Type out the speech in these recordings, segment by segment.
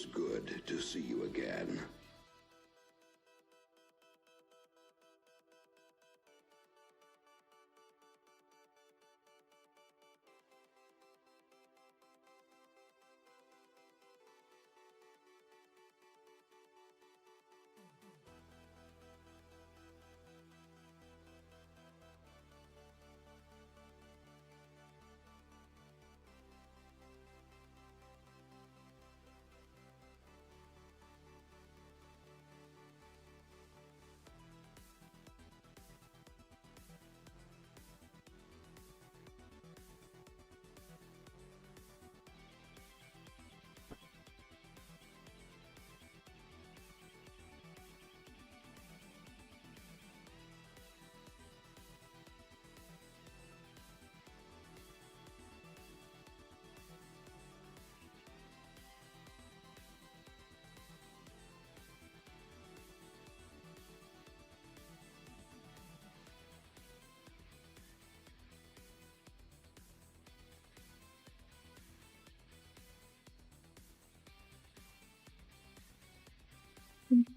is good to see you again.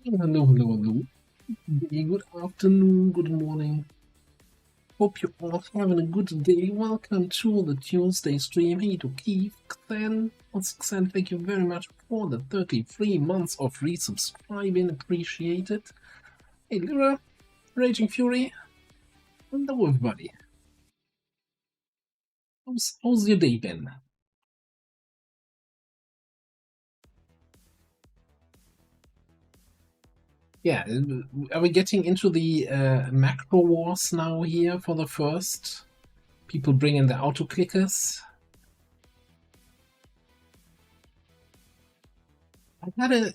Hello, hello, hello. Good afternoon, good morning. Hope you're all having a good day. Welcome to the Tuesday stream. Hey to Keith, Xen. Xen, thank you very much for the 33 months of resubscribing. Appreciate it. Hey, Lyra, Raging Fury. Hello, everybody. How's your day been? Yeah, are we getting into the macro wars now here for the first? People bring in the auto clickers. I had a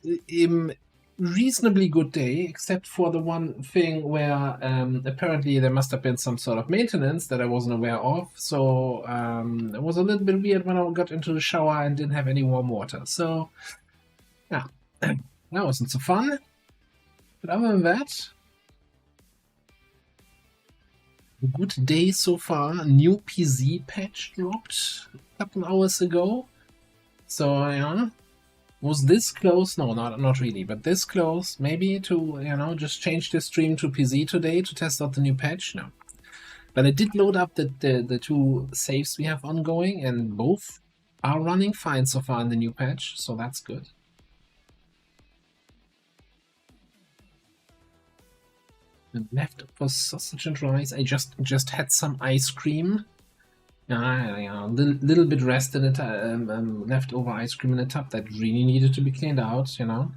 reasonably good day, except for the one thing where apparently there must have been some sort of maintenance that I wasn't aware of. So it was a little bit weird when I got into the shower and didn't have any warm water. So yeah, that wasn't so fun. But other than that, a good day so far. A new PZ patch dropped a couple hours ago. So yeah. Was this close? No, not really, but this close maybe to, just change the stream to PZ today to test out the new patch? No. But I did load up the two saves we have ongoing, and both are running fine so far in the new patch, so that's good. And leftover sausage and rice. I just had some ice cream. Yeah, little bit rest in it, leftover ice cream in a tub that really needed to be cleaned out, Can't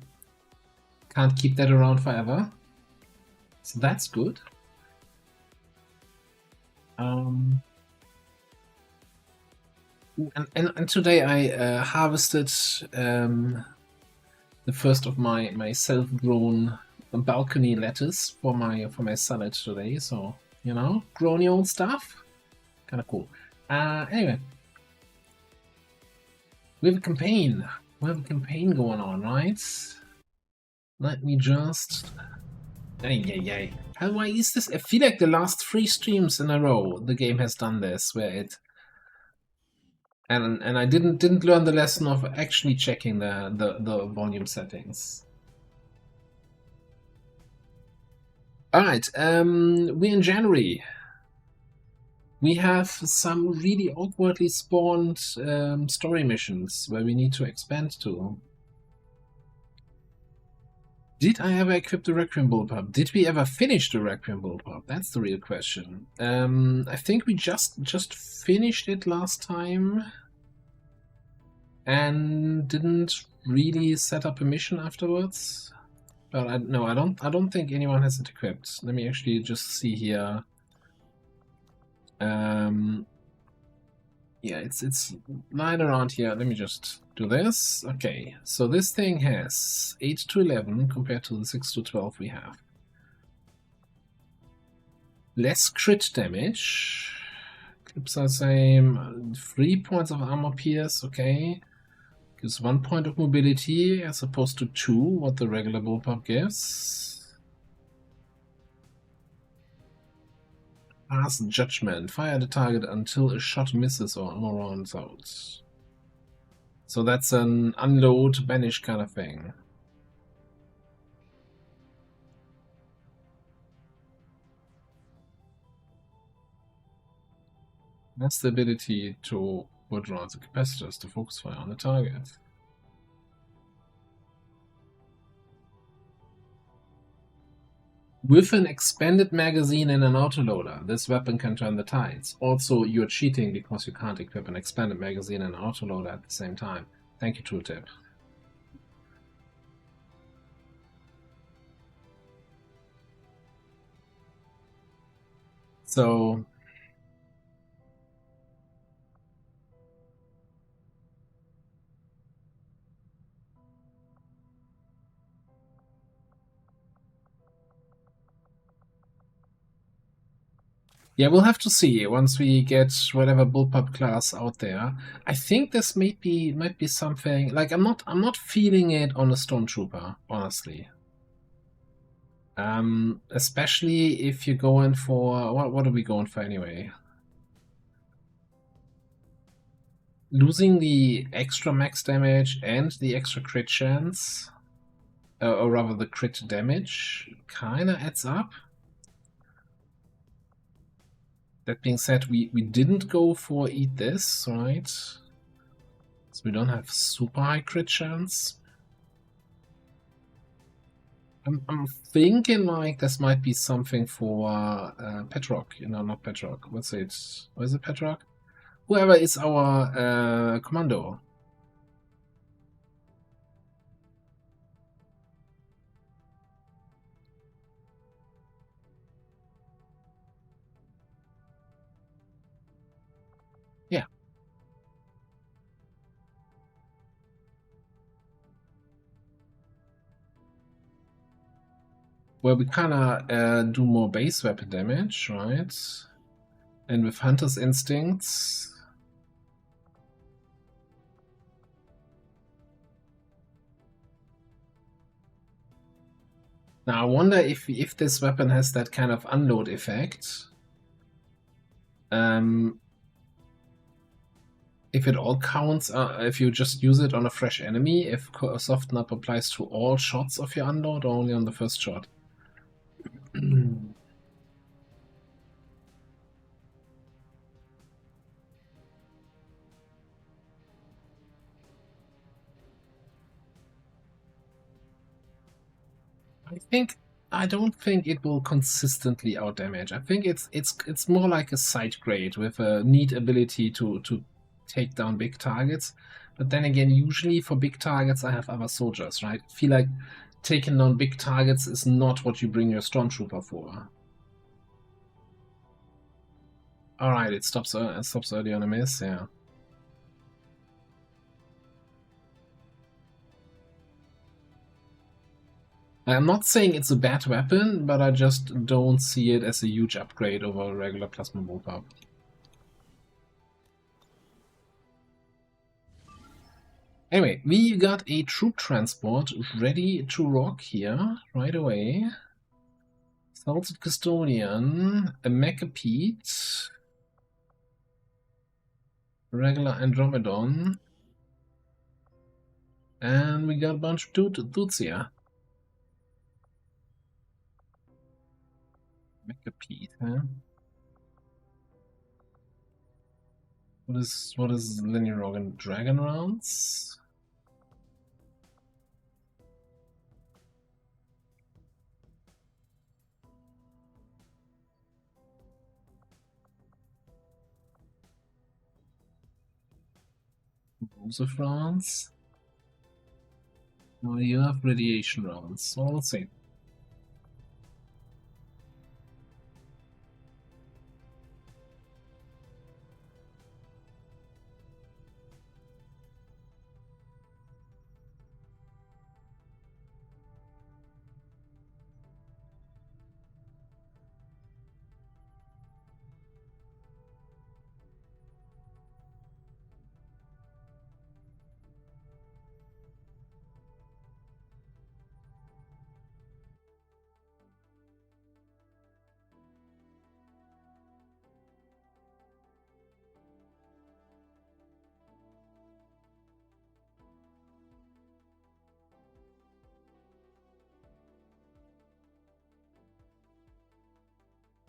keep that around forever. So that's good. And today I harvested the first of my self-grown balcony lettuce for my salad today. So grown your own stuff, kind of cool. Anyway, we have a campaign. We have a campaign going on, right? Let me just. Yay. Why is this? I feel like the last 3 streams in a row the game has done this, where it. And I didn't learn the lesson of actually checking the volume settings. Alright, we're in January. We have some really awkwardly spawned story missions where we need to expand to. Did I ever equip the Requiem Bullpup? Did we ever finish the Requiem Bullpup? That's the real question. I think we just finished it last time and didn't really set up a mission afterwards. But I don't think anyone has it equipped. Let me actually just see here. Yeah, it's lying around here. Let me just do this. Okay, so this thing has 8 to 11 compared to the 6 to 12 we have. Less crit damage. Clips are same. 3 points of armor pierce, okay. Gives 1 point of mobility as opposed to 2, what the regular bullpup gives. Pass judgment. Fire the target until a shot misses or armor runs out. So that's an unload, banish kind of thing. That's the ability to put around the capacitors to focus fire on the target. With an expanded magazine and an autoloader, this weapon can turn the tides. Also, you're cheating because you can't equip an expanded magazine and an autoloader at the same time. Thank you, tooltip. So yeah, we'll have to see once we get whatever bullpup class out there. I think this might be something like I'm not feeling it on a stormtrooper, honestly. Especially if you're going for what are we going for anyway? Losing the extra max damage and the extra crit chance, or rather the crit damage, kinda adds up. That being said, we didn't go for eat this, right? So we don't have super high crit chance. I'm thinking like this might be something for Petrock, not Petrock. What's it? What is it, Petrock? Whoever is our commando. Yeah. Where we kinda do more base weapon damage, right? And with Hunter's Instincts. Now I wonder if this weapon has that kind of unload effect. If it all counts, if you just use it on a fresh enemy, if Soften Up applies to all shots of your unload or only on the first shot. I don't think it will consistently outdamage. I think it's more like a side grade with a neat ability to take down big targets. But then again, usually for big targets, I have other soldiers, right? I feel like taking down big targets is not what you bring your stormtrooper for. All right, it stops early on a miss, yeah. I'm not saying it's a bad weapon, but I just don't see it as a huge upgrade over a regular plasma bullpup. Anyway, we got a troop transport ready to rock here right away. Salted Custodian, a Mechapete, regular Andromedon, and we got a bunch of dudes here. Mechapete, huh? What is linear organ? Dragon rounds? Explosive rounds? No, you have radiation rounds, so let's see.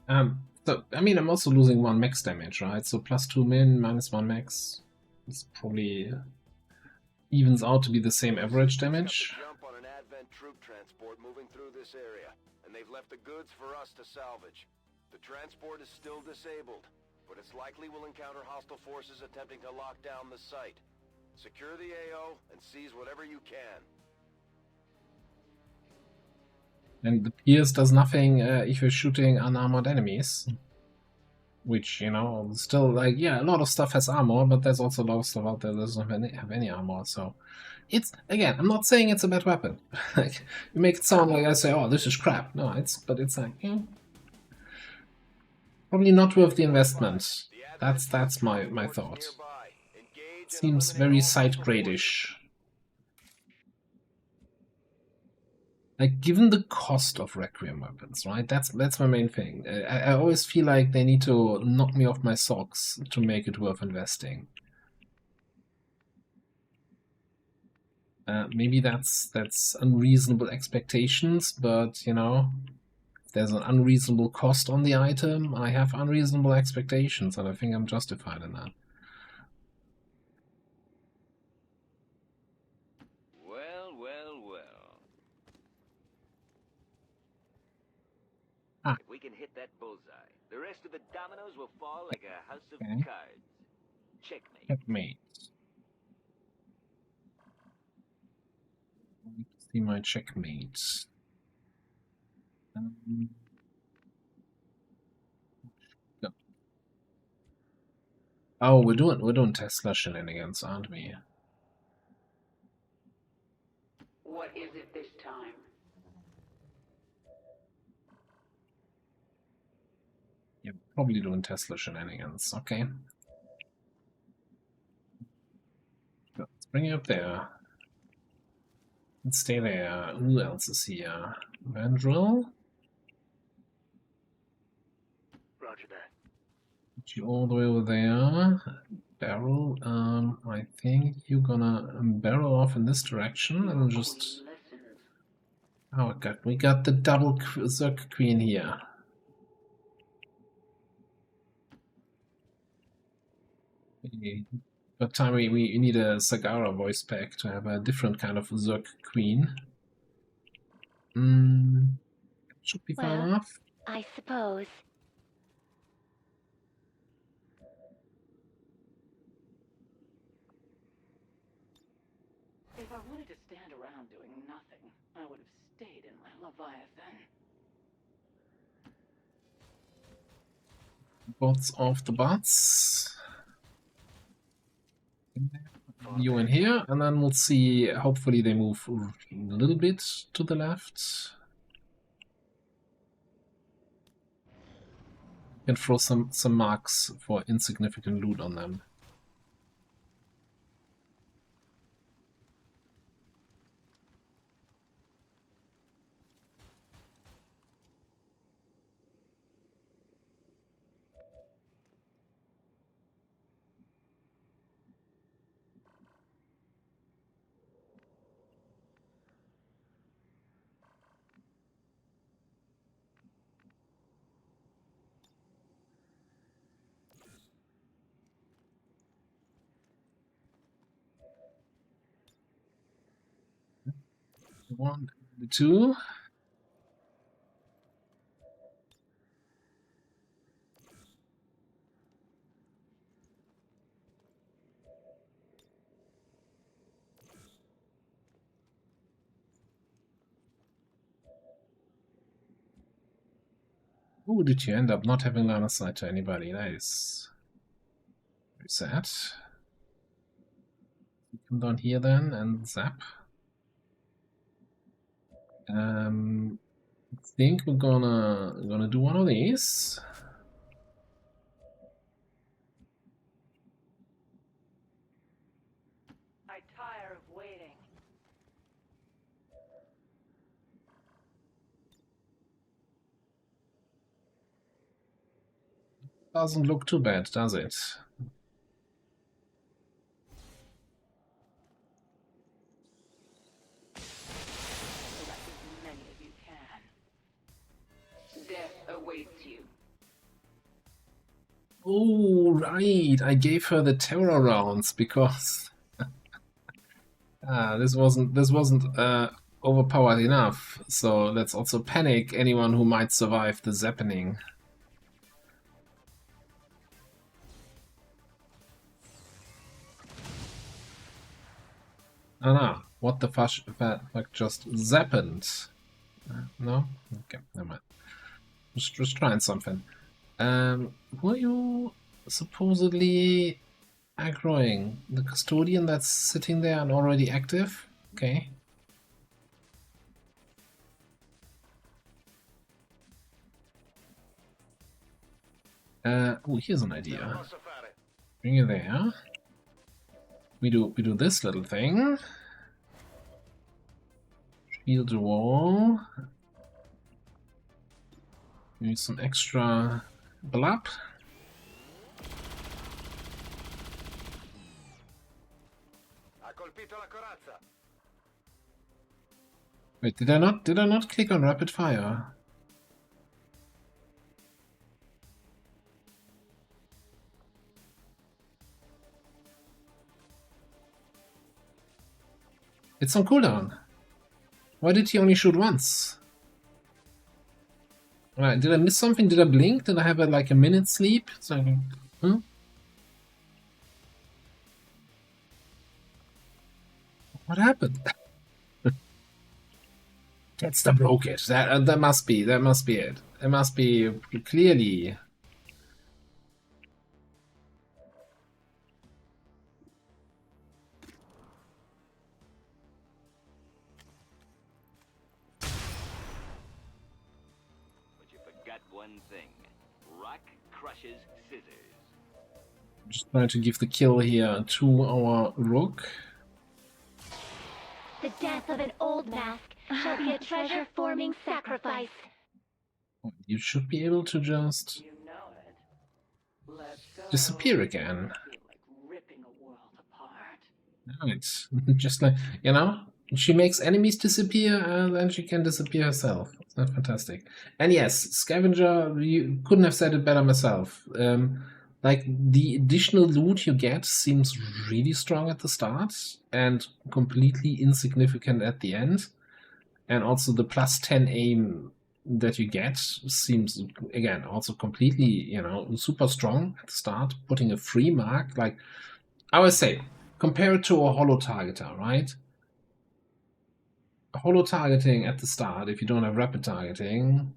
So, I mean, I'm also losing 1 max damage, right? So plus 2 min, minus 1 max. It's probably evens out to be the same average damage. Jump on an advent troop transport moving through this area, and they've left the goods for us to salvage. The transport is still disabled, but it's likely we'll encounter hostile forces attempting to lock down the site. Secure the AO and seize whatever you can. And the Pierce does nothing if you're shooting unarmored enemies. Which, you know, still, like, yeah, a lot of stuff has armor, but there's also a lot of stuff out there that doesn't have any armor, so... It's, again, I'm not saying it's a bad weapon. Like, you make it sound like I say, oh, this is crap. No, but it's like, probably not worth the investment. That's my thought. Seems very side-grade-ish. Like, given the cost of Requiem weapons, right? That's my main thing. I always feel like they need to knock me off my socks to make it worth investing. Maybe that's unreasonable expectations, but, you know, if there's an unreasonable cost on the item, I have unreasonable expectations, and I think I'm justified in that. If we can hit that bullseye, the rest of the dominoes will fall like a house of cards. Checkmate. Checkmate. Let me see my checkmate. Go. Oh, we're doing Tesla shenanigans, aren't we? What is it this time? Yeah, probably doing Tesla shenanigans. Okay. Let's bring you up there. Let's stay there. Who else is here? Vandrel? Roger that. Put you all the way over there. Barrel. I think you're gonna barrel off in this direction and just... Oh god, we got the double Zerg Queen here. But time we need a Sagara voice pack to have a different kind of Zerg Queen. Should be far enough. I suppose. If I wanted to stand around doing nothing, I would have stayed in my Leviathan. Bots off the butts. You in here, and then we'll see. Hopefully, they move a little bit to the left. And throw some marks for insignificant loot on them. One, two. Oh, did you end up not having line of sight to anybody? That is very sad. You come down here then and zap. I think we're gonna do one of these. I tire of waiting. Doesn't look too bad, does it? Let as many as you can. Death awaits you. Oh, right. I gave her the terror rounds because this wasn't overpowered enough. So let's also panic anyone who might survive the zappening. Oh no, what the fuck just zappened? No? Okay, never mind. Just trying something. Who are you supposedly aggroing? The custodian that's sitting there and already active? Okay. Oh, here's an idea. Bring you there. We do this little thing. Shield the wall. Use some extra blub. Wait, did I not click on rapid fire? It's on cooldown. Why did he only shoot once? Alright, did I miss something? Did I blink? Did I have like a minute sleep? So, huh? What happened? That's the broke it. That must be it. It must be clearly. But you forgot one thing. Rock crushes scissors. Just trying to give the kill here to our rook. The death of an old mask shall be a treasure-forming sacrifice. You should be able to just You know it. Let's go. disappear again. I feel like ripping a world apart. Right. Just like, you know, she makes enemies disappear and then she can disappear herself. That's fantastic. And yes, Scavenger, you couldn't have said it better myself. Like, the additional loot you get seems really strong at the start and completely insignificant at the end. And also the plus 10 aim that you get seems, again, also completely, you know, super strong at the start. Putting a free mark, like, I would say, compare it to a holo targeter, right? A holo targeting at the start, if you don't have rapid targeting,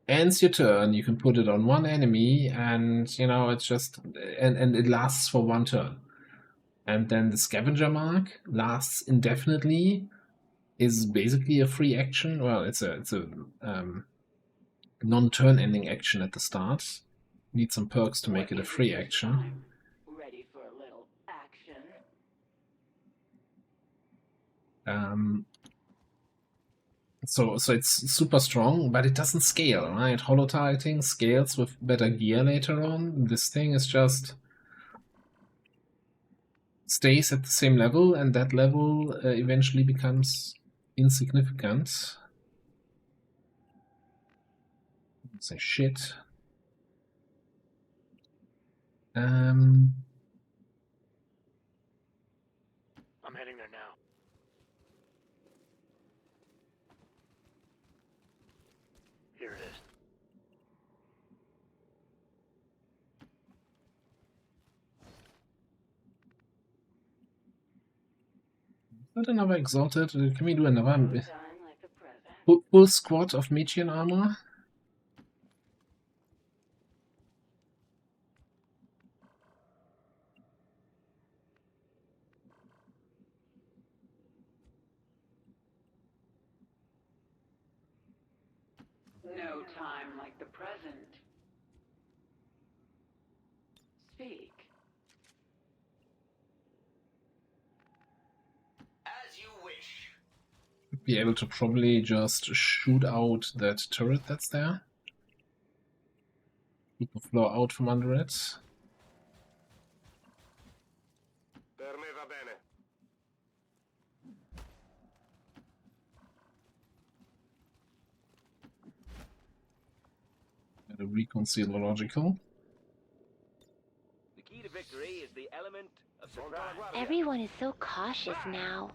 ends your turn, you can put it on one enemy, and, you know, it's just, and it lasts for one turn. And then the scavenger mark lasts indefinitely, is basically a free action. Well, it's a non-turn ending action at the start. Need some perks to make it a free action. Ready for a little action? So it's super strong, but it doesn't scale, right? Holo targeting scales with better gear later on. This thing is just stays at the same level, and that level eventually becomes insignificant. Say shit. I'm heading there now. Here it is. Is that another exalted? Can we do another Time like the present. full squad of Metean armor? No time like the present. Speak. As you wish. Be able to probably just shoot out that turret that's there. Keep the floor out from under it. Per me va bene. The recon seal logical. Everyone is so cautious now.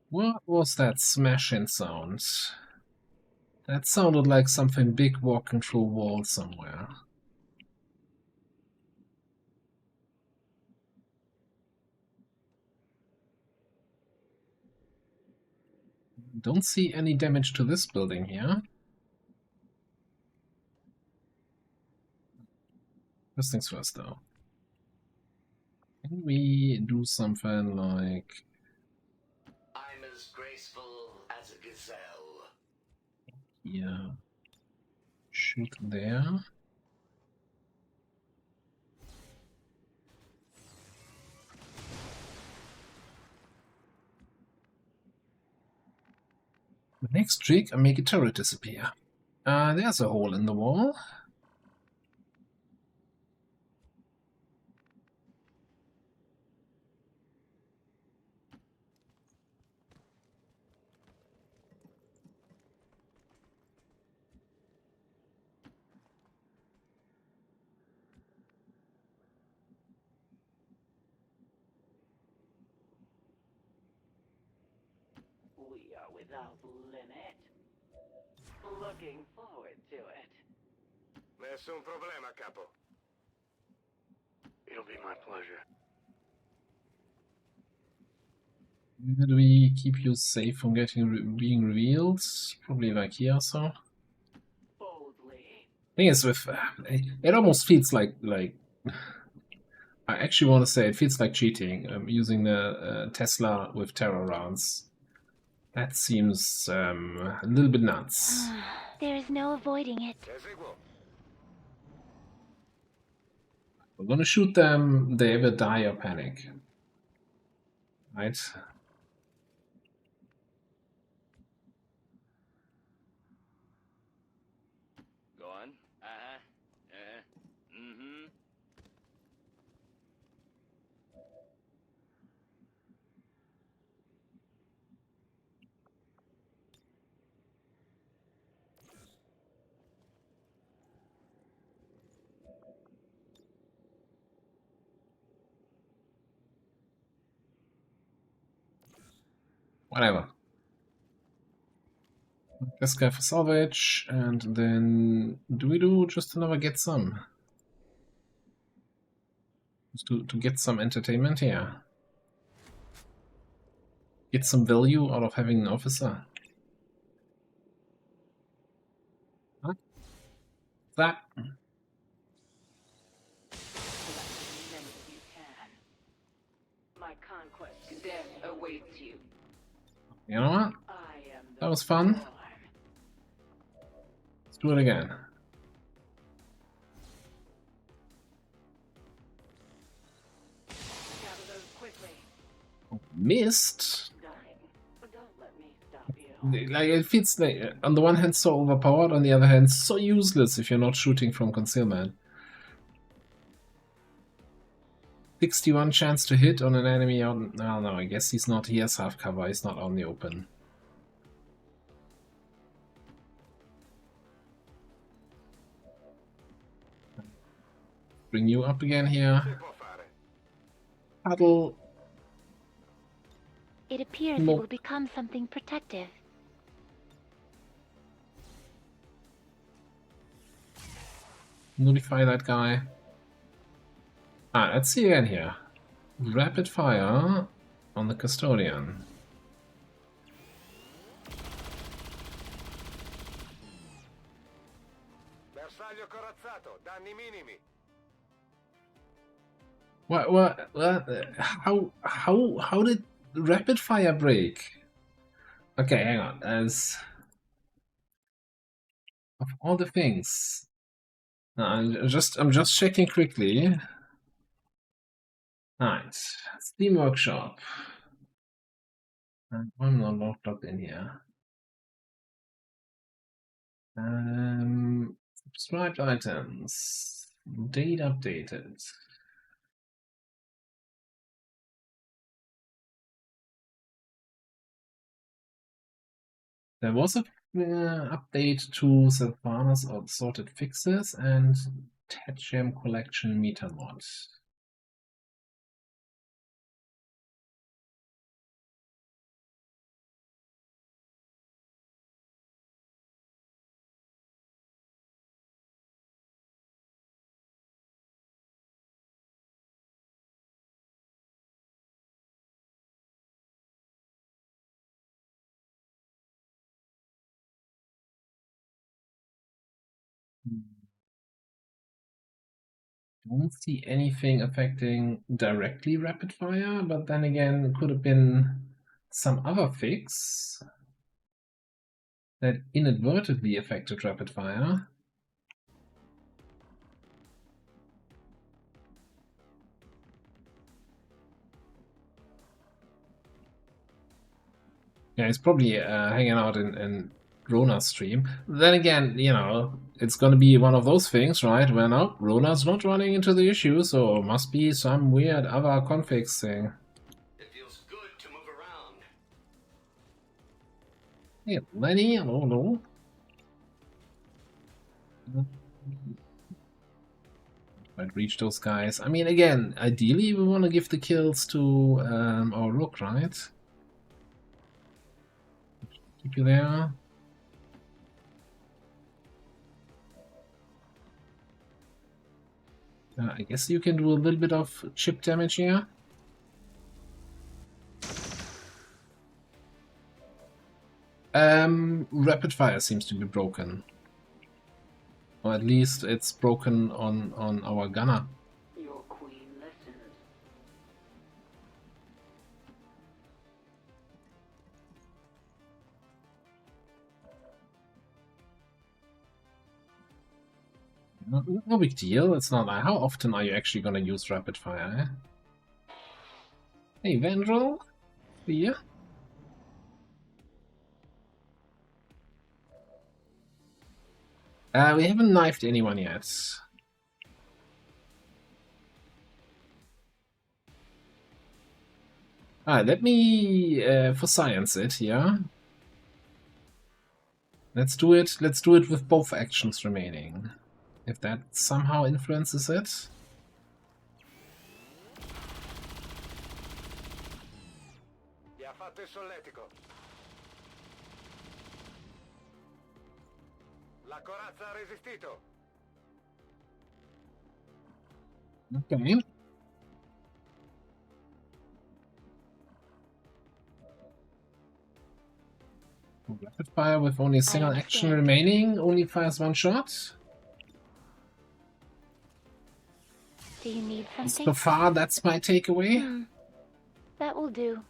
What was that smashing sound? That sounded like something big walking through a wall somewhere. Don't see any damage to this building here. First things first, though. Can we do something like... I'm as graceful as a gazelle. here? Shoot there. The next trick, I make a turret disappear. There's a hole in the wall. We are without limit. Looking forward to it. Nessun problema, capo. It'll be my pleasure. Where do we keep you safe from being revealed? Probably like here or so. Boldly. Thing is, with it almost feels like I actually want to say it feels like cheating. Using the Tesla with terror rounds. That seems a little bit nuts. There is no avoiding it. We're gonna shoot them. They either die or panic. Right? Go on. Mm-hmm. Whatever. This guy for salvage, and then do we do just another get some? Just to get some entertainment here. Get some value out of having an officer. Huh? That. You can. My conquest death awaits you. You know what? I am the That was fun. Lord. Let's do it again. Gather those quickly. Missed. Dying. But don't let me stop you. Like it feels like on the one hand so overpowered, on the other hand so useless if you're not shooting from concealment. 61 chance to hit on an enemy out. Oh no, I guess he's not. He has half cover. He's not on the open. Bring you up again here. Huddle. It appears No. it will become something protective. Notify that guy. Let's see again here. Rapid fire on the custodian. Bersaglio corazzato, danni minimi. What, how did rapid fire break? Okay, hang on. As of all the things, I'm just checking quickly. Alright, Steam Workshop. I'm not logged in here. Subscribed items. Date updated. There was a update to Sylvanas Sorted Fixes and Tetgem Collection Meter Mod. Don't see anything affecting directly rapid fire, but then again, it could have been some other fix that inadvertently affected rapid fire. Yeah, he's probably hanging out in Rona's stream. Then again, you know, it's gonna be one of those things, right? Where no, Rona's not running into the issue, so must be some weird other configs thing. It feels good to move around. Hey, Lenny, hello. Might reach those guys. I mean, again, ideally we want to give the kills to our Rook, right? Keep you there. I guess you can do a little bit of chip damage here. Rapid fire seems to be broken. Or at least it's broken on our gunner. Your queen listens. No big deal. It's not like how often are you actually gonna use rapid fire? Eh? Hey, Vandal, here. We haven't knifed anyone yet. Alright, let me for science it here. Let's do it. Let's do it with both actions remaining. If that somehow influences it. Gli ha fatto il solletico. La corazza ha resistito. Okay. Rapid fire with only a single action remaining, only fires one shot. Do you need something? So far, that's my takeaway. That will do.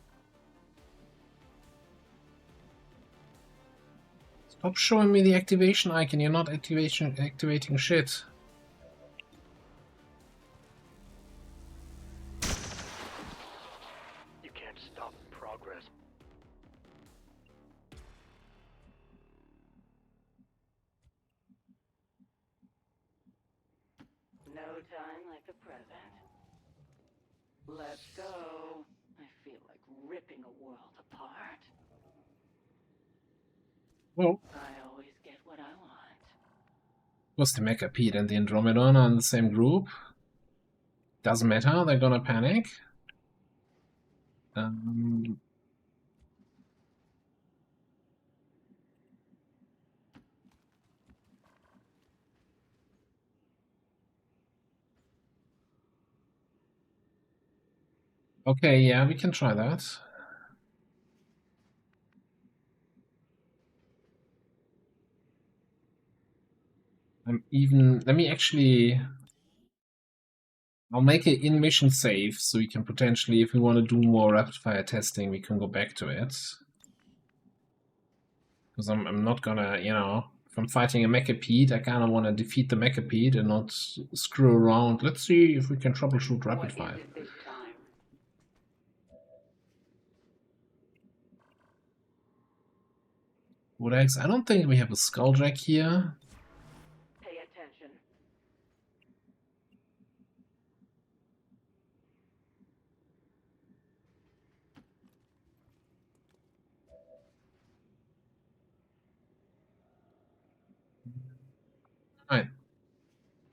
Stop showing me the activation icon, you're not activating shit. You can't stop progress. No time like the present. Let's go. I feel like ripping a world apart. Well, I always get what I want. was the Mecha Pete and the Andromedon on the same group? Doesn't matter, they're gonna panic. Okay, yeah, we can try that. Let me actually, I'll make it in mission save so we can potentially, if we want to do more rapid fire testing, we can go back to it. Because I'm not gonna, you know, if I'm fighting a Mecha Pete, I kind of want to defeat the Mecha Pete and not screw around. Let's see if we can troubleshoot rapid fire. What is it this time? What else? I don't think we have a Skulljack here. Pay attention. Alright.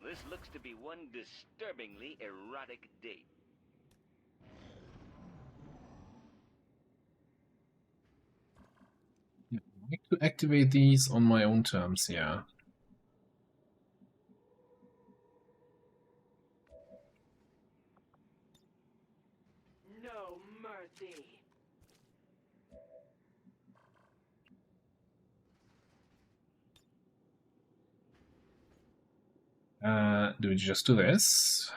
This looks to be one disturbingly erotic date. Yeah, I like to activate these on my own terms, yeah. No mercy. Do we just do this?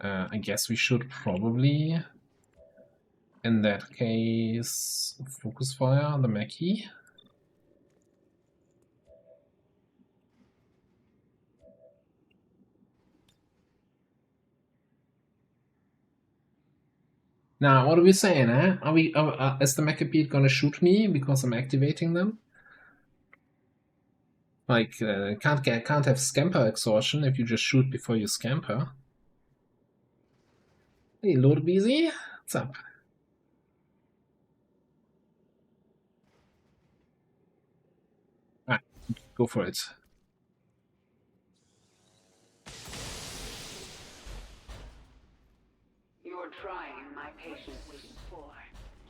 I guess we should probably, in that case, focus fire on the Mackie. Now, what are we saying, eh? Is the Macapede gonna shoot me because I'm activating them? Like, can't have scamper exhaustion if you just shoot before you scamper. Hey, Lord BZ, what's up? Ah, go for it. You're trying my patience before.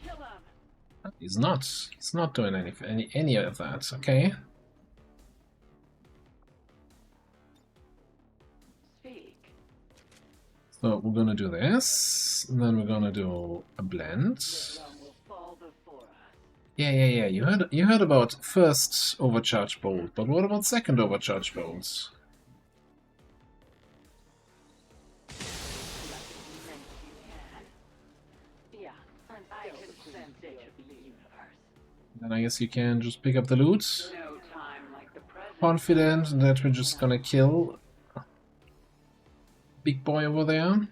Kill him. He's not. He's not doing any of that. Okay. Speak. So we're gonna do this, and then we're gonna do a blend. Rome will fall before us. Yeah. You heard about first overcharge bolt, but what about second overcharge bolts? Yeah, I can sense it of the universe. Then I guess you can just pick up the loot. No time like the present. Confident that we're just gonna kill big boy over there.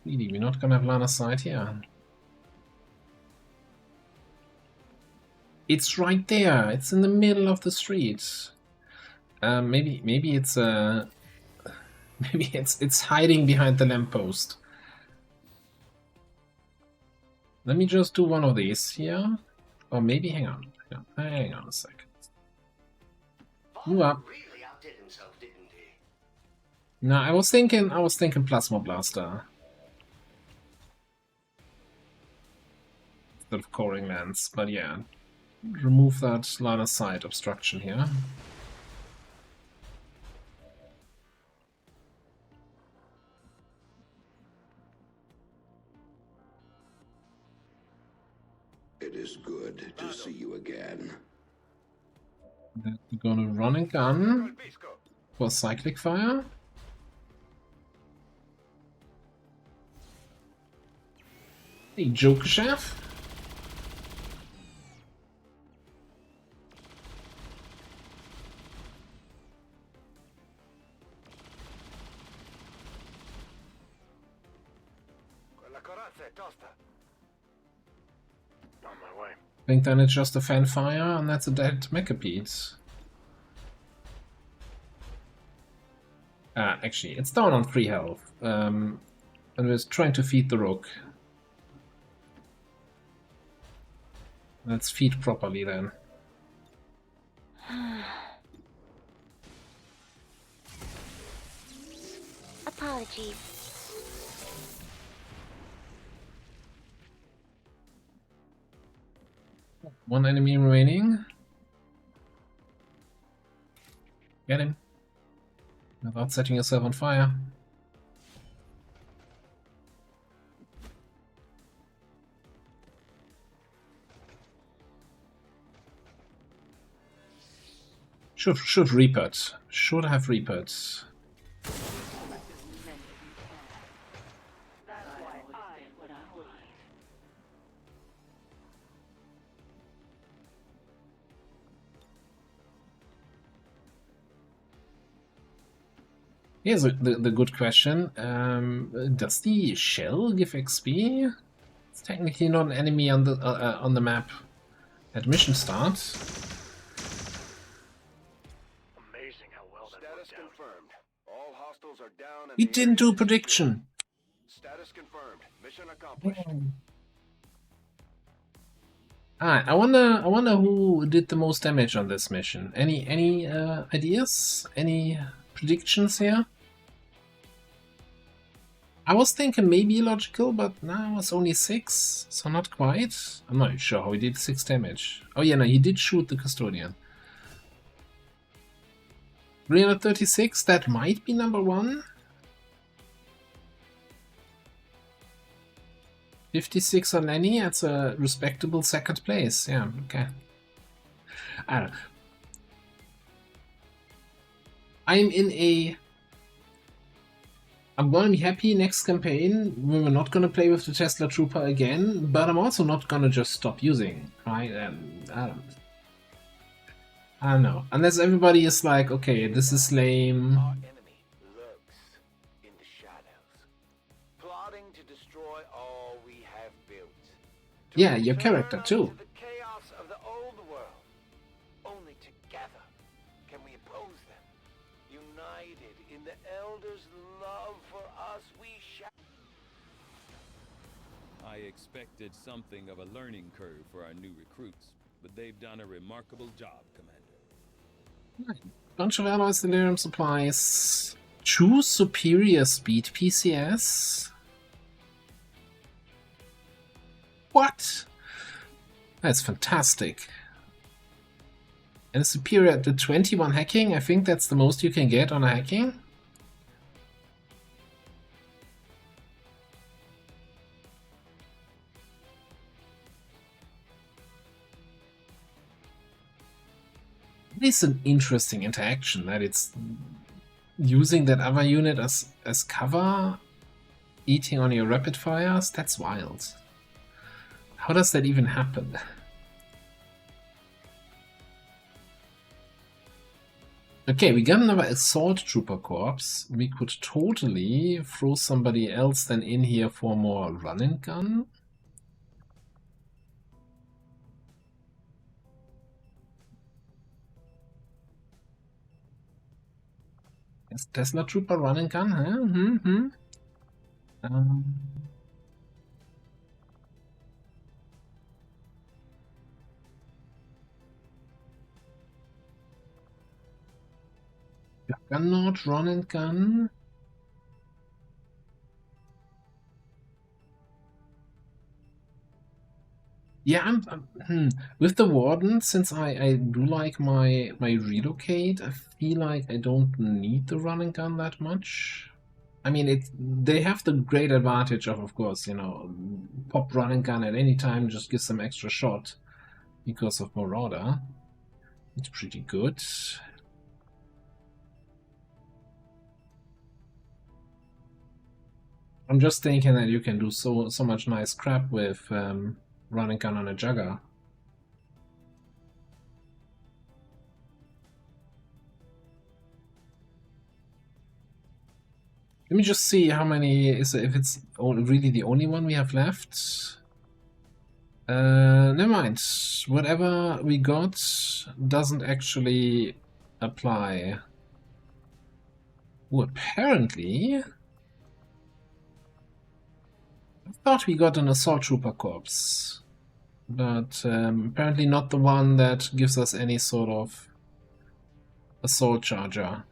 Really, we're not gonna have line of sight here. It's right there. It's in the middle of the street. Maybe it's maybe it's hiding behind the lamppost. Let me just do one of these here, or maybe hang on a second. You up? Really outdid himself, didn't he? No, I was thinking plasma blaster instead of coring lens, but yeah, remove that line of sight obstruction here. It is good to see you again. Then we're gonna run and gun for cyclic fire. Hey, Joker Chef. La corazza è tosta. On my way. I think then it's just a fan fire, and that's a dead Macapede. Actually, it's down on 3 health. And we're trying to feed the rook. Let's feed properly then. Apologies. One enemy remaining. Get him. Without setting yourself on fire. Should reaped. Should have reaped. That's why I did what I wanted. Here's the good question. Does the shell give XP? It's technically not an enemy on the map at mission start. amazing how well that Status worked out. confirmed. All hostiles are down and We the didn't do area is clear. prediction. Status confirmed. Mission accomplished. Alright, I wonder who did the most damage on this mission. Any ideas? Any predictions here? I was thinking maybe logical, but no, it was only 6, so not quite. I'm not sure how he did 6 damage. Oh yeah, no, he did shoot the custodian. 336, that might be number 1. 56 on Lenny, that's a respectable 2nd place. Yeah, okay. I don't know. I'm gonna be happy next campaign. We're not gonna play with the Tesla Trooper again, but I'm also not gonna just stop using, right? I don't know. Unless everybody is like, okay, this is lame. Our enemy lurks in the shadows, plotting to destroy all we have built. To Yeah, your character return too. to the chaos of the old world. Only together can we oppose them. United in the Elders' love for us, we shall. I expected something of a learning curve for our new recruits, but they've done a remarkable job, Commander. Bunch of alloys, delirium supplies. Choose superior speed PCS. What? That's fantastic. And superior to 21 hacking. I think that's the most you can get on a hacking. It's an interesting interaction that it's using that other unit as cover, eating on your rapid fires. That's wild. How does that even happen? Okay, we got another assault trooper corps. We could totally throw somebody else then in here for more run and gun. Is Tesla Trooper run and gun, huh? Cannot run and gun. Yeah, with the Warden, since I do like my relocate, I feel like I don't need the run and gun that much. I mean, they have the great advantage of course, you know, pop run and gun at any time just gives them extra shot because of Marauder. It's pretty good. I'm just thinking that you can do so much nice crap with run and gun on a Jugger. Let me just see how many is it, if it's really the only one we have left. Never mind. Whatever we got doesn't actually apply. Oh, apparently I thought we got an assault trooper corps, but apparently not the one that gives us any sort of assault charger.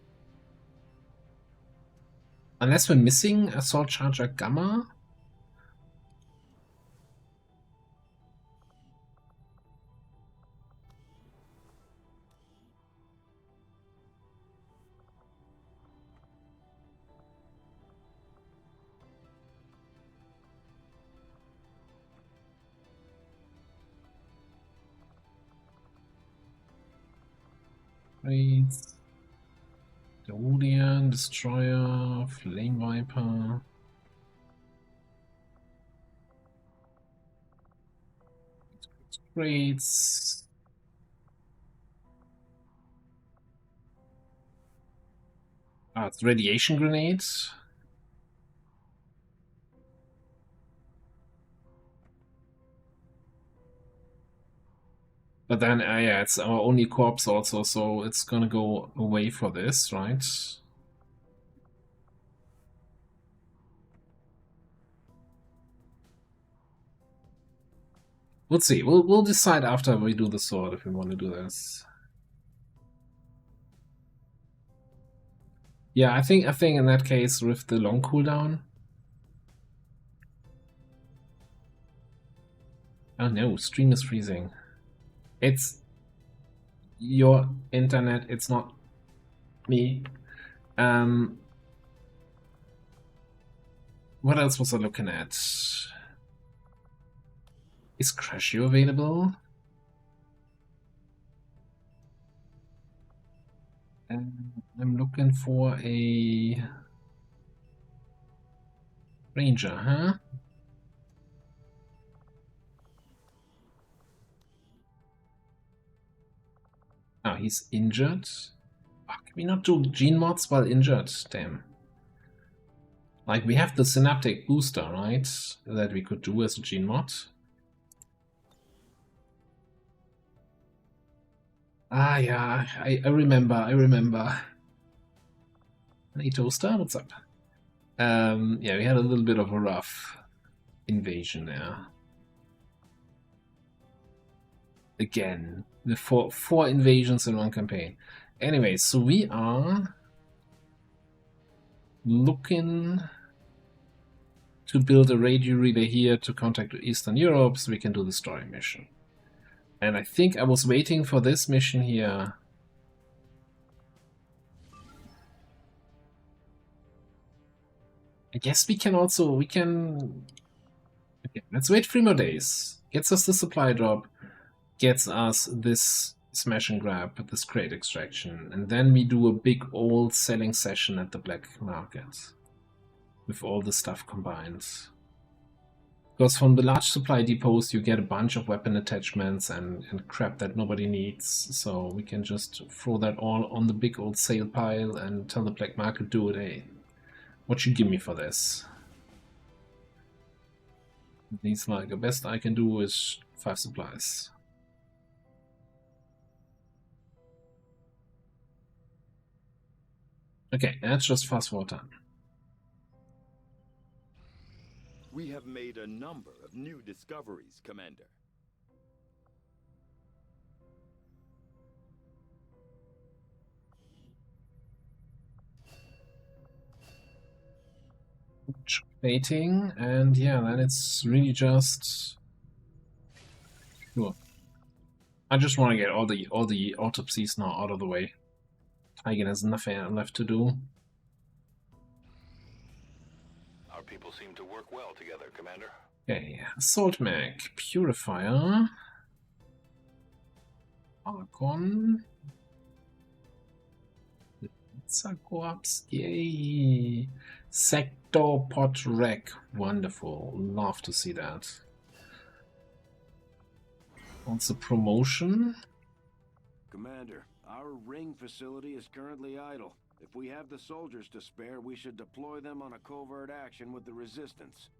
Unless we're missing assault charger Gamma. The Odeon, Destroyer, Flame Viper. Crates. Ah, it's radiation grenades. But then, yeah, it's our only corpse also, so it's gonna go away for this, right? We'll see. We'll decide after we do the sword if we want to do this. Yeah, I think in that case with the long cooldown. Oh no, stream is freezing. It's your internet, it's not me. What else was I looking at? Is Crashio available? I'm looking for a ranger, huh? Oh, he's injured. Oh, can we not do gene mods while injured? Damn. Like, we have the synaptic booster, right? That we could do as a gene mod. Ah, yeah, I remember. Hey, Toaster, what's up? Yeah, we had a little bit of a rough invasion there. Again, the four invasions in one campaign. Anyway, so we are looking to build a radio relay here to contact Eastern Europe so we can do the story mission. And I think I was waiting for this mission here. I guess we can also, okay, let's wait 3 more days. Gets us the supply drop, gets us this smash and grab, this crate extraction, and then we do a big old selling session at the black market with all the stuff combined. Because from the large supply depots you get a bunch of weapon attachments and crap that nobody needs, so we can just throw that all on the big old sale pile and tell the black market, do it, hey. What you give me for this? He's like, the best I can do is 5 supplies. Okay, that's just fast forward time. We have made a number of new discoveries, Commander. Waiting, and yeah, then it's really just sure. I just want to get all the autopsies now out of the way. Tigan has nothing left to do. Our people seem to work well together, Commander. Okay, Assault Mag, Purifier, Archon, Corpse, yay! Sector Pod Wreck, wonderful, love to see that. Also promotion. Commander, our ring facility is currently idle. If we have the soldiers to spare, we should deploy them on a covert action with the resistance.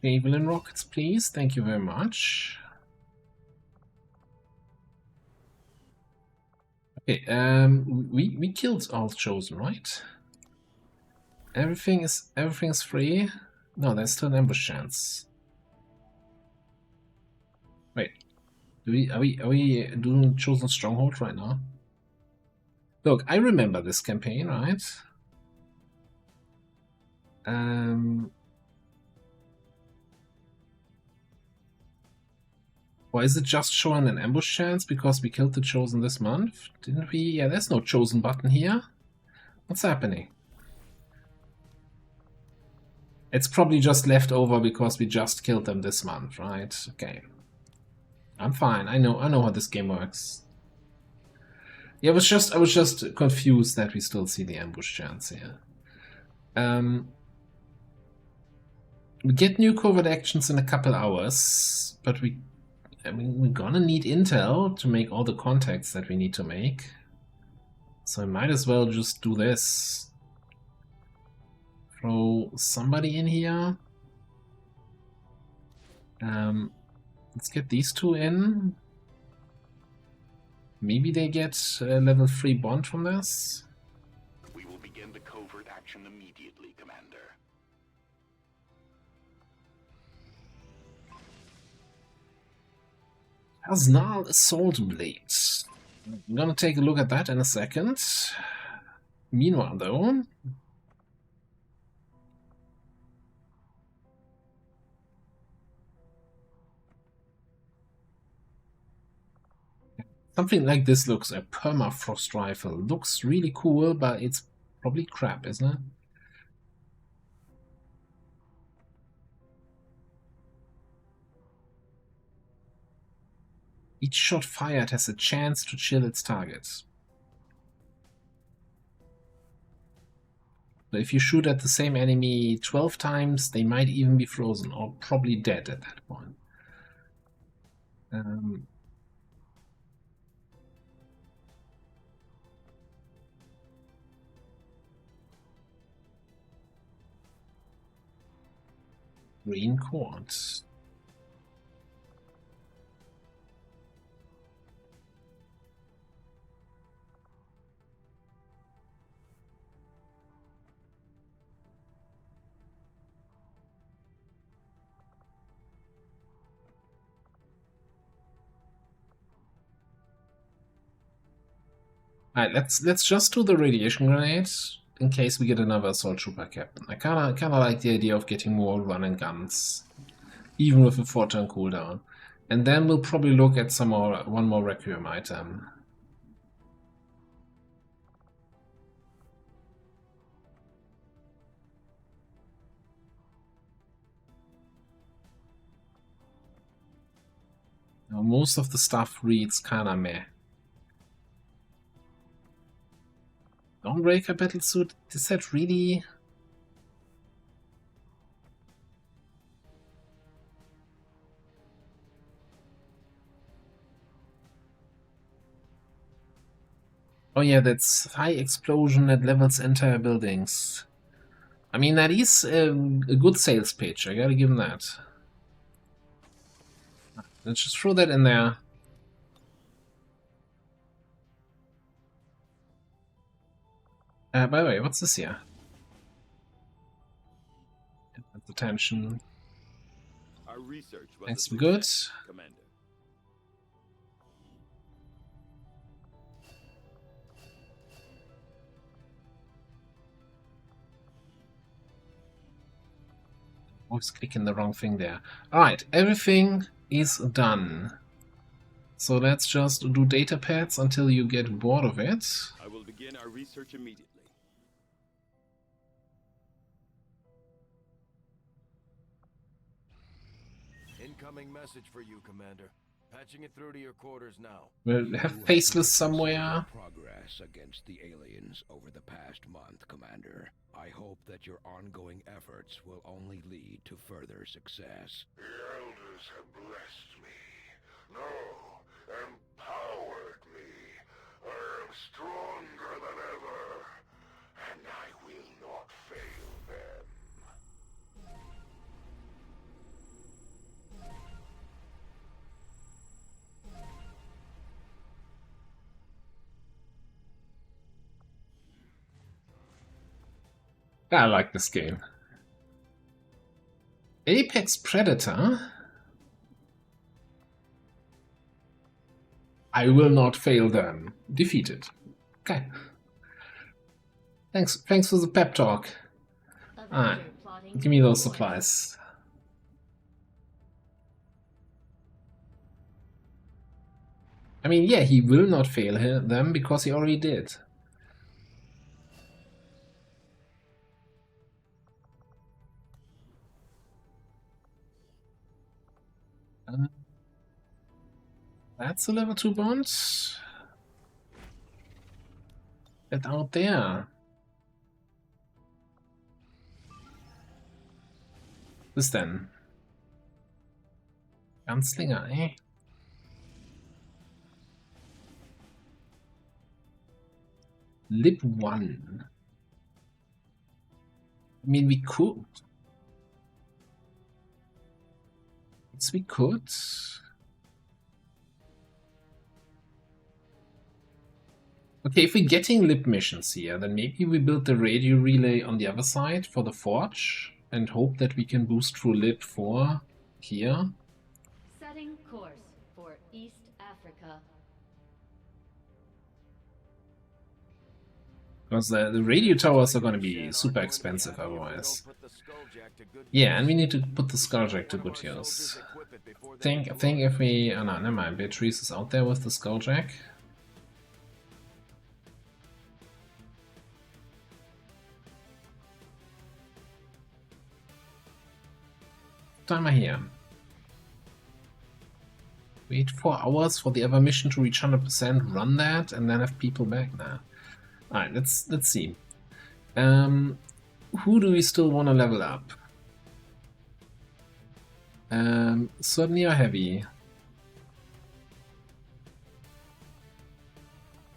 Javelin rockets, please. Thank you very much. Okay, we killed all chosen, right? Everything is free. No, there's still an ambush chance. Wait, are we doing chosen stronghold right now? Look, I remember this campaign, right? Or is it just showing an ambush chance because we killed the chosen this month? Didn't we? Yeah, there's no chosen button here. What's happening? It's probably just left over because we just killed them this month, right? Okay. I'm fine. I know how this game works. Yeah, I was just confused that we still see the ambush chance here. We get new covert actions in a couple hours, but we're gonna need intel to make all the contacts that we need to make. So I might as well just do this. Throw somebody in here. Let's get these two in. Maybe they get a level 3 bond from this. We will begin the covert action immediately, Commander. Arsenal Assault Blades. I'm gonna take a look at that in a second. Meanwhile, though, something like this looks a permafrost rifle. Looks really cool, but it's probably crap, isn't it? Each shot fired has a chance to chill its targets. So if you shoot at the same enemy 12 times, they might even be frozen, or probably dead at that point. Green quartz. Alright, let's just do the radiation grenades in case we get another assault trooper captain. I kinda like the idea of getting more run and guns, even with a 4-turn cooldown. And then we'll probably look at one more Requiem item. Now, most of the stuff reads kinda meh. Dawnbreaker battlesuit, is that really? Oh yeah, that's high explosion that levels entire buildings. I mean, that is a good sales pitch, I gotta give him that. Let's just throw that in there. By the way, what's this here? That's attention. Our research was That's a good. success, Commander. Always clicking the wrong thing there. Alright, everything is done. So let's just do data pads until you get bored of it. I will begin our research immediately. Incoming message for you, Commander. Patching it through to your quarters now. We'll have Faceless somewhere. Progress against the aliens over the past month, Commander. I hope that your ongoing efforts will only lead to further success. The elders have blessed me. No, empowered me. I am stronger than ever, and I will not fail them. I like this game. Apex Predator. I will not fail them. Defeated. Okay. Thanks for the pep talk. Alright. Give me those supplies. I mean, yeah, he will not fail them because he already did. That's a level 2 bond. Get out there. This then. Gunslinger, eh? Lib 1. I mean, we could. Yes, we could. Okay, if we're getting lip missions here, then maybe we build the radio relay on the other side for the forge and hope that we can boost through lip 4 here. Setting course for East Africa. Because the radio towers are going to be super expensive otherwise. Yeah, and we need to put the Skulljack to good use. I think if we... Oh no, never mind. Beatrice is out there with the Skulljack. Timer here. Wait 4 hours for the other mission to reach 100%, run that, and then have people back now. Alright, let's see. Who do we still want to level up? Certainly a heavy.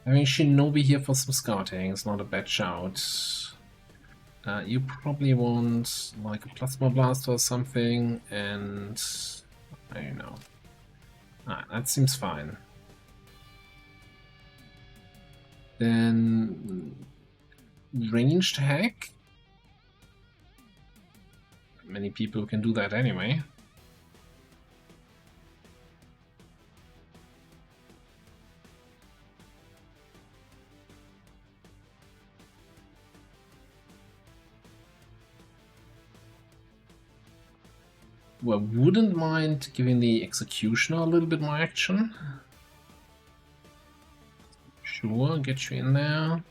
Having Shinobi here for some scouting is not a bad shout. You probably want like a plasma blast or something, and I don't know. That seems fine. Then ranged hack. Many people can do that anyway. Well, wouldn't mind giving the executioner a little bit more action. Sure, get you in there.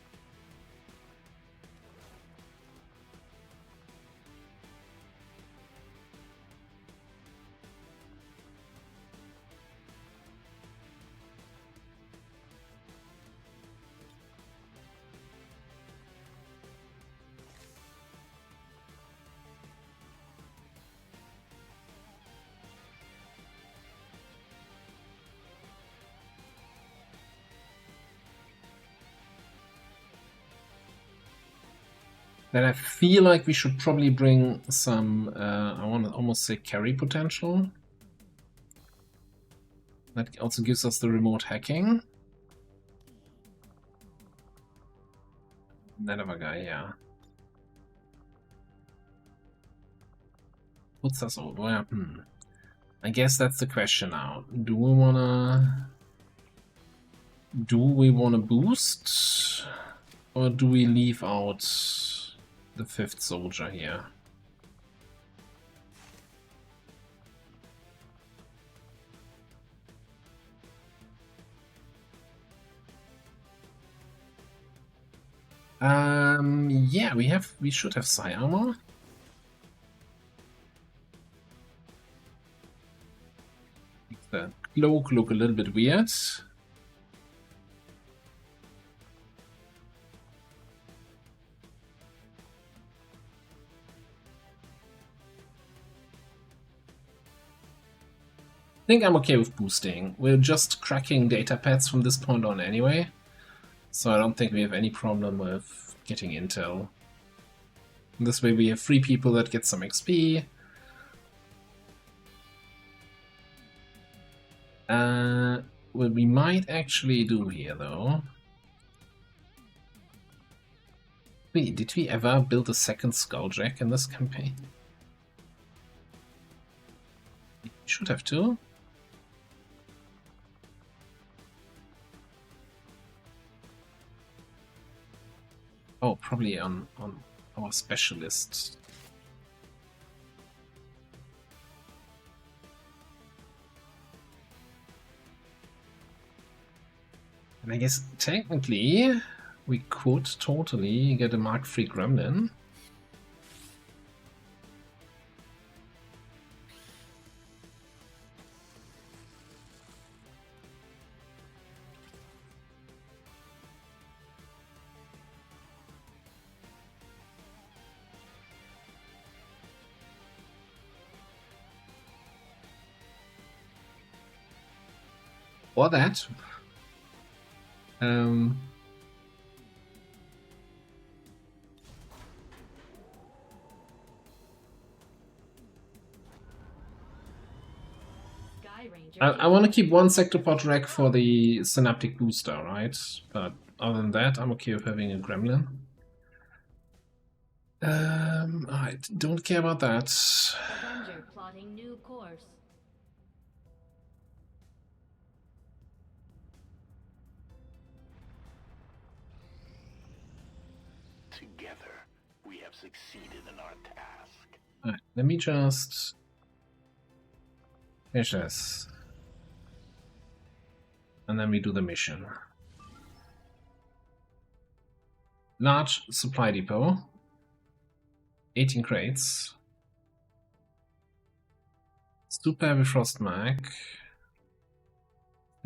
Then I feel like we should probably bring some, I want to almost say carry potential. That also gives us the remote hacking. That other guy, yeah. Puts us over. I guess that's the question now. Do we wanna boost? Or do we leave out the 5th soldier here? Yeah, we should have psi armor. Makes the cloak look a little bit weird. I think I'm okay with boosting. We're just cracking data pads from this point on anyway, so I don't think we have any problem with getting intel. This way we have 3 people that get some XP. What we might actually do here though... Wait, did we ever build a 2nd Skulljack in this campaign? We should have to. Oh, probably on our specialist. And I guess technically we could totally get a Mark III Gremlin. Or that. Sky Ranger I want to keep one sectopod rack for the synaptic booster, right? But other than that, I'm okay with having a gremlin. I don't care about that. Avenger plotting new course. Together, we have succeeded in our task. Alright, let me just finish this. And then we do the mission. Large supply depot. 18 crates. Super heavy frost mag.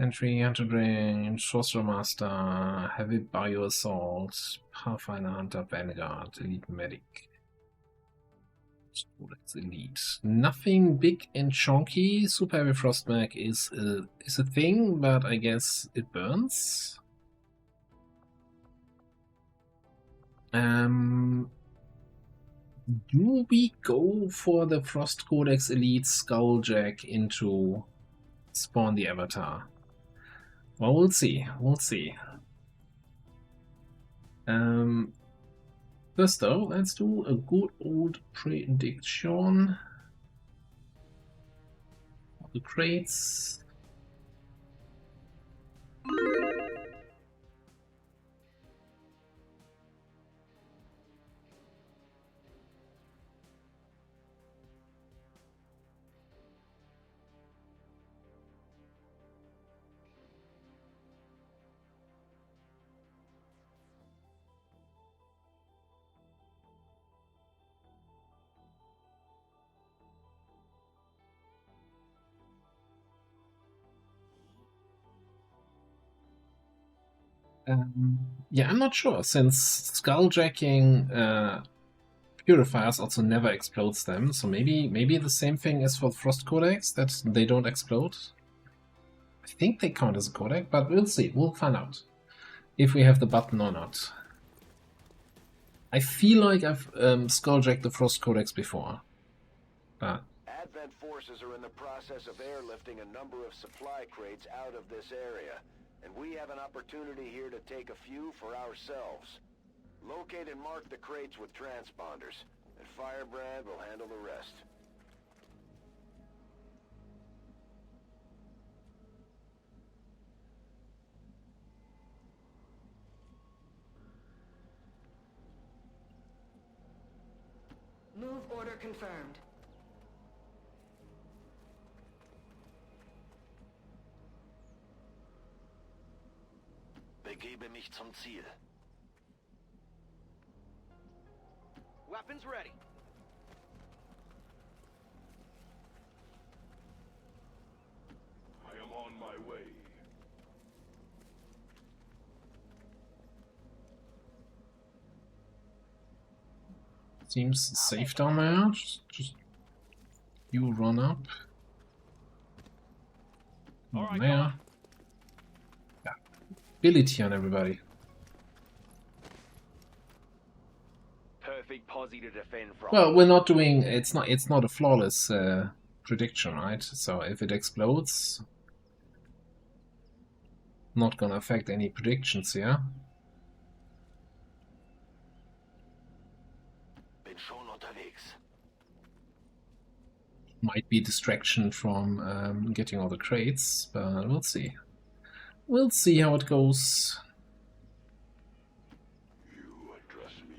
Entry, Hunter Range, Sorcerer Master, Heavy Bio Assault, Pathfinder Hunter, Vanguard, Elite Medic. Codex Elite. Nothing big and chunky. Super Heavy Frost Mag is a thing, but I guess it burns. Do we go for the Frost Codex Elite Skulljack into Spawn the Avatar? Well, we'll see. We'll see. First though, let's do a good old prediction. The crates. Yeah, I'm not sure, since Skulljacking purifiers also never explodes them, so maybe the same thing as for Frost Codex, that they don't explode. I think they count as a codec, but we'll see. We'll find out if we have the button or not. I feel like I've Skulljacked the Frost Codex before, but Advent forces are in the process of airlifting a number of supply crates out of this area, and we have an opportunity here to take a few for ourselves. Locate and mark the crates with transponders, and Firebrand will handle the rest. Move order confirmed. Begebe mich zum Ziel. Weapons ready. I am on my way. seems safe down there. Just you run up. All right, there. Yeah. Ability on everybody. Perfect posse to defend from. Well, we're not doing. It's not a flawless prediction, right? So if it explodes, not gonna affect any predictions here. Bin schon unterwegs. Might be distraction from getting all the crates, but we'll see. We'll see how it goes. You address me.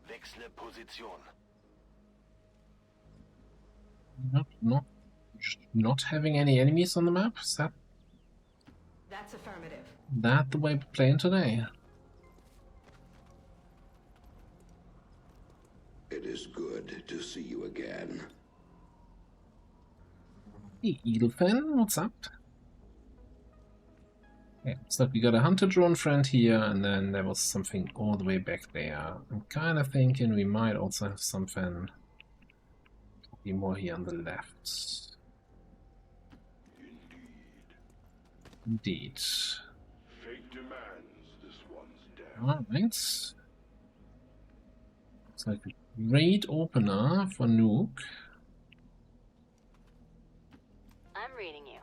Wechsle Position. Not having any enemies on the map? Is That's affirmative. that the way we're playing today? It is good to see you again. Hey, Eaglefan, what's up? Okay, looks like we got a hunter drone friend here, and then there was something all the way back there. I'm kind of thinking we might also have something probably more here on the left. Indeed. Fate demands this one's death. Alright. Fate demands this one's death. Not, not, just not having any enemies on the map. Is that Looks like a great opener for Nuke. I'm reading you.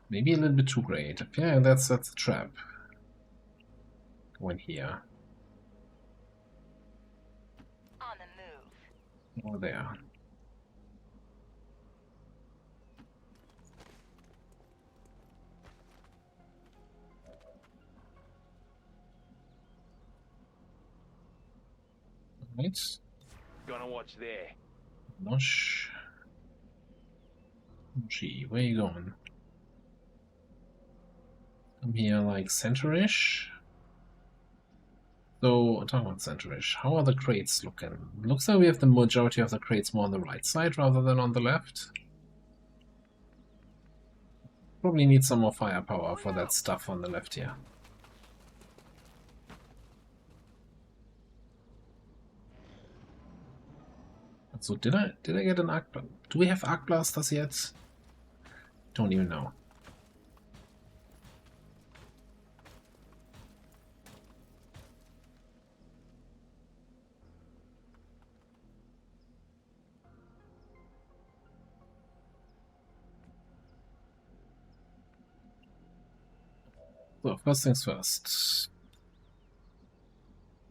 Maybe a little bit too great. Yeah, that's a trap. Go in here. On the move. Or there. Right. Gonna watch there. Nosh. Gee, where you going? I'm here like center-ish. So, talking about center-ish, how are the crates looking? Looks like we have the majority of the crates more on the right side rather than on the left. Probably need some more firepower for that stuff on the left here. So did I get an arc? Do we have arc blasters yet? Don't even know. So first things first.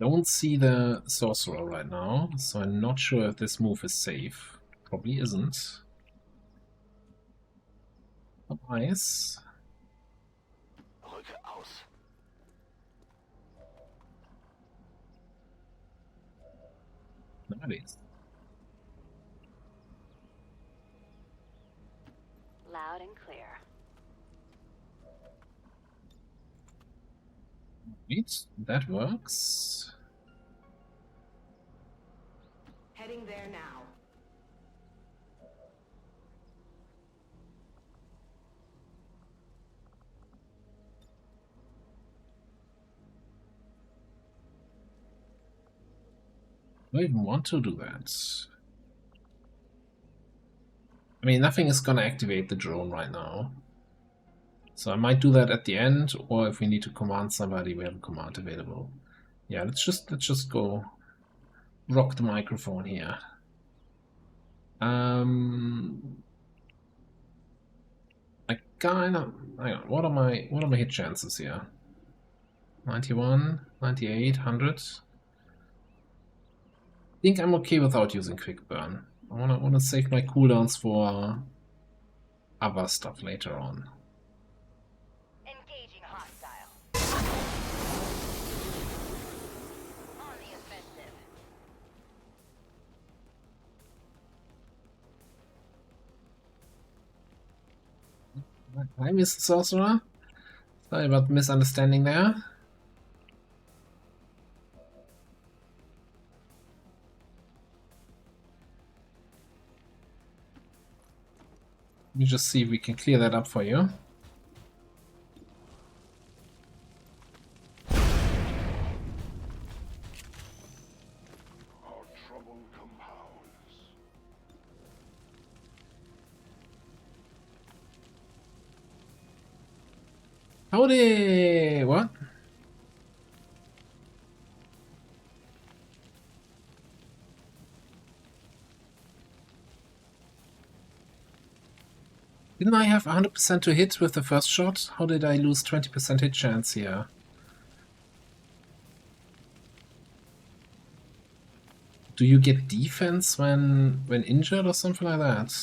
Don't see the sorcerer right now, so I'm not sure if this move is safe. Probably isn't. Nice. Nice. Loud and clear. Right, that works. Heading there now. Do I even want to do that? I mean, nothing is gonna activate the drone right now. So I might do that at the end, or if we need to command somebody, we have a command available. Yeah, let's just go rock the microphone here. I kinda, hang on, what are my hit chances here? 91, 98, 100. I think I'm okay without using quick burn. I wanna save my cooldowns for other stuff later on. Engaging hostile. On the offensive. Hi, Mr. Sorcerer. Sorry about the misunderstanding there. Let me just see if we can clear that up for you. Our trouble compounds. Howdy! What? Didn't I have 100% to hit with the first shot? How did I lose 20% hit chance here? Do you get defense when injured or something like that?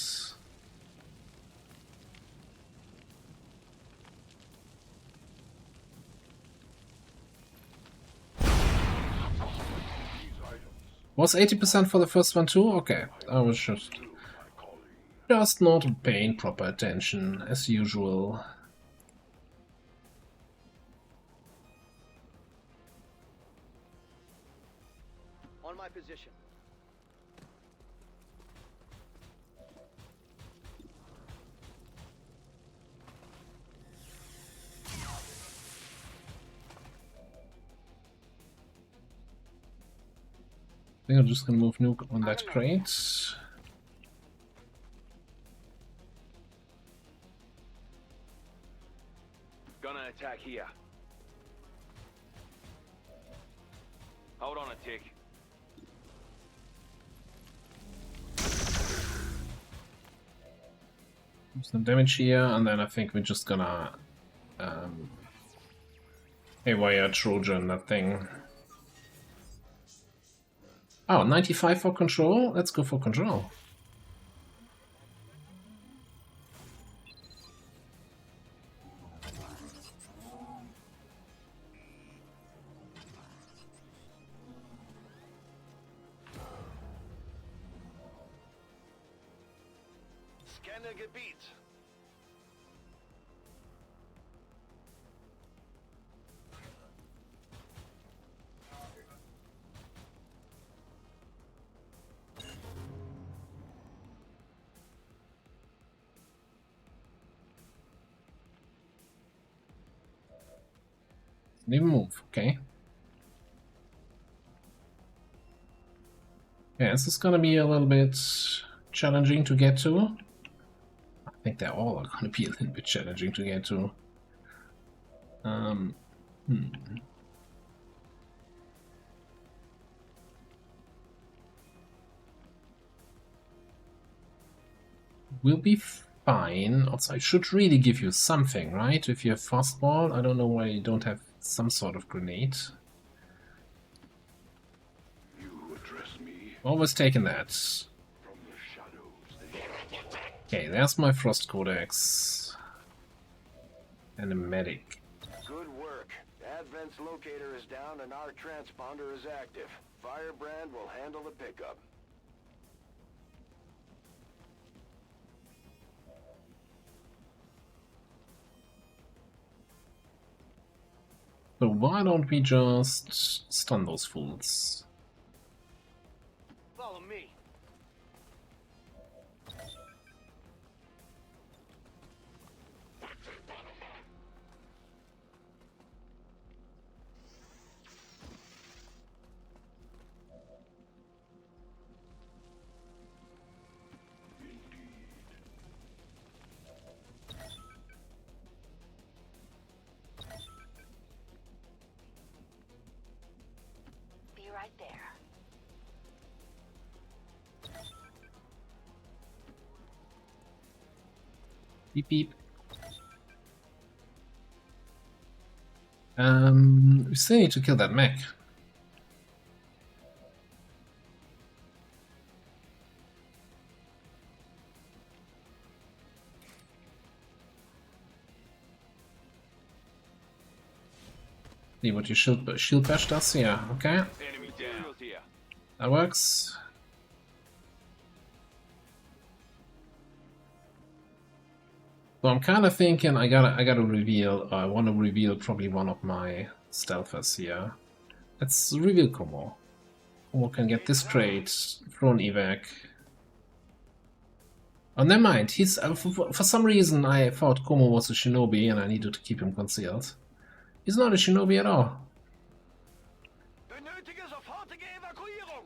Was 80% for the first one too? Okay, I was just not paying proper attention as usual. On my position. I think I'm just gonna move Nuke on that crate. here. Hold on a tick. Some damage here, and then I think we're just gonna haywire Trojan that thing. Oh, 95 for control? Let's go for control. Scanner Gebiet. They move, okay. Yeah, this is gonna be a little bit challenging to get to. I think they're all gonna be a little bit challenging to get to. We'll be fine. Also, I should really give you something, right? If you have fastball, I don't know why you don't have some sort of grenade. You address me Always taking that. from the shadows. Okay, there's my Frost Codex. And a medic. Good work. Advent's locator is down and our transponder is active. Firebrand will handle the pickup. So why don't we just stun those fools? Follow me. Be right there. Beep beep. We still need to kill that mech. See what your shield bash does? Yeah, okay. Enemy down here. That works. So I'm kind of thinking I gotta reveal. I want to reveal probably one of my stealthers here. Let's reveal Como. Como can get this trade, thrown evac. Oh, never mind. He's for some reason I thought Como was a shinobi and I needed to keep him concealed. He's not a shinobi at all. Benötige sofortige Evakuierung.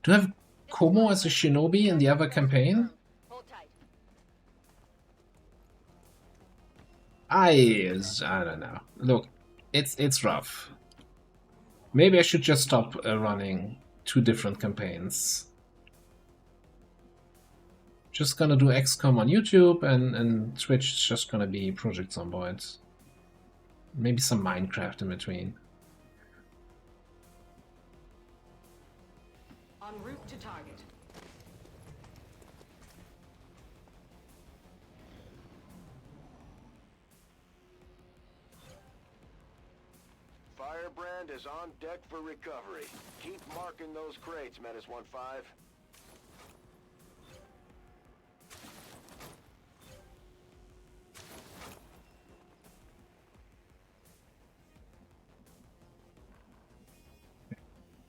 Do you have Como as a shinobi in the other campaign? Hold tight. I don't know. Look, it's rough. Maybe I should just stop running 2 different campaigns. Just gonna do XCOM on YouTube and Twitch is just gonna be Project Zomboid. Maybe some Minecraft in between. En route to target. Firebrand is on deck for recovery. Keep marking those crates, Menace 1-5.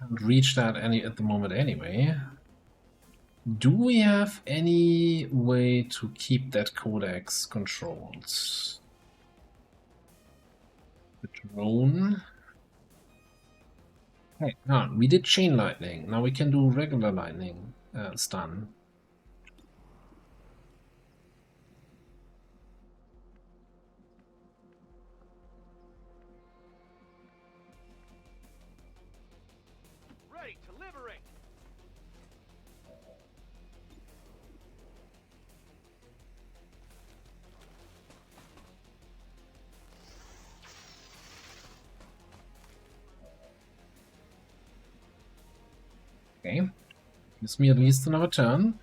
Haven't reached that at the moment anyway. Do we have any way to keep that codex controlled? The drone? Hey, no, we did chain lightning. Now we can do regular lightning stun. ready to liberate. Okay. Gives me at least another turn.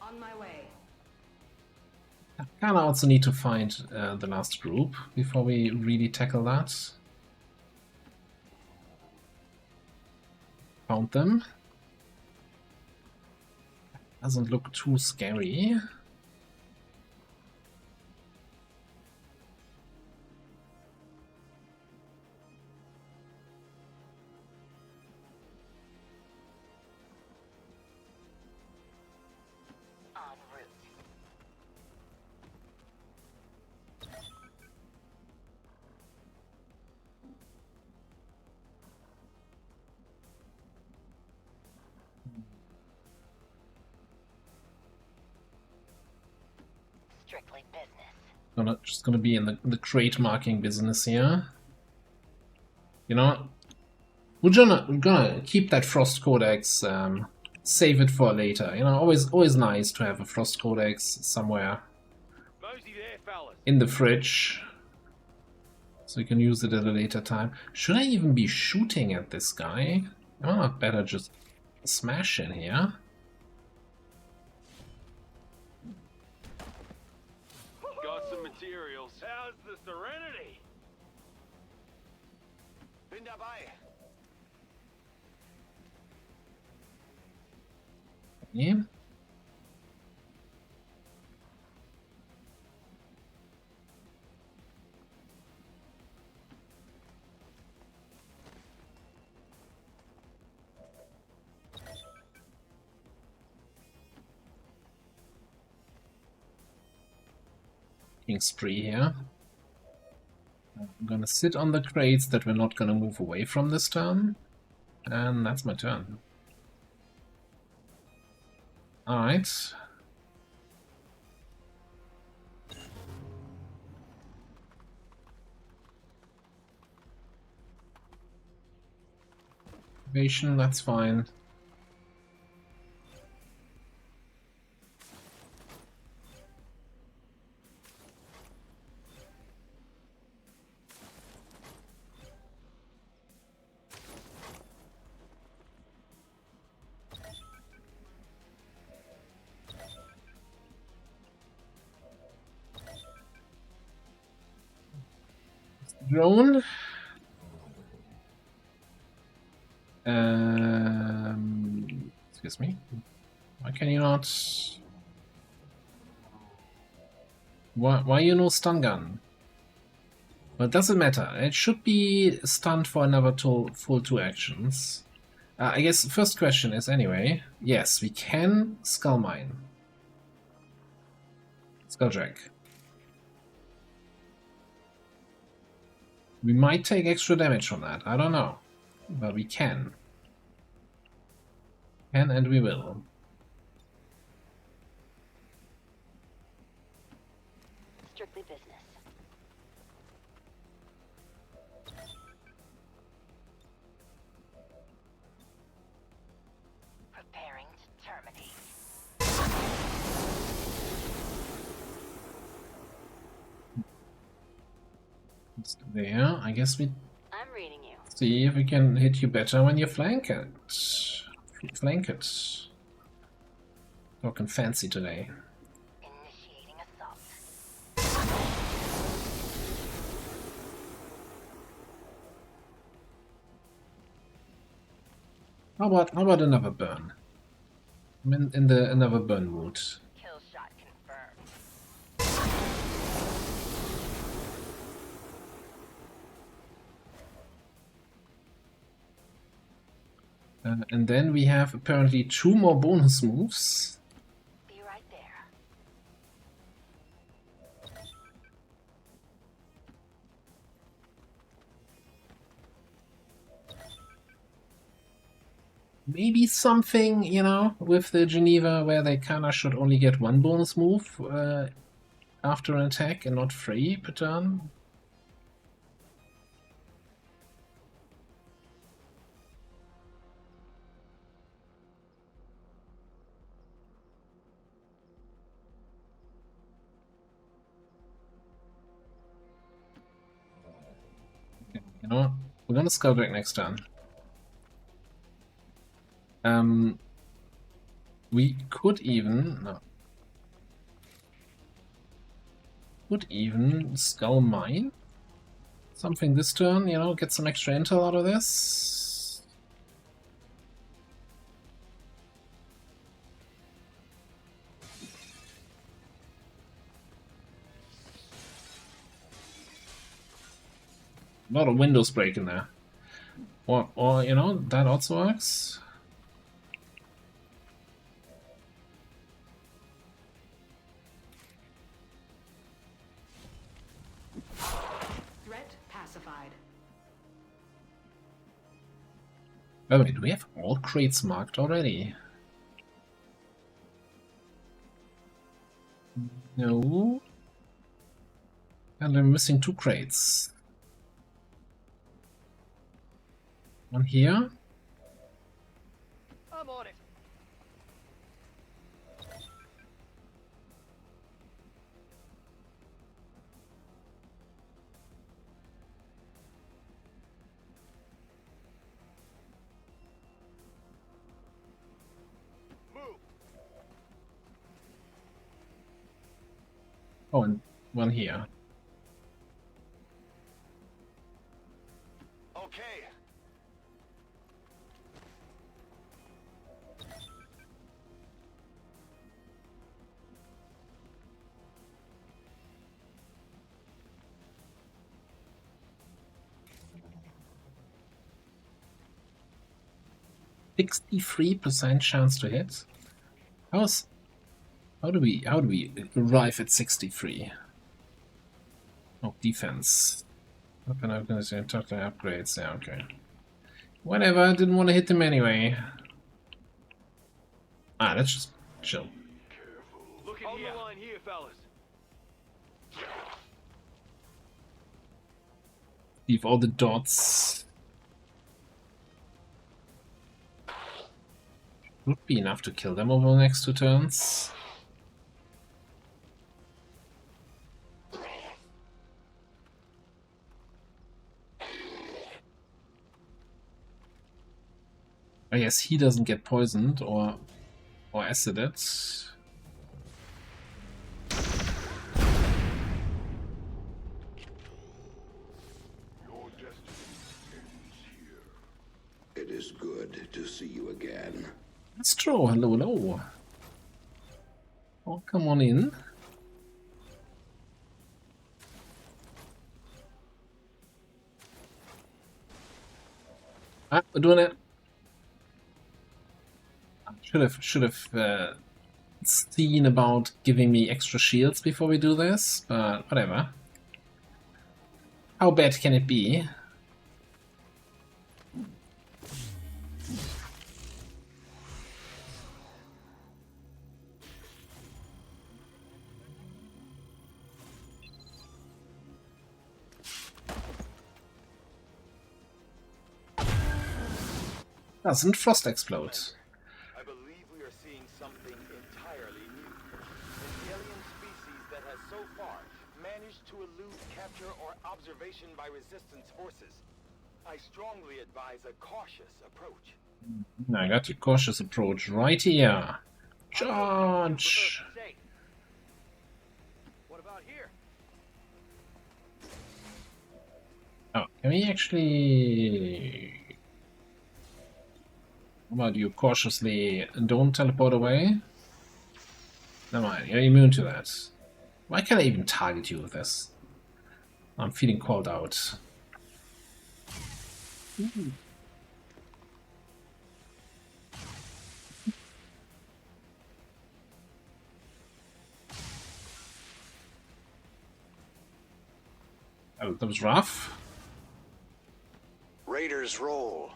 On my way. I kinda also need to find the last group before we really tackle that. Found them. Doesn't look too scary. Strictly business. Just gonna be in the crate marking business here. You know, we're gonna keep that Frost Codex, save it for later. You know, always nice to have a Frost Codex somewhere in the fridge, so you can use it at a later time. Should I even be shooting at this guy? Oh, better just smash in here. Got some materials. How's the Serenity? Bin dabei. Okay. Spree here. I'm gonna sit on the crates that we're not gonna move away from this turn, and that's my turn. Alright. Evasion, that's fine. Drone. Excuse me. Why can you not? Why you no stun gun? But it doesn't matter. It should be stunned for another full 2 actions. I guess the first question is anyway. Yes, we can Skull Mine. Skulljack. We might take extra damage from that. I don't know. But we can. Can and we will. Strictly business. Preparing to terminate. There, I guess we I'm reading you. see if we can hit you better when you flank it. Flank it. Talking fancy today. Initiating assault. How about another burn? I'm in the another burn mood. Kill shot confirmed. And then we have apparently 2 more bonus moves. Be right there. Maybe something, you know, with the Geneva where they kinda should only get 1 bonus move after an attack and not 3 per turn. You know what? We're gonna scout back next turn. We could even skull mine something this turn, you know, get some extra intel out of this. A lot of windows breaking there. Or you know, that also works. Threat pacified. By the way, do we have all crates marked already? No. And I'm missing 2 crates. One here. I'm on it. Move. Oh, and one here. Okay. %63% chance to hit. How do we arrive at 63? Oh, defense. Open organization, talk to upgrades. Yeah, okay. Whatever, didn't want to hit them anyway. Ah, let's just chill. Look at the line here, fellas. Leave all the dots. Would be enough to kill them over the next 2 turns. I guess he doesn't get poisoned or acided. It is good to see you again. That's true. Hello, hello. Oh, come on in. Ah, we're doing it. Should have seen about giving me extra shields before we do this, but whatever. How bad can it be? Doesn't frost explode? I believe we are seeing something entirely new. An alien species that has so far managed to elude capture or observation by resistance forces. I strongly advise a cautious approach. I got a cautious approach right here. Charge! What about here? Oh, can we actually... How about you cautiously don't teleport away? Never mind, you're immune to that. Why can't I even target you with this? I'm feeling called out. Oh, that was rough. Raiders roll.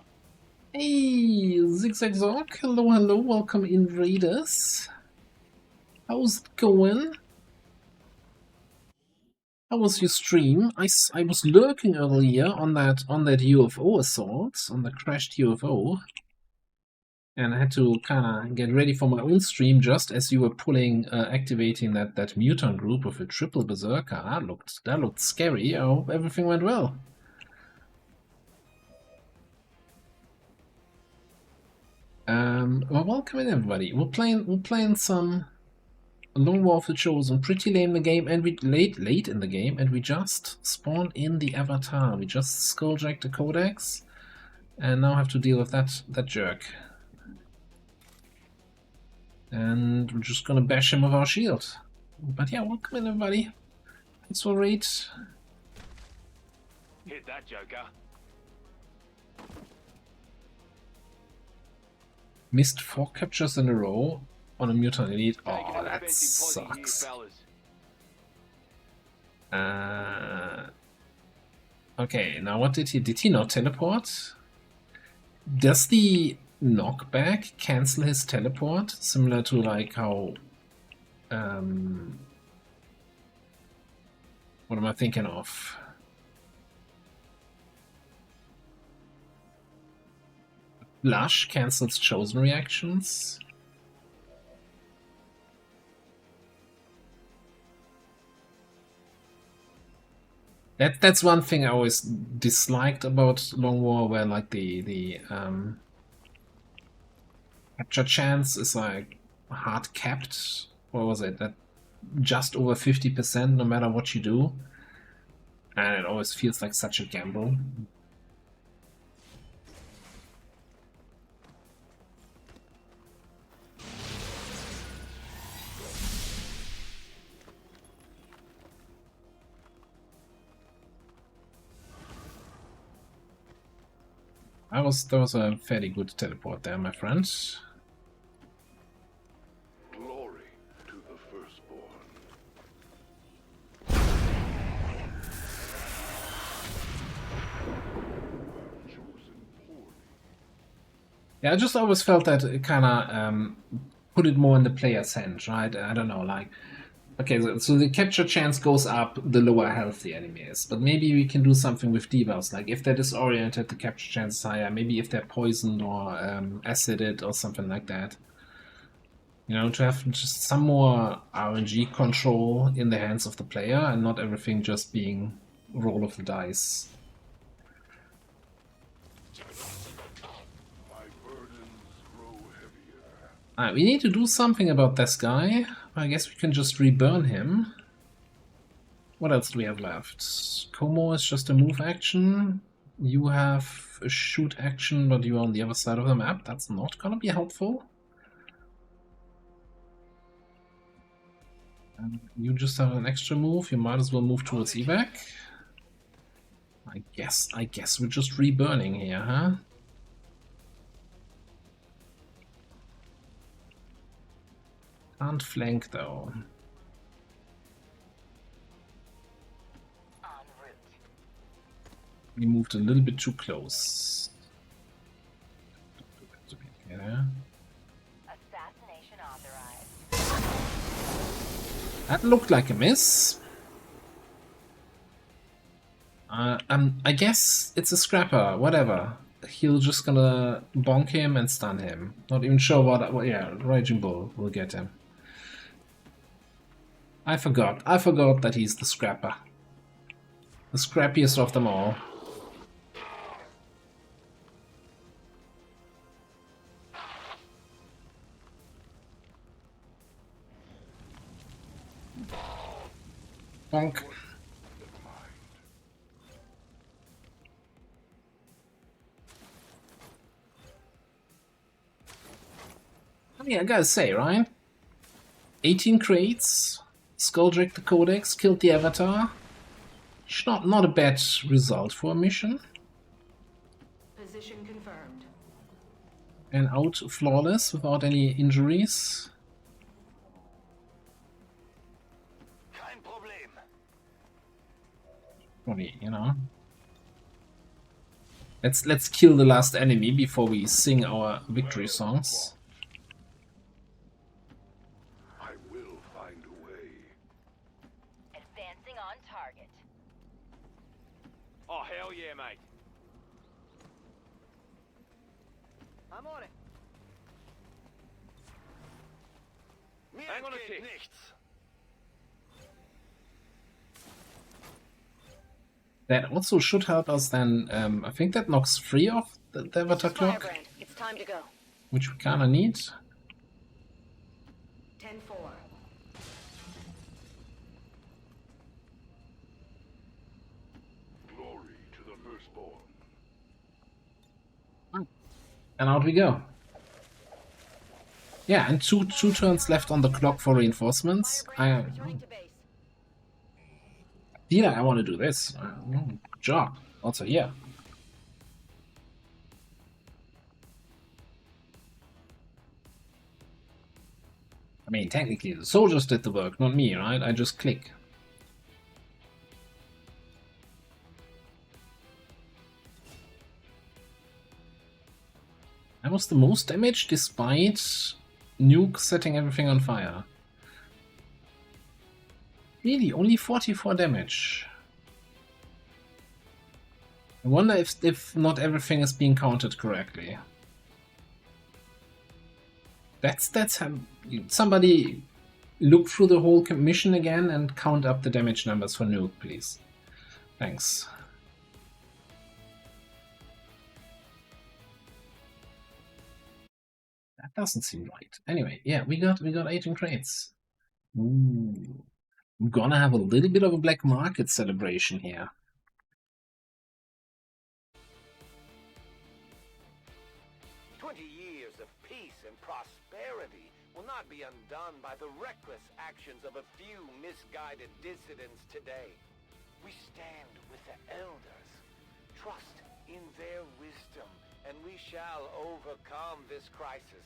Hey, Zigzag Zork, hello, hello, welcome in Raiders. How's it going? How was your stream? I was lurking earlier on that UFO assault, on the crashed UFO. And I had to kind of get ready for my own stream just as you were activating that mutant group with a triple berserker. That looked scary. I hope everything went well. Well, welcome in everybody. We're playing some Long War of the Chosen pretty late in the game, and we late in the game, and we just spawned in the avatar. We just skulljacked the codex, and now have to deal with that jerk. And we're just gonna bash him with our shield. But yeah, welcome in everybody. Thanks for raid. Hit that, Joker. Missed 4 captures in a row on a mutant elite. Oh, that sucks. Okay, now what did he? Did he not teleport? Does the knockback cancel his teleport? Similar to like how... what am I thinking of? Blush cancels chosen reactions. That's one thing I always disliked about Long War, where like the capture chance is like hard capped. What was it? That just over 50% no matter what you do, and it always feels like such a gamble. That was a fairly good teleport there, my friend. Glory to the firstborn. Yeah, I just always felt that it kind of put it more in the player's hands, right? I don't know, like... Okay, so the capture chance goes up the lower health the enemy is, but maybe we can do something with debuffs, like if they're disoriented, the capture chance is higher, maybe if they're poisoned or acided or something like that. You know, to have just some more RNG control in the hands of the player and not everything just being roll of the dice. Alright, we need to do something about this guy. I guess we can just reburn him. What else do we have left? Como is just a move action. You have a shoot action, but you're on the other side of the map. That's not gonna be helpful. And you just have an extra move. You might as well move towards evac. I guess we're just reburning here, huh? Can't flank though. We moved a little bit too close. Yeah. Assassination authorized. That looked like a miss. I guess it's a scrapper. Whatever. He'll just gonna bonk him and stun him. Not even sure what. Yeah, Raging Bull will get him. I forgot that he's the scrapper. The scrappiest of them all. Bonk. I mean, I gotta say, right? 18 crates. Skulljack the Codex, killed the Avatar. It's not a bad result for a mission. Position confirmed. And out flawless without any injuries. Kein Problem. Funny, you know. Let's kill the last enemy before we sing our victory songs. Oh, hell yeah, mate. I'm on it. Hang on a tick. That also should help us then. I think that knocks 3 off the Avatar clock. It's time to go. which we kinda need. 10-4. Glory to the firstborn. And out we go. Yeah, and two turns left on the clock for reinforcements. I want to do this. Good job. Also here. I mean, technically the soldiers did the work, not me, right? I just click. That was the most damage despite Nuke setting everything on fire. Really, only 44 damage. I wonder if not everything is being counted correctly. That's somebody look through the whole mission again and count up the damage numbers for Nuke, please. Thanks. That doesn't seem right. Anyway, yeah, we got 18 crates. Ooh. I'm gonna have a little bit of a black market celebration here. Years of peace and prosperity will not be undone by the reckless actions of a few misguided dissidents today. We stand with the elders, trust in their wisdom, and we shall overcome this crisis.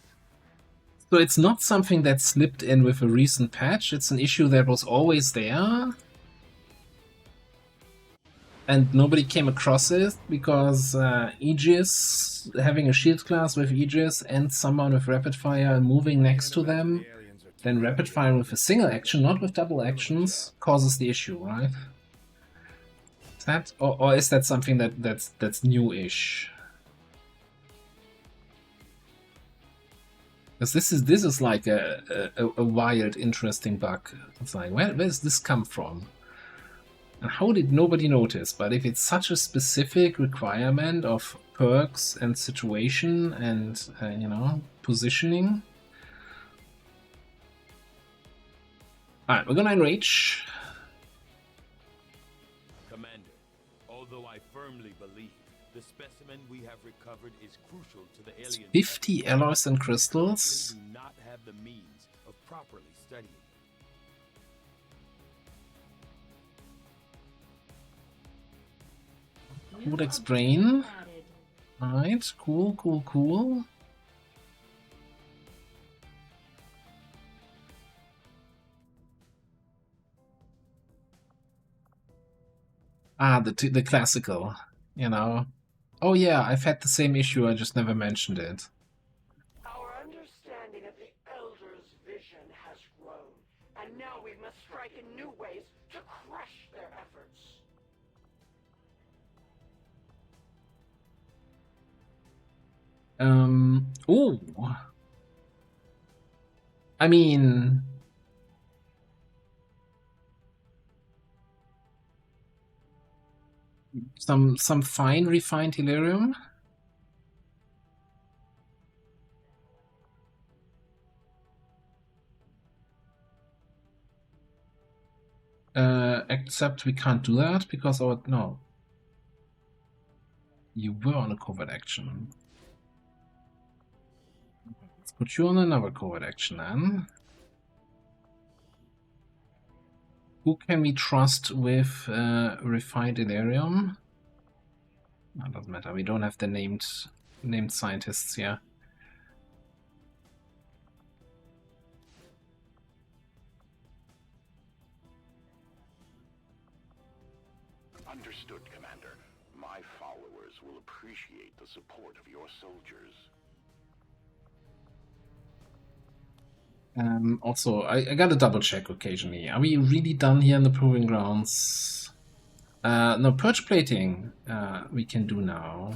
So it's not something that slipped in with a recent patch, it's an issue that was always there. And nobody came across it because Aegis, having a shield class with Aegis and someone with rapid fire moving next to them, then rapid fire with a single action, not with double actions, causes the issue, right? Is that, or is that something that's new-ish? Because this is like a wild, interesting bug. It's like, where does this come from? And how did nobody notice? But if it's such a specific requirement of perks and situation and, you know, positioning. Alright, we're gonna enrage. Commander, although I firmly believe the specimen we have recovered is crucial to the alien... 50 alloys and crystals. We do not have the means of properly studying. Codex Brain. Alright, cool. Ah, the classical, you know. Oh yeah, I've had the same issue, I just never mentioned it. Our understanding of the Elders' vision has grown, and now we must strike in new ways to crush their efforts. Ooh. I mean... Some fine refined Helium. Except we can't do that because our... No. You were on a covert action. Let's put you on another covert action then. Who can we trust with refined Elerium? No, doesn't matter. We don't have the named scientists here. Understood, Commander. My followers will appreciate the support of your soldiers. Also, I gotta double check occasionally. Are we really done here in the Proving Grounds? No, Purge Plating we can do now.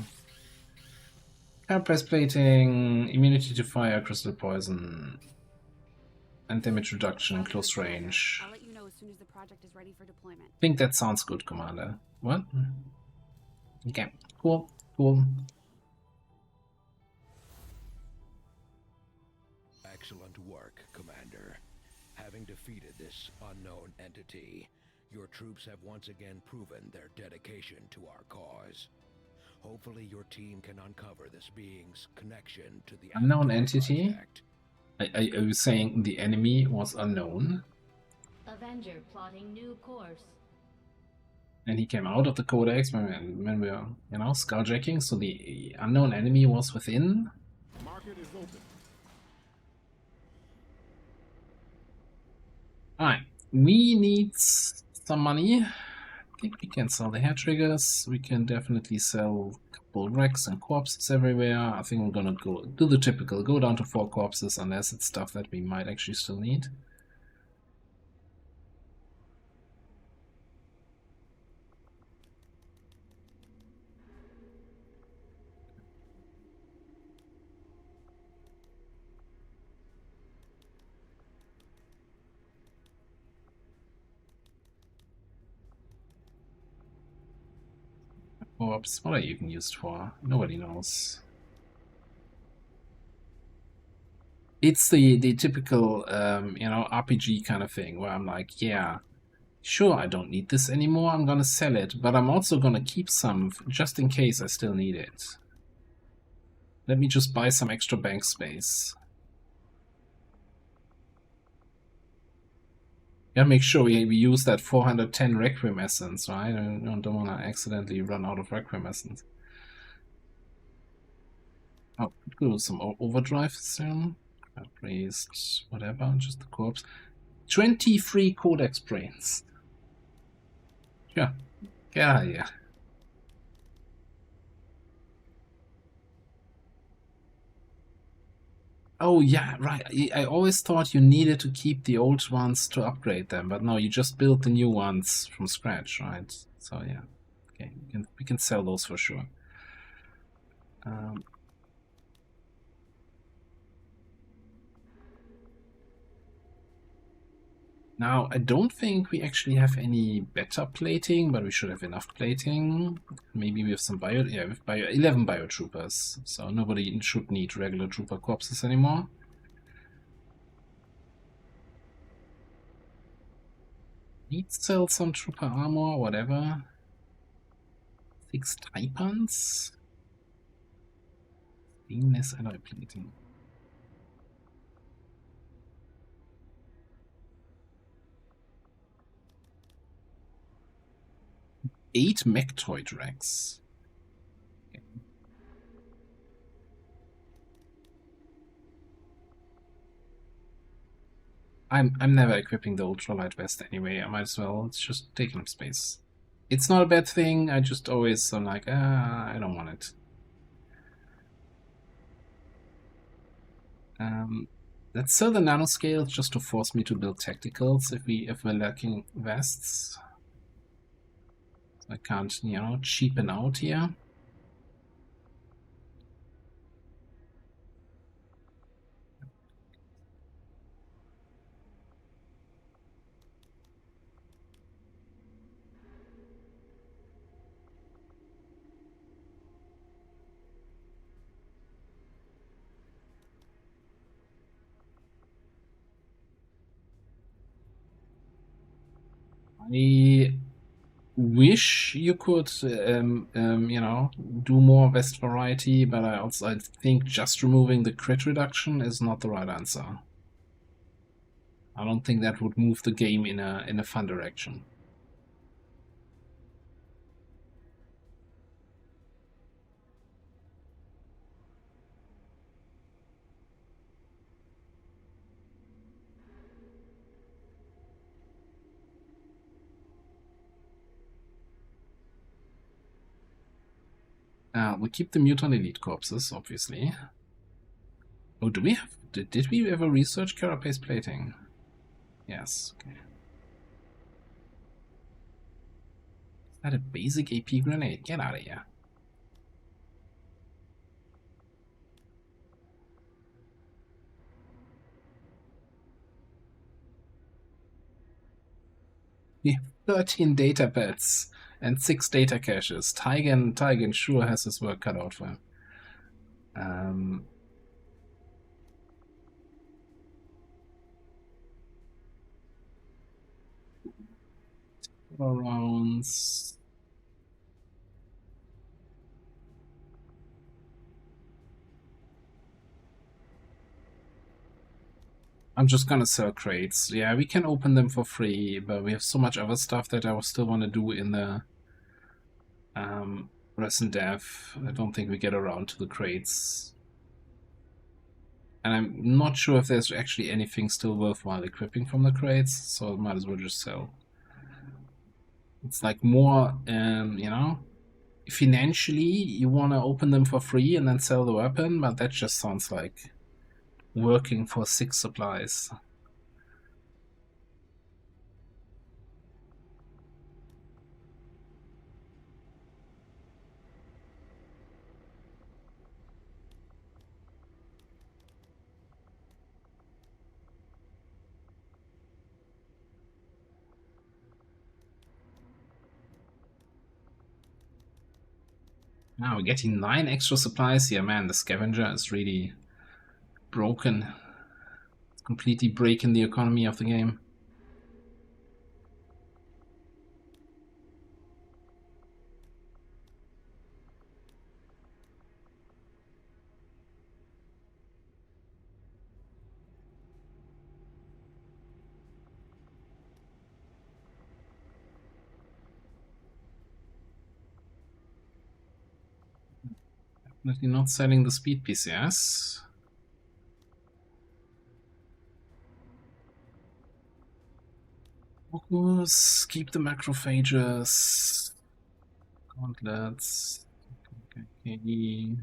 Carapace Plating, Immunity to Fire, Crystal Poison, and Damage Reduction in Close Range. I'll let you know as soon as the project is ready for deployment. I think that sounds good, Commander. What? Okay, cool. defeated this unknown entity, your troops have once again proven their dedication to our cause. Hopefully your team can uncover this being's connection to the unknown Avatar entity? project. Are you saying the enemy was unknown? Avenger plotting new course. And he came out of the codex when we were, you know, skulljacking, so the unknown enemy was within? Market is open. Alright, we need some money. I think we can sell the hair triggers. We can definitely sell a couple wrecks and corpses everywhere. I think we're gonna go do the typical, go down to 4 corpses unless it's stuff that we might actually still need. Corpse, what are you even used for? Nobody knows. It's the typical, you know, RPG kind of thing where I'm like, yeah, sure, I don't need this anymore, I'm gonna sell it, but I'm also gonna keep some just in case I still need it. Let me just buy some extra bank space. Gotta make sure we use that 410 Requiem Essence, right? I don't want to accidentally run out of Requiem Essence. Oh, could go some overdrive soon. Raised, whatever, just the corpse. 23 Codex brains. Yeah, get out of here. Oh yeah, right. I always thought you needed to keep the old ones to upgrade them, but no, you just build the new ones from scratch, right? So yeah, okay, we can sell those for sure. Now, I don't think we actually have any better plating, but we should have enough plating. Maybe we have some bio... Yeah, we have 11 biotroopers, so nobody should need regular trooper corpses anymore. Need to sell some trooper armor, whatever. 6 Taipans? Stainless alloy plating. 8 Mechtoid racks. Okay. I'm never equipping the ultralight vest anyway. I might as well. It's just taking up space. It's not a bad thing. I just always am like, I don't want it. Let's sell the nanoscale just to force me to build tacticals if we're lacking vests. I can't, you know, cheapen out here. I wish you could, you know, do more vest variety, but I think just removing the crit reduction is not the right answer. I don't think that would move the game in a fun direction. We keep the mutant elite corpses, obviously. Oh, do we have? Did we ever research carapace plating? Yes. Okay. Is that a basic AP grenade? Get out of here. We have 13 data pads and 6 data caches. Taigen sure has his work cut out for him. rounds. I'm just gonna sell crates. Yeah, we can open them for free, but we have so much other stuff that I still want to do in the Res and Dev. I don't think we get around to the crates. And I'm not sure if there's actually anything still worthwhile equipping from the crates, so I might as well just sell. It's like more, you know, financially you want to open them for free and then sell the weapon, but that just sounds like working for 6 supplies. Now we're getting 9 extra supplies here. Man, the scavenger is really broken. It's completely breaking the economy of the game. Definitely not selling the speed PCS. Focus, keep the macrophages. Gauntlets. Okay.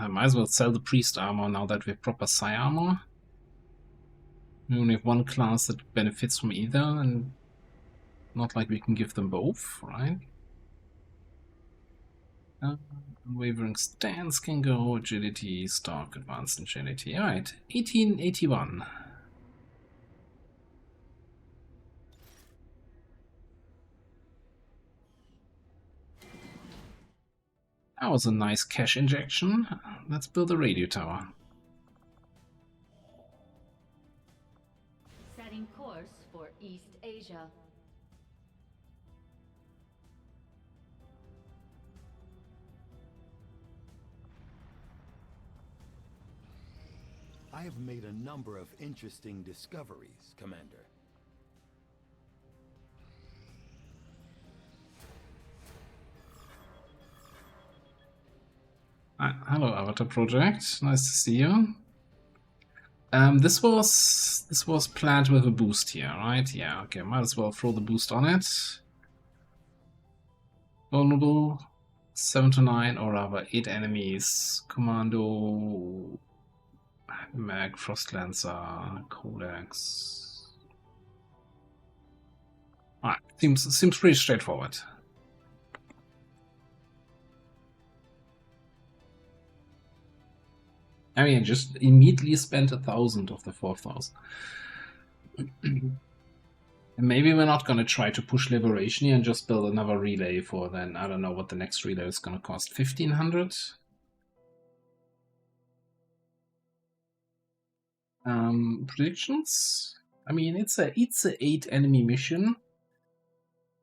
Might as well sell the priest armor now that we have proper psi armor. We only have one class that benefits from either, and not like we can give them both, right? Unwavering stance can go, agility, stark, advanced agility. Alright, 1881. That was a nice cash injection. Let's build a radio tower. Setting course for East Asia. I have made a number of interesting discoveries, Commander. Hello, Avatar Project. Nice to see you. This was planned with a boost here, right? Yeah, okay, might as well throw the boost on it. Vulnerable, 7 to 9, or rather 8 enemies. Commando, Mag, Frost Lancer, Codex. Alright, seems pretty straightforward. I mean, I just immediately spent 1,000 of the 4,000. And maybe we're not going to try to push Liberation here and just build another relay for then, I don't know what the next relay is going to cost, 1,500? Predictions? I mean, it's a 8 enemy mission.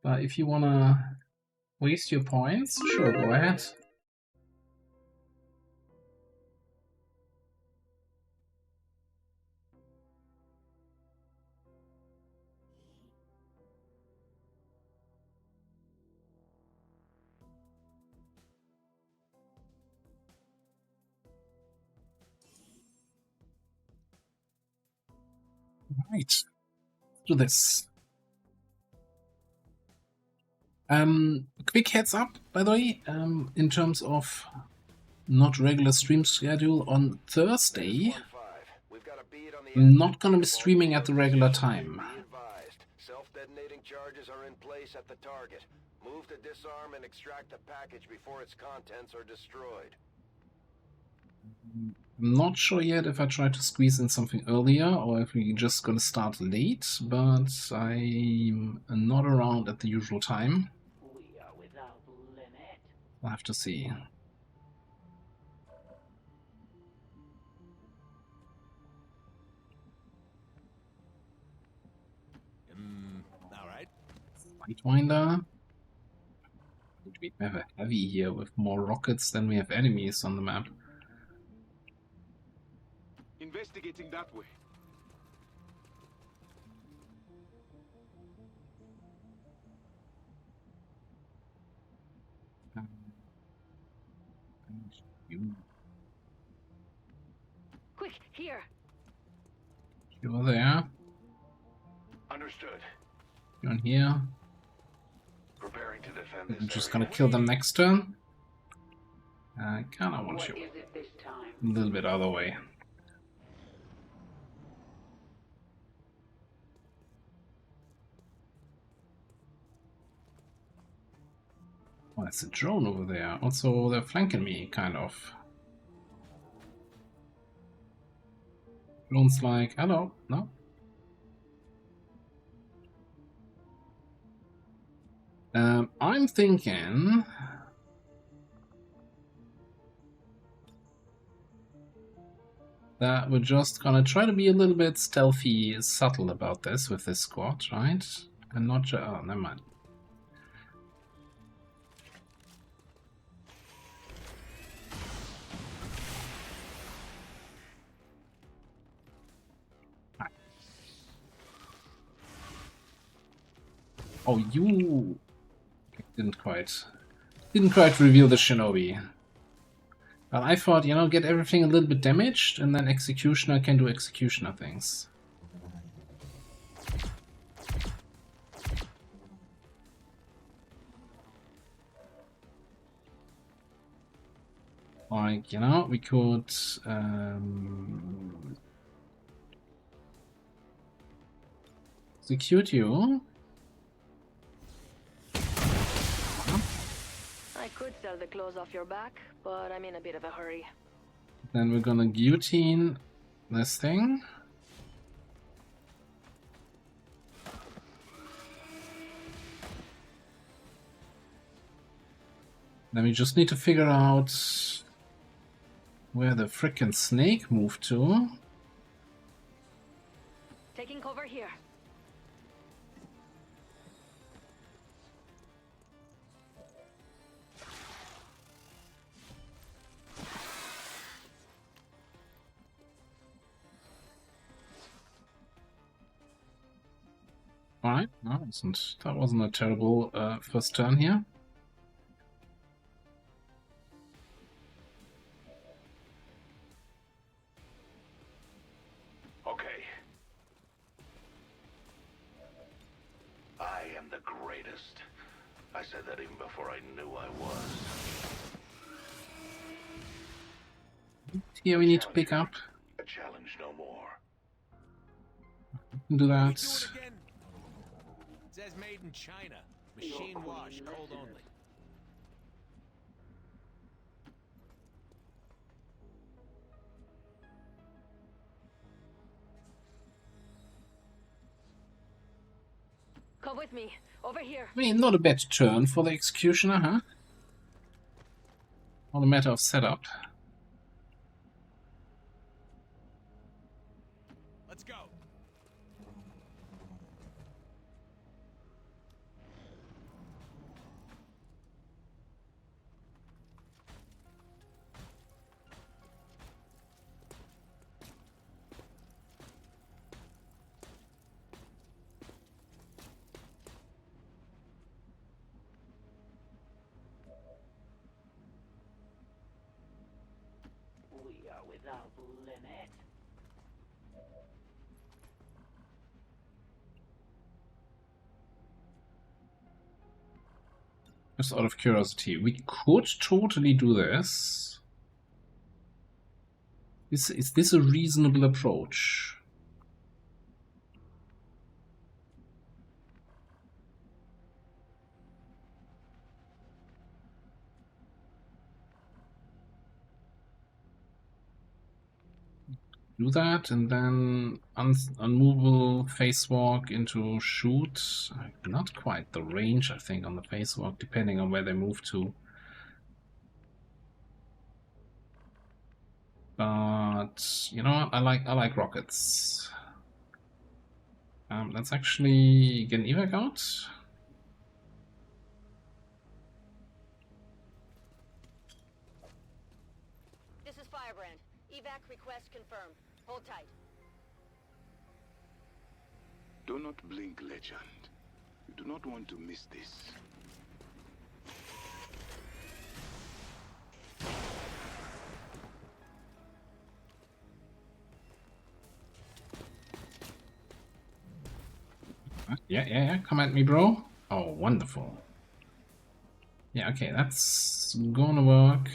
But if you want to waste your points, sure, go ahead. Right, let's do this. Quick heads up, by the way, in terms of not regular stream schedule on Thursday, I'm not gonna be streaming at the regular time. Self-detonating charges are in place at the target. Move to disarm and extract the package before its contents are destroyed. I'm not sure yet if I try to squeeze in something earlier or if we're just gonna start late, but I'm not around at the usual time. We are without limit. I'll have to see. Sidewinder. We have a heavy here with more rockets than we have enemies on the map. Investigating that way. Quick, here. You're there. Understood. You're in here. Preparing to defend I'm this just area. gonna kill them next turn. I kinda want you What is it this time? a little bit other way. Oh, that's a drone over there. Also, they're flanking me, kind of. Drone's like, hello, no? I'm thinking... that we're just gonna try to be a little bit stealthy, subtle about this with this squad, right? And not just... oh, never mind. Oh, you didn't quite reveal the shinobi. Well, I thought, you know, get everything a little bit damaged, and then Executioner can do Executioner things. Like, you know, we could execute you. I could sell the clothes off your back, but I'm in a bit of a hurry. Then we're gonna guillotine this thing. Then we just need to figure out where the frickin' snake moved to. Taking cover here. Alright, no, that wasn't a terrible first turn here. Okay. I am the greatest. I said that even before I knew I was. Here we need to pick up. A challenge no more. Do that. It says made in China. Machine wash, cold only. Come with me. Over here. I mean, not a bad turn for the Executioner, huh? Not a matter of setup. Let's go. We are without limit. Just out of curiosity, we could totally do this. Is this a reasonable approach? Do that and then unmovable face walk into shoot. Not quite the range, I think, on the face walk, depending on where they move to. But you know what? I like rockets. Let's actually get an evac out. evac request confirmed. Hold tight. Do not blink, Legend. You do not want to miss this. Yeah. Come at me, bro. Oh, wonderful. Yeah, okay, that's gonna work.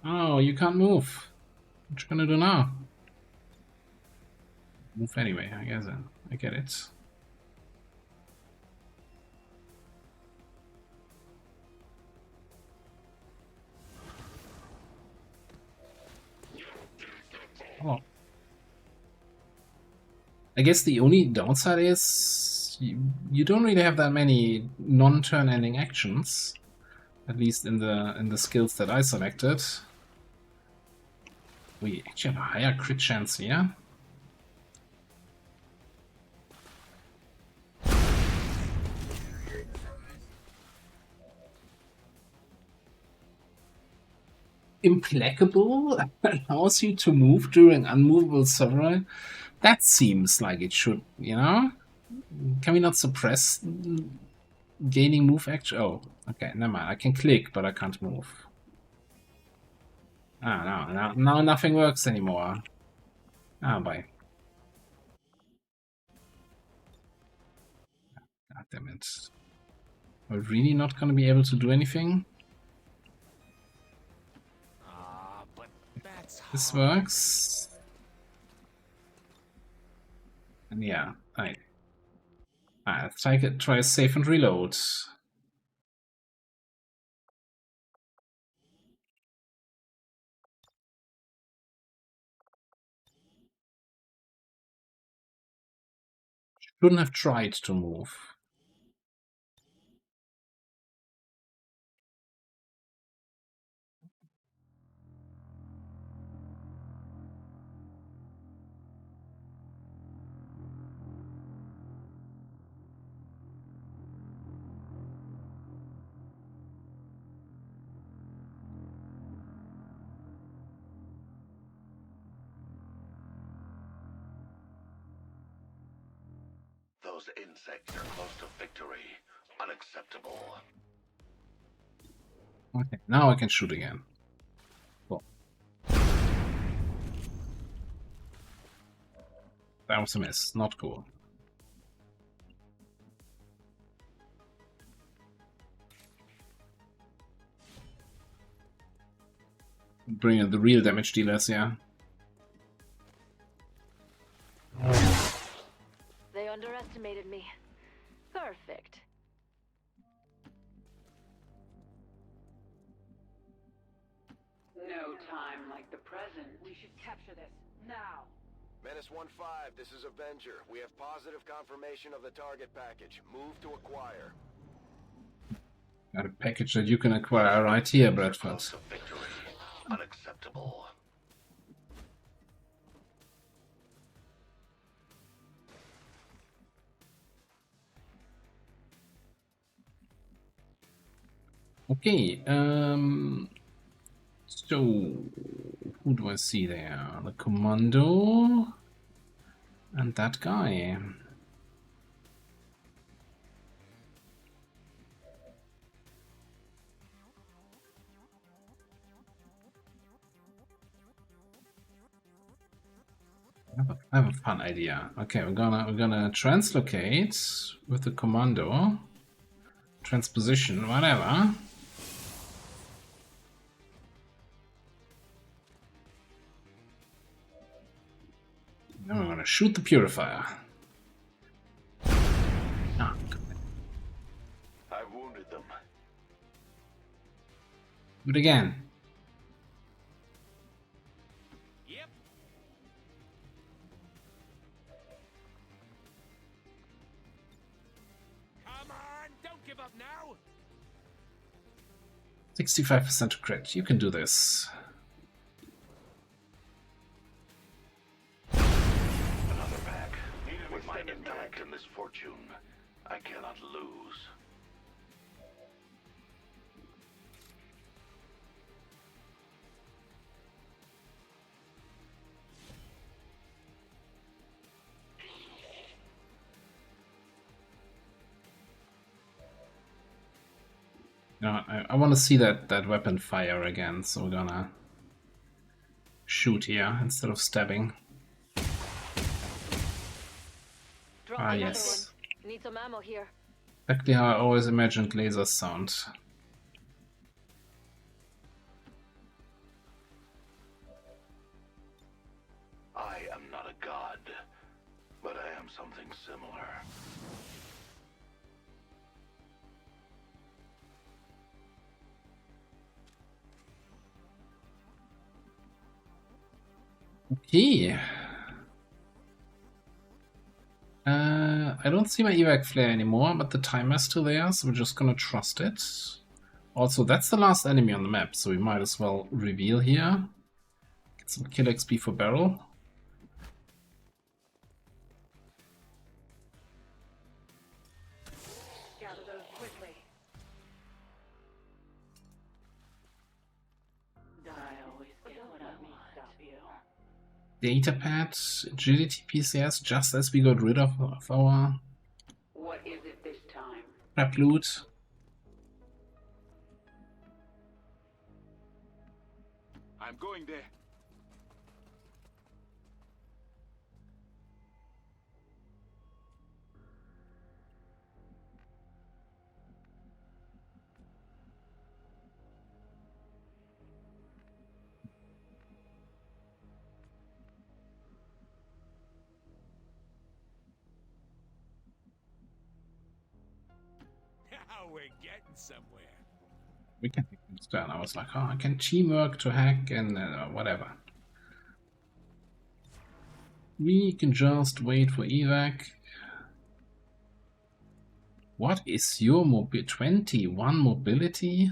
Oh, you can't move. What you gonna do now? Move anyway, I guess. I get it. Oh. I guess the only downside is you don't really have that many non-turn ending actions, at least in the skills that I selected. We actually have a higher crit chance here. Implacable allows you to move during unmovable several. That seems like it should, you know? Can we not suppress gaining move action? Oh, okay, never mind. I can click, but I can't move. Ah, no, now nothing works anymore. Ah, bye. God damn it. We're really not gonna be able to do anything? But that's This works. And yeah, let's try save and reload. Shouldn't have tried to move. Those insects are close to victory. Unacceptable. Okay, now I can shoot again. Cool. That was a miss. Not cool. Bring in the real damage dealers, yeah. They underestimated me. Perfect. No time like the present. We should capture this now. Menace 1-5, this is Avenger. We have positive confirmation of the target package. Move to acquire. Got a package that you can acquire right here, Bradford. Victory. Unacceptable. Okay, so who do I see there? The commando and that guy. I have a fun idea. Okay, we're gonna translocate with the commando, transposition, whatever. Then we're gonna shoot the purifier. Ah, I wounded them. do it again. Yep. Come on, don't give up now. 65% crit. You can do this. Another pack. With my intellect and misfortune, I cannot lose. No, I want to see that weapon fire again, so we're gonna shoot here instead of stabbing. Ah, yes. Need some ammo here. Exactly how I always imagined lasers sound. I am not a god, but I am something similar. Okay. I don't see my evac flare anymore, but the timer's still there, so we're just gonna trust it. Also, that's the last enemy on the map, so we might as well reveal here. Get some kill XP for barrel. Gather those quickly. I always get what I want. Stop you. Datapad, agility PCS, just as we got rid of our What is it this time? crap loot. I'm going there. Now we're getting somewhere. We can take things down. I was like, oh, I can teamwork to hack and whatever. We can just wait for evac. What is your 21 mobility?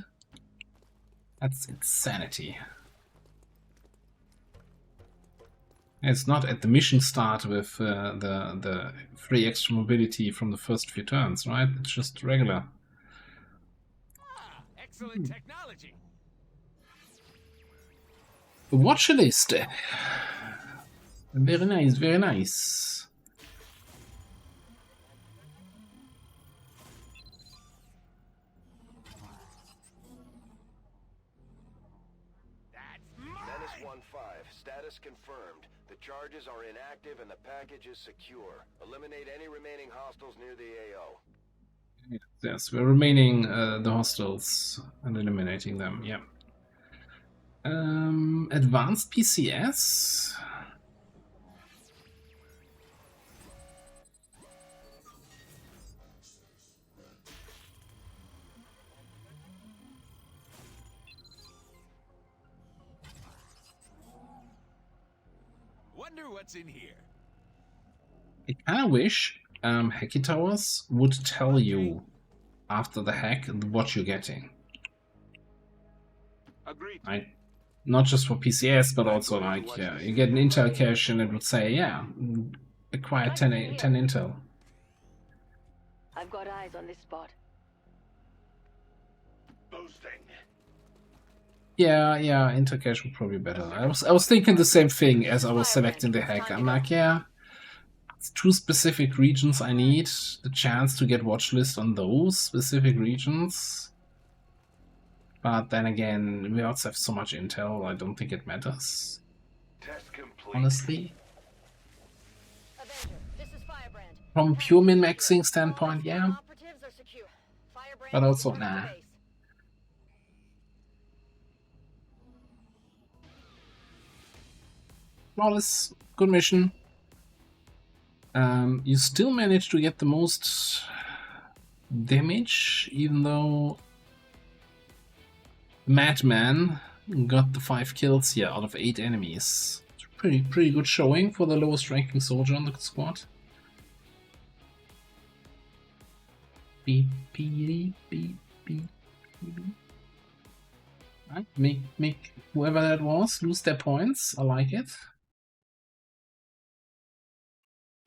That's insanity. It's not at the mission start with the 3 extra mobility from the first few turns, right? It's just regular. Ah, excellent technology. Watch list. Very nice, very nice. Menace 1-5, status confirmed. The charges are inactive and the package is secure. Eliminate any remaining hostiles near the AO. Yes, we're remaining the hostiles and eliminating them, yeah. Advanced PCS? Wonder what's in here. I kind of wish Hacky Towers would tell you after the hack what you're getting. Agreed. Not just for PCS, but also like you get an intel cache and it would say, yeah, acquire 10 intel. I've got eyes on this spot. Boasting. Yeah, intel cache would probably be better. I was thinking the same thing as I was selecting the hack. I'm like, yeah, it's 2 specific regions I need. The chance to get watch list on those specific regions. But then again, we also have so much intel, I don't think it matters. Test complete. Honestly. Avenger, this is Firebrand. From pure min-maxing standpoint, yeah. But also, nah. Flawless, good mission. You still managed to get the most damage, even though Madman got the 5 kills here out of 8 enemies. It's pretty good showing for the lowest ranking soldier on the squad. Beep, beep, beep, beep, beep. Right, make whoever that was lose their points. I like it.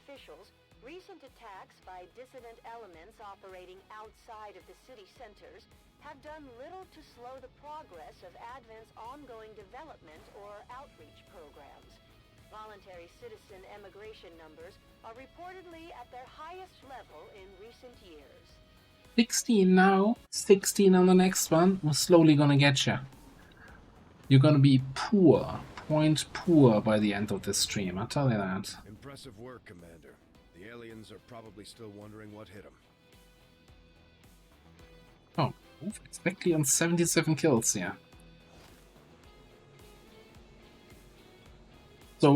Officials, recent attacks by dissident elements operating outside of the city centers have done little to slow the progress of Advent's ongoing development or outreach programs. Voluntary citizen emigration numbers are reportedly at their highest level in recent years. 16 now, 16 on the next one. We're slowly gonna get you. You're gonna be poor, point poor by the end of this stream, I'll tell you that. Impressive work, Commander. The aliens are probably still wondering what hit them. Oh, exactly on 77 kills, yeah. So,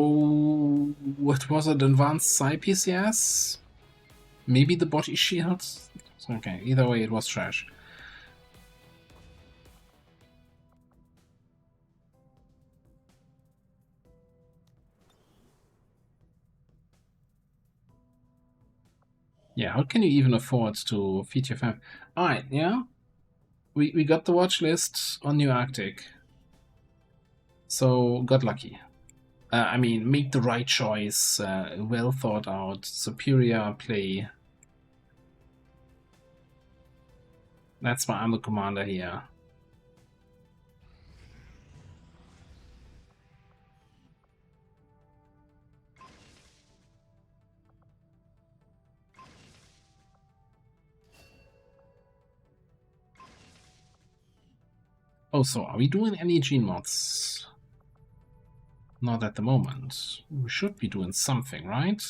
what was it? Advanced Psi PCS? Maybe the body shields? Okay, either way, it was trash. Yeah, how can you even afford to feed your family? Alright, yeah. We got the watch list on New Arctic. So, got lucky. I mean, make the right choice, well thought out, superior play. That's why I'm the commander here. Oh, so are we doing any gene mods? Not at the moment. We should be doing something, right?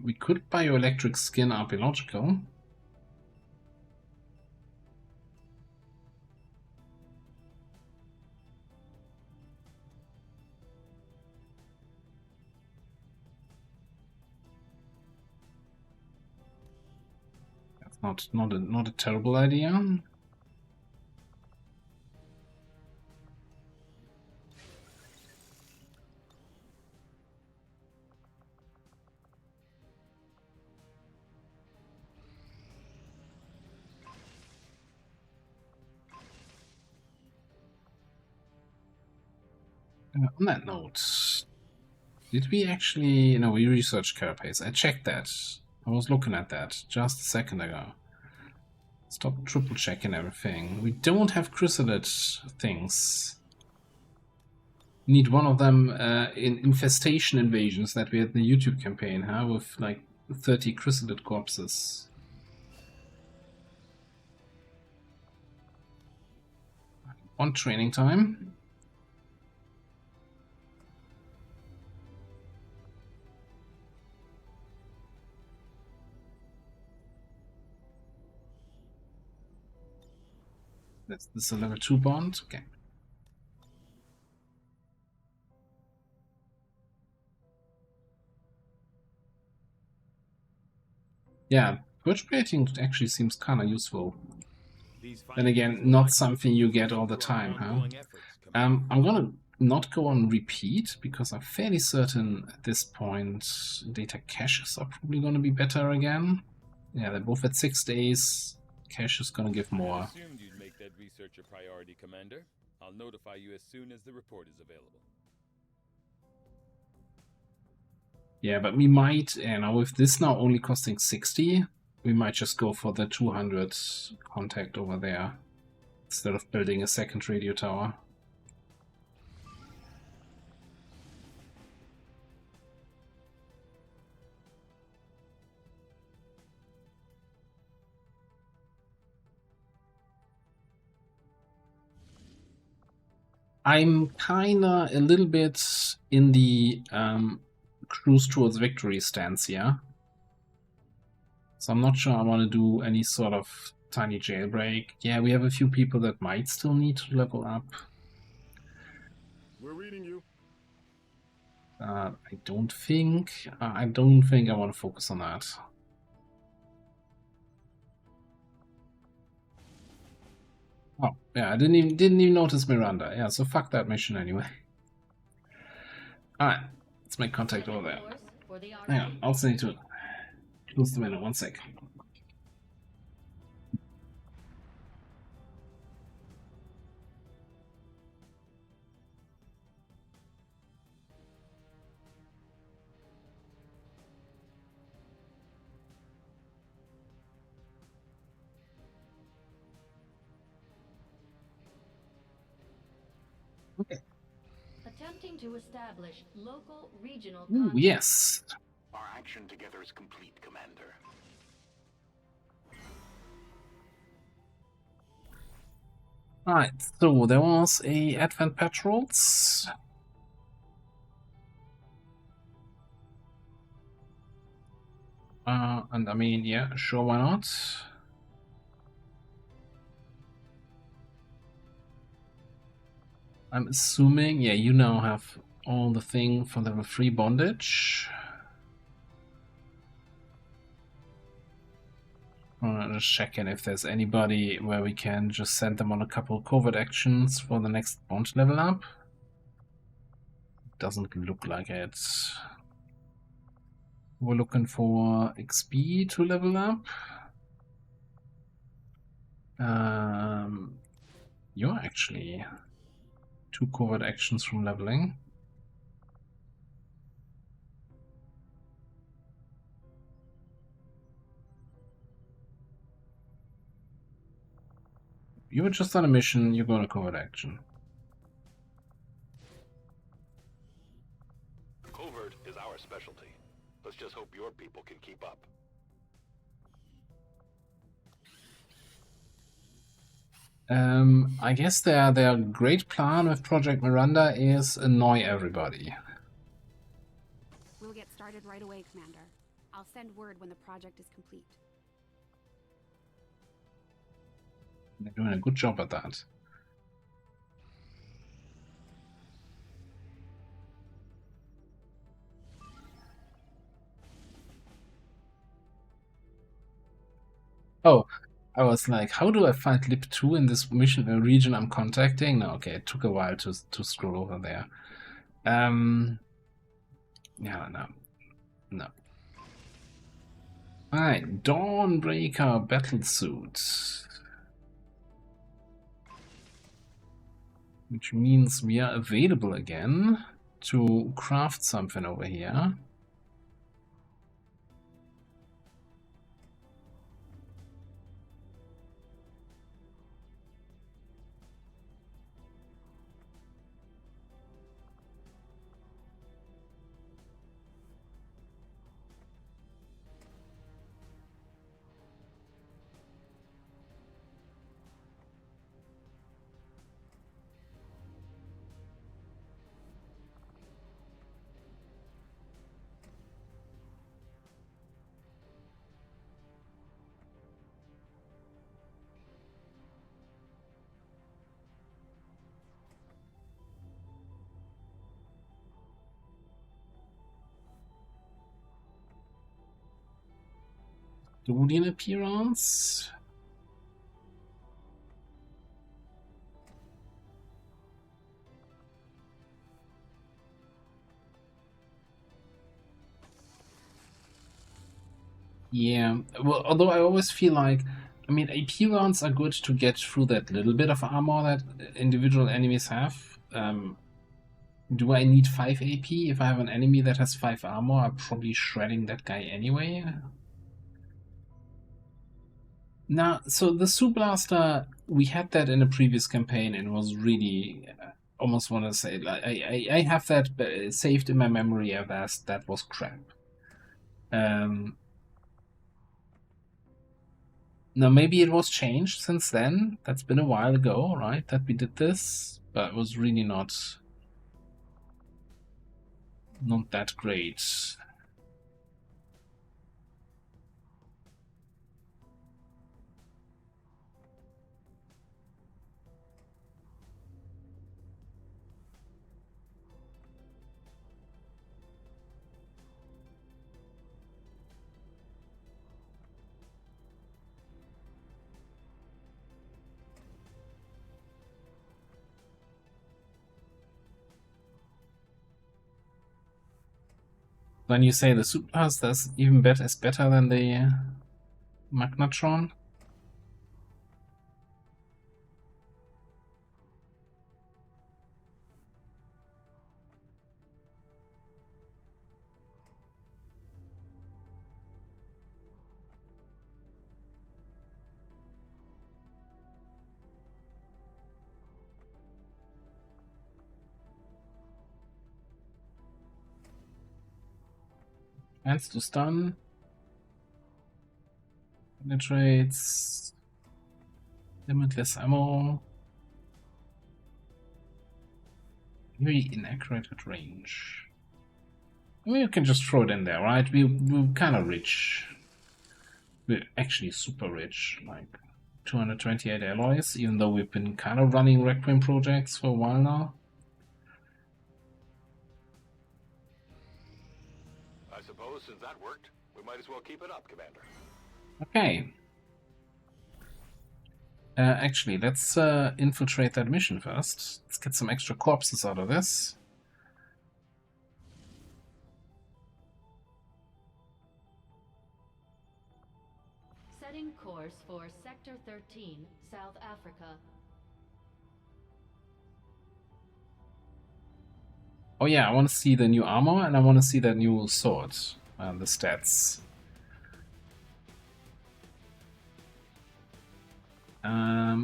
We could bioelectric skin our biological. That's not a terrible idea. On that note, did we actually... No, we researched carapace. I checked that. I was looking at that just a second ago. Stop triple checking everything. We don't have chrysalid things. Need one of them in infestation invasions that we had in the YouTube campaign, huh? With like 30 chrysalid corpses. One training time. This is a level 2 bond. Okay. Yeah, purge plating actually seems kind of useful. Then again, not something you get all the time, huh? I'm gonna not go on repeat because I'm fairly certain at this point data caches are probably gonna be better again. Yeah, they're both at 6 days. Cache is gonna give more. I assumed you'd make that research a priority, Commander. I'll notify you as soon as the report is available. Yeah, but we might, with this now only costing 60, we might just go for the 200 contact over there instead of building a second radio tower. I'm kinda a little bit in the cruise towards victory stance here. So I'm not sure I want to do any sort of tiny jailbreak. Yeah, we have a few people that might still need to level up. We're reading you. I don't think I want to focus on that. Oh, yeah, I didn't even notice Miranda. Yeah, so fuck that mission anyway. Alright, let's make contact over there. Hang on, I also need to close the window, 1 sec. Okay. Attempting to establish local regional Ooh, yes. Our action together is complete, Commander. Right, so there was a Advent Patrols. And I mean, yeah, sure, why not? I'm assuming, yeah, you now have all the thing for level 3 bondage. Just checking if there's anybody where we can just send them on a couple covert actions for the next bond level up. Doesn't look like it. We're looking for XP to level up. You're actually 2 covert actions from leveling. You were just on a mission, you're going to covert action. Covert is our specialty. Let's just hope your people can keep up. I guess their great plan with Project Miranda is annoy everybody. We'll get started right away, Commander. I'll send word when the project is complete. They're doing a good job at that. Oh, I was like, how do I find LIP2 in this mission region I'm contacting? No, okay, it took a while to scroll over there. Yeah, no. Alright, Dawnbreaker Battlesuit. Which means we are available again to craft something over here. Custodian appearance. Yeah, well, although I always feel like, I mean, AP rounds are good to get through that little bit of armor that individual enemies have. Do I need 5 AP? If I have an enemy that has 5 armor, I'm probably shredding that guy anyway. Now, so the Soup Blaster, we had that in a previous campaign and was really, almost want to say, like, I have that saved in my memory as that was crap. Now, maybe it was changed since then. That's been a while ago, right, that we did this, but it was really not that great. When you say the Soup Blaster is even better, is better than the Magnatron? Hands to stun. Penetrates. Limitless ammo. Very inaccurate at range. I mean, you can just throw it in there, right? We're kind of rich. We're actually super rich, like 228 alloys, even though we've been kind of running Requiem projects for a while now. I suppose since that worked, we might as well keep it up, Commander. Okay. Actually, let's infiltrate that mission first. Let's get some extra corpses out of this. Setting course for Sector 13, South Africa. Oh yeah, I want to see the new armor and I want to see that new sword and the stats.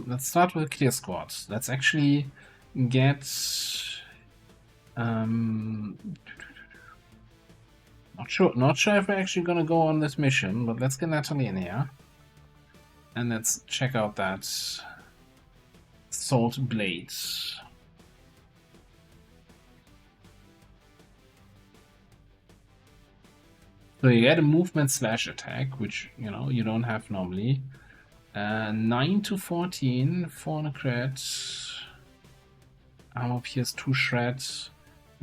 Let's start with Clear Squad. Let's actually get not sure if we're actually gonna go on this mission, but let's get Natalie in here. And let's check out that Salt Blade. So you get a movement slash attack, which, you know, you don't have normally. 9 to 14, 4 on a crit. Armor pierce 2 shred.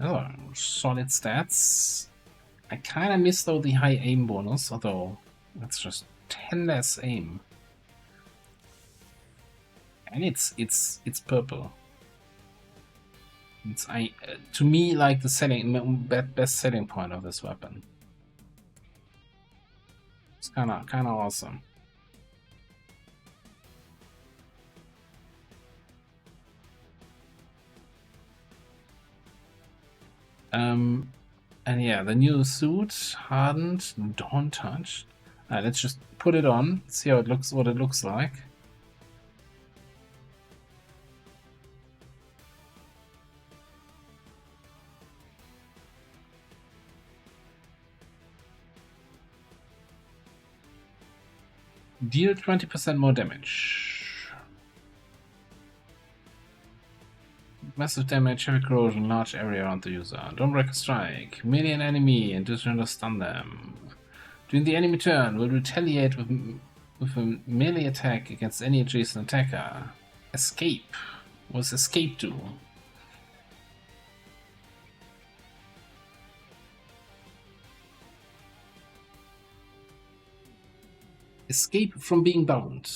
Oh, solid stats. I kind of miss though the high aim bonus, although that's just 10 less aim. And it's purple. It's to me like the best selling point of this weapon. It's kind of awesome. And yeah, the new suit, hardened, don't touch. Let's just put it on, see how it looks, what it looks like. Deal 20% more damage. Massive damage, heavy corrosion, large area around the user. Don't break a strike. Melee an enemy and just stun them. During the enemy turn, will retaliate with a melee attack against any adjacent attacker. Escape. What does escape do? Escape from being bound.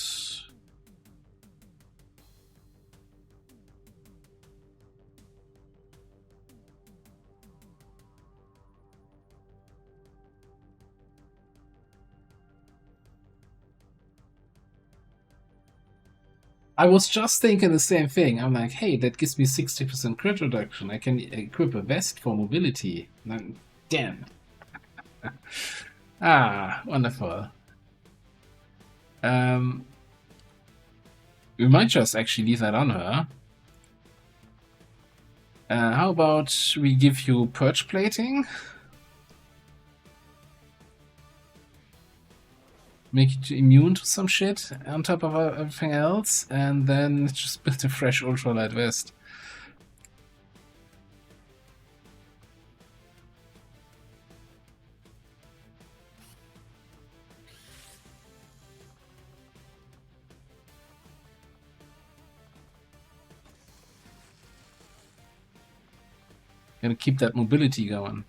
I was just thinking the same thing. I'm like, hey, that gives me 60% crit reduction. I can equip a vest for mobility. Damn. Ah, wonderful. We might just actually leave that on her. How about we give you purge plating? Make it immune to some shit on top of everything else, and then just build a fresh ultralight vest. Gonna keep that mobility going.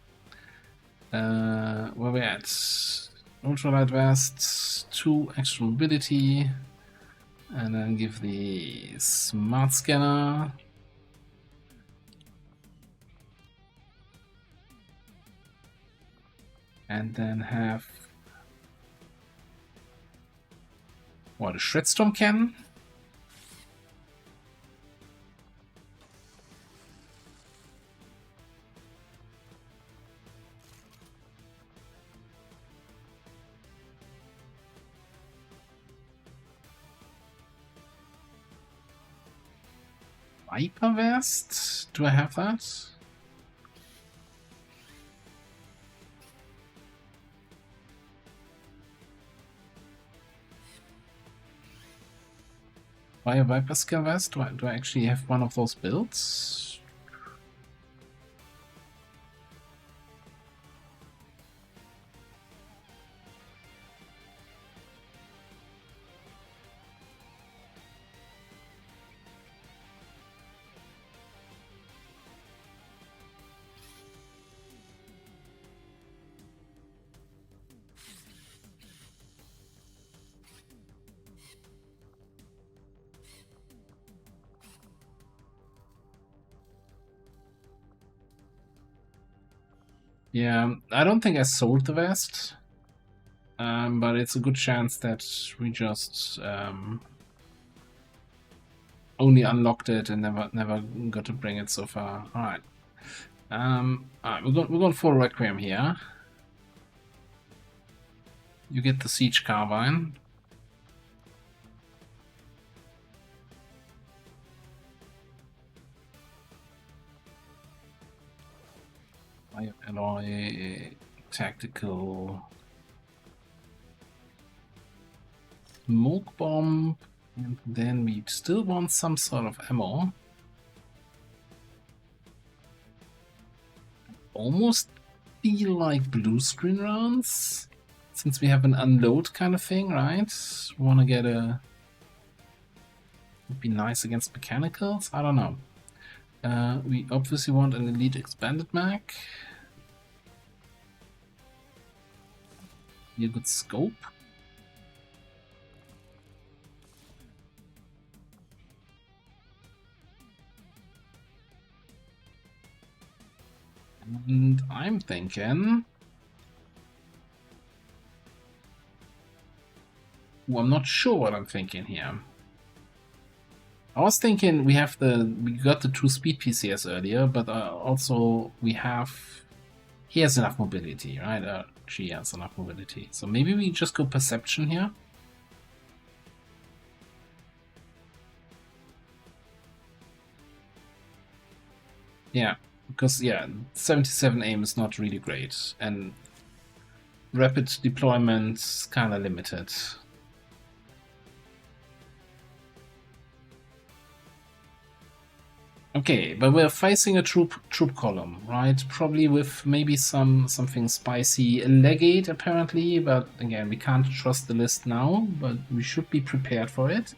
Where we at? Ultralight vest, 2 extra mobility, and then give the smart scanner. And then have what, a Shredstorm cannon? Viper vest? Do I have that? Buy a Viper Scale Vest? Do I actually have one of those builds? Yeah, I don't think I sold the vest, but it's a good chance that we just only unlocked it and never got to bring it so far. All right, we're going for Requiem here. You get the Siege Carbine. Alloy, tactical, smoke bomb, and then we still want some sort of ammo. Almost feel like blue screen rounds, since we have an unload kind of thing, right? Want to get a... Would be nice against mechanicals? I don't know. We obviously want an elite expanded mag. Be a good scope. And I'm thinking... Well, I'm not sure what I'm thinking here. I was thinking we got the 2 speed PCS earlier, but also we have... He has enough mobility, right? She has enough mobility. So maybe we just go perception here. Yeah, because 77 aim is not really great, and rapid deployment's kind of limited. Okay, but we're facing a troop column, right? Probably with maybe something spicy. A legate apparently, but again, we can't trust the list now, but we should be prepared for it.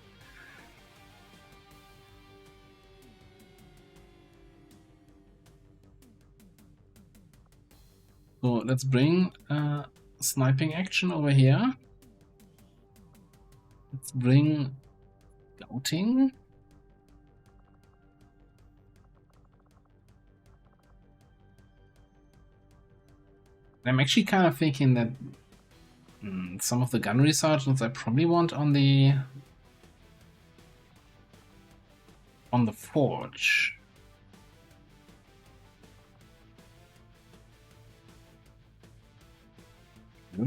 So let's bring sniping action over here. Let's bring scouting. I'm actually kind of thinking that some of the gunnery sergeants I probably want on the forge.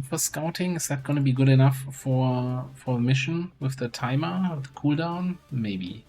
For scouting, is that going to be good enough for the mission with the timer, the cooldown? Maybe.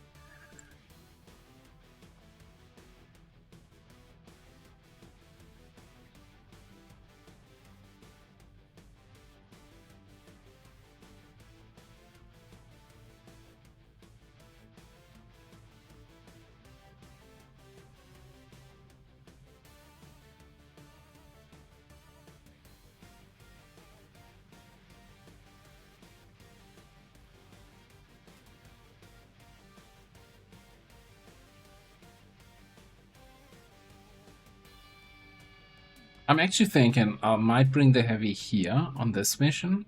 I'm actually thinking I might bring the heavy here on this mission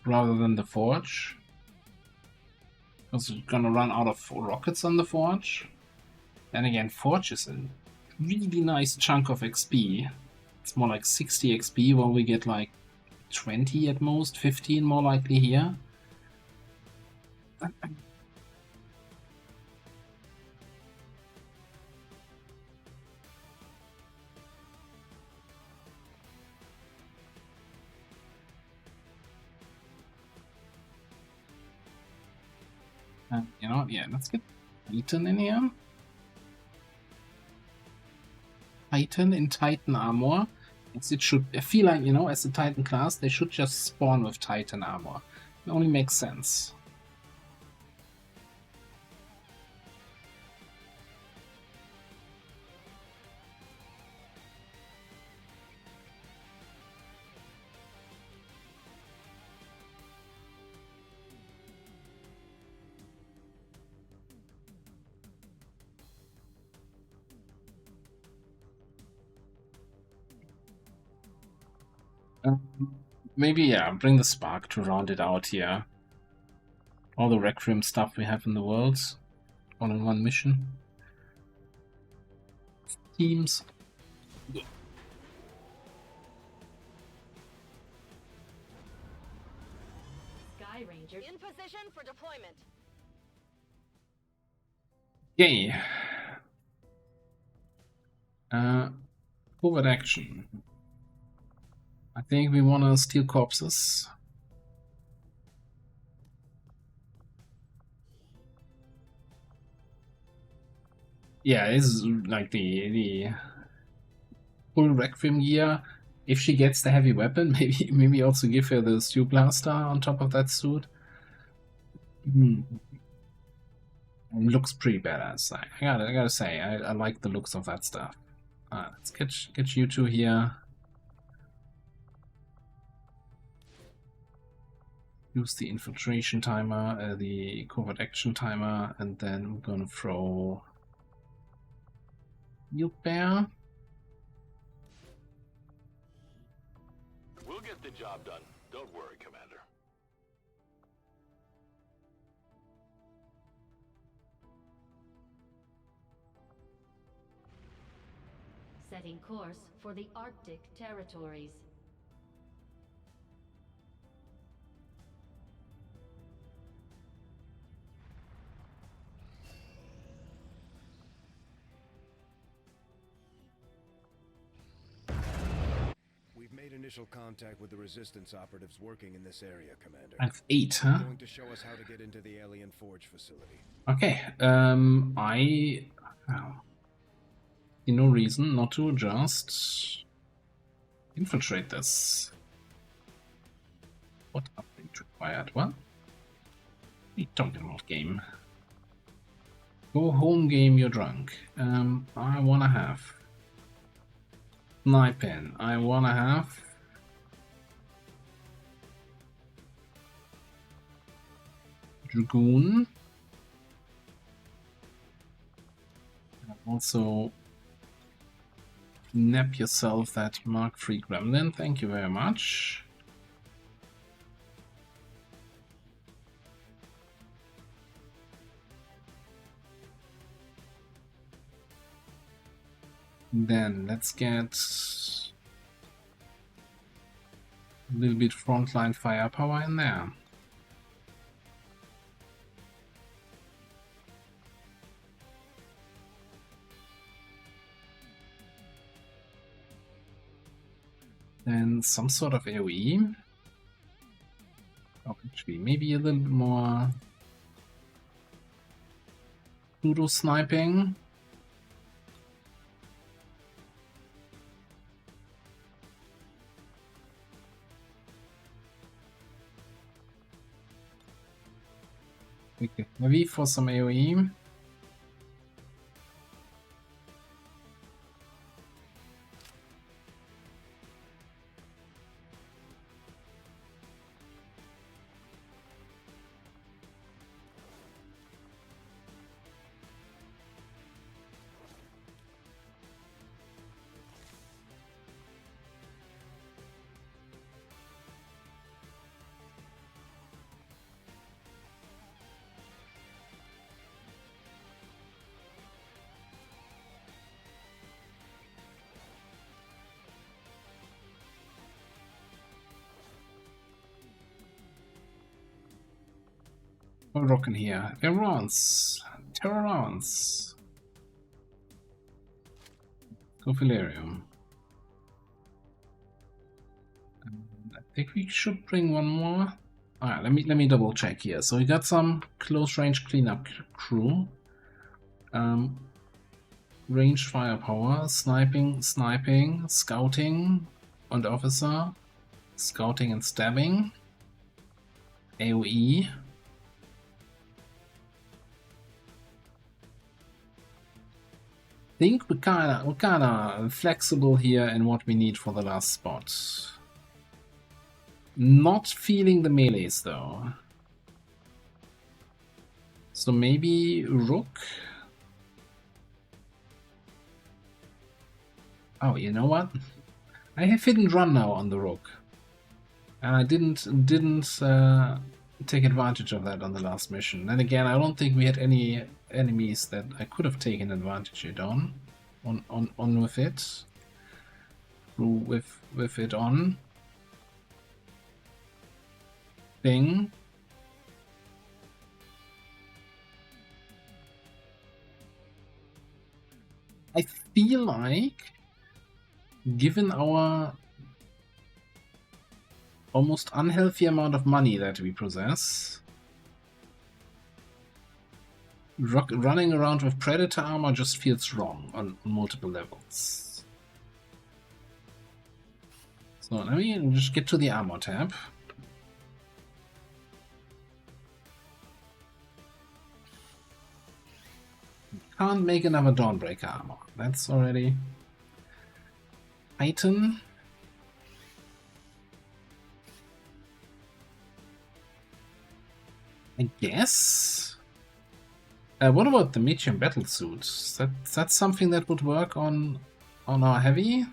rather than the forge, because we're gonna run out of rockets on the forge. And again, forge is a really nice chunk of XP. It's more like 60 XP, while we get like 20 at most, 15 more likely here. You know, yeah, let's get Titan in here. Titan in Titan armor. It should, I feel like, you know, as a Titan class, they should just spawn with Titan armor. It only makes sense. Maybe, yeah, bring the spark to round it out here. All the Requiem stuff we have in the world, all in one mission. Teams. Sky Ranger In position for deployment. Yay. Forward action. I think we want to steal corpses. Yeah, this is like the full Requiem gear. If she gets the heavy weapon, maybe also give her the Stew Blaster on top of that suit. Looks pretty badass. I gotta say, I like the looks of that stuff. Let's get you two here. Use the infiltration timer, the covert action timer, and then we're gonna throw you bear. We'll get the job done. Don't worry, Commander. setting course for the Arctic territories. We've made initial contact with the Resistance operatives working in this area, Commander. That's 8, huh? They're going to show us how to get into the Alien Forge facility. Okay, see no reason not to just infiltrate this. What update required? What? We talking about game. Go home game, you're drunk. I wanna have sniping. I wanna have Dragoon. Also nab yourself that Mark III Gremlin, thank you very much. Then let's get a little bit frontline firepower in there. Then some sort of AoE. Oh, actually, maybe a little bit more pseudo sniping. Okay, maybe for some AoE. We're rocking here. Everyone's terror rounds. Go Valerium. I think we should bring one more. Alright, let me double check here. So we got some close range cleanup crew. Ranged firepower, sniping, scouting and officer, scouting and stabbing, AoE. Think we're kinda flexible here in what we need for the last spot. Not feeling the melees though. So maybe Rook. Oh, you know what? I have hidden run now on the Rook. And I didn't take advantage of that on the last mission. Then again, I don't think we had any enemies that I could have taken advantage on with it. With it on. Thing. I feel like, given our almost unhealthy amount of money that we possess, running around with Predator armor just feels wrong on multiple levels. So let me just get to the armor tab. Can't make another Dawnbreaker armor. That's already... Titan. I guess. What about the medium battle suit? That's something that would work on our heavy.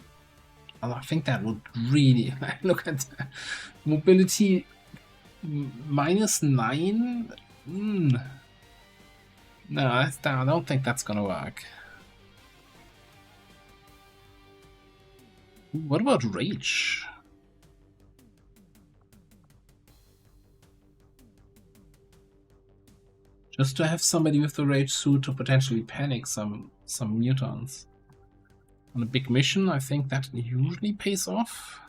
I think that would really look at that. Mobility -9. No, I don't think that's gonna work. What about rage? Just to have somebody with the rage suit to potentially panic some mutants. On a big mission, I think that usually pays off.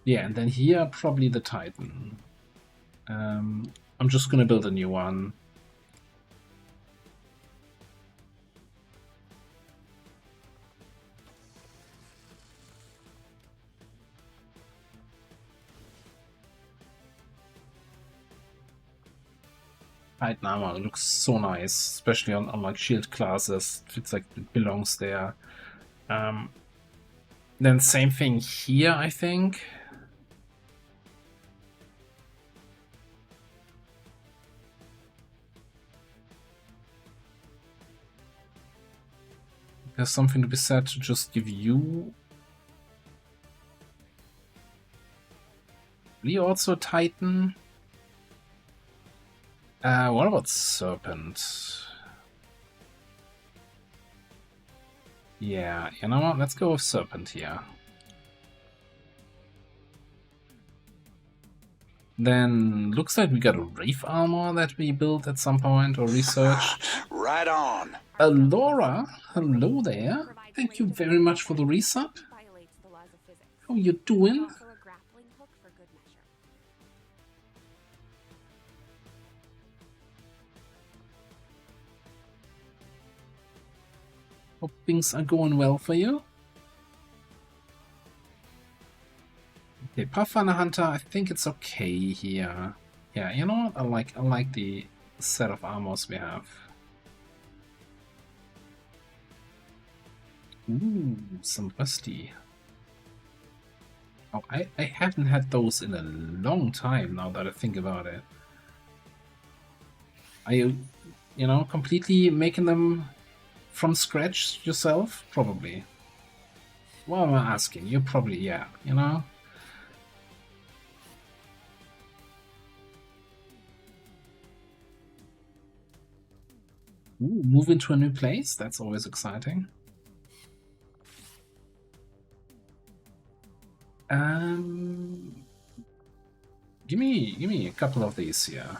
Yeah, and then here, probably the Titan. I'm just gonna build a new one. Titan armor looks so nice, especially on like shield classes. It's like it belongs there. Then same thing here, I think. There's something to be said to just give you. Really also a Titan. What about Serpent? Yeah, you know what? Let's go with Serpent here. Then looks like we got a Wraith armor that we built at some point or researched. Right on. Laura, hello there. Thank you very much for the resub. How you doing? Hope things are going well for you. Okay, Pathfinder Hunter, I think it's okay here. Yeah, you know what? I like the set of armors we have. Ooh, some rusty. Oh, I haven't had those in a long time now that I think about it. Are you know, completely making them from scratch yourself? Probably. What am I asking? You probably, yeah, you know? Ooh, move into a new place? That's always exciting. Give me a couple of these here.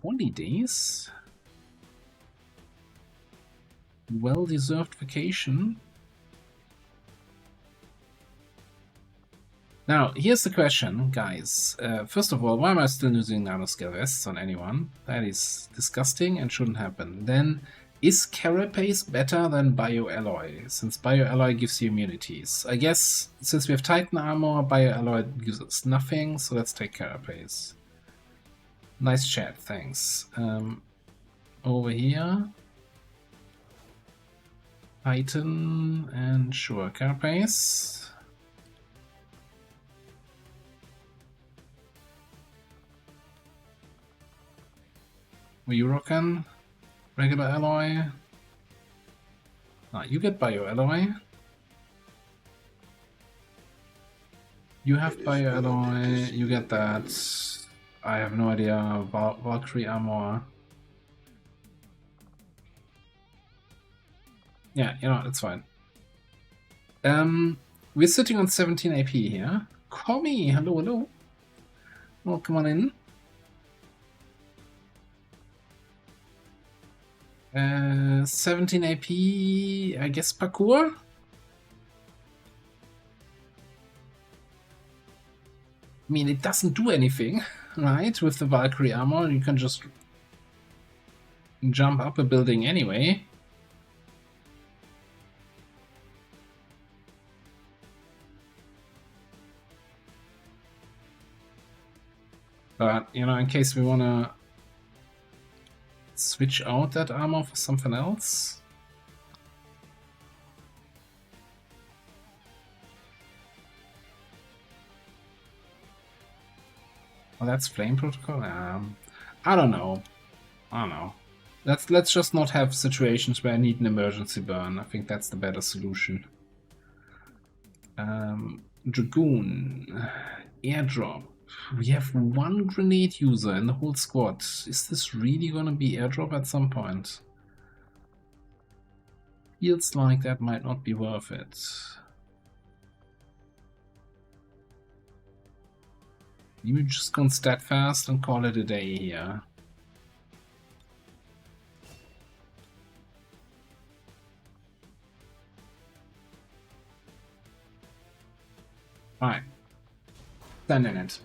Holidays? Well-deserved vacation? Now, here's the question, guys. First of all, why am I still using nanoscale vests on anyone? That is disgusting and shouldn't happen. Then, is Carapace better than Bioalloy? Since Bioalloy gives you immunities. I guess, since we have Titan armor, Bioalloy gives us nothing, so let's take Carapace. Nice chat, thanks. Over here. Titan, and sure, Carapace. Were you rocking? Regular alloy. Ah, you get bioalloy. You have bioalloy. You get that. I have no idea. Valkyrie armor. Yeah, you know, it's fine. We're sitting on 17 AP here. Commie, hello, hello. Well, come on in. 17 AP, I guess parkour? I mean, it doesn't do anything, right? With the Valkyrie armor, you can just jump up a building anyway. But, you know, in case we want to switch out that armor for something else. Oh, that's flame protocol? I don't know. Let's just not have situations where I need an emergency burn. I think that's the better solution. Dragoon. Airdrop. We have one grenade user in the whole squad. Is this really gonna be airdrop at some point? Feels like that might not be worth it. Maybe just go steadfast and call it a day here. Alright. Stand in it.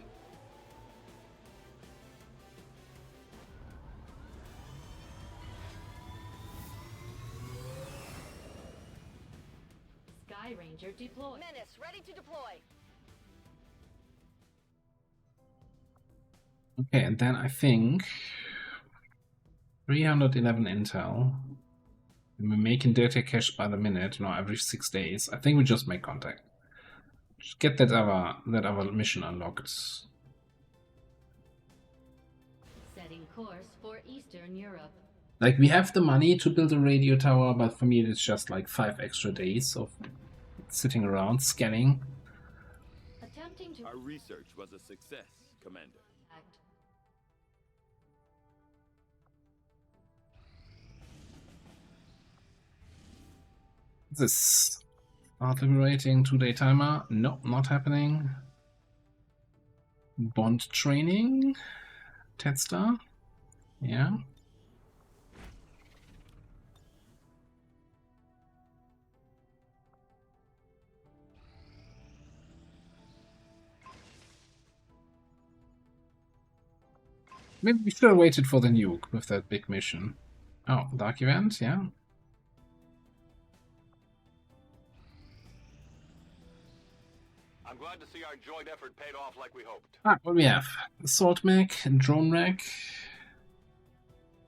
Sky Ranger deployed. Menace, ready to deploy. Okay, and then I think 311 intel. We're making data cache by the minute, every 6 days. I think we just make contact. Just get that other mission unlocked. Setting course for Eastern Europe. Like, we have the money to build a radio tower, but for me it's just like 5 extra days of sitting around scanning. Attempting to... Our research was a success, Commander. This start liberating 2-day timer. No, not happening. Bond training. Tetstar. Yeah. Maybe we should have waited for the nuke with that big mission. Oh, dark event, yeah. I'm glad to see our joint effort paid off like we hoped. Alright, what do we have? Assault mech, drone rack,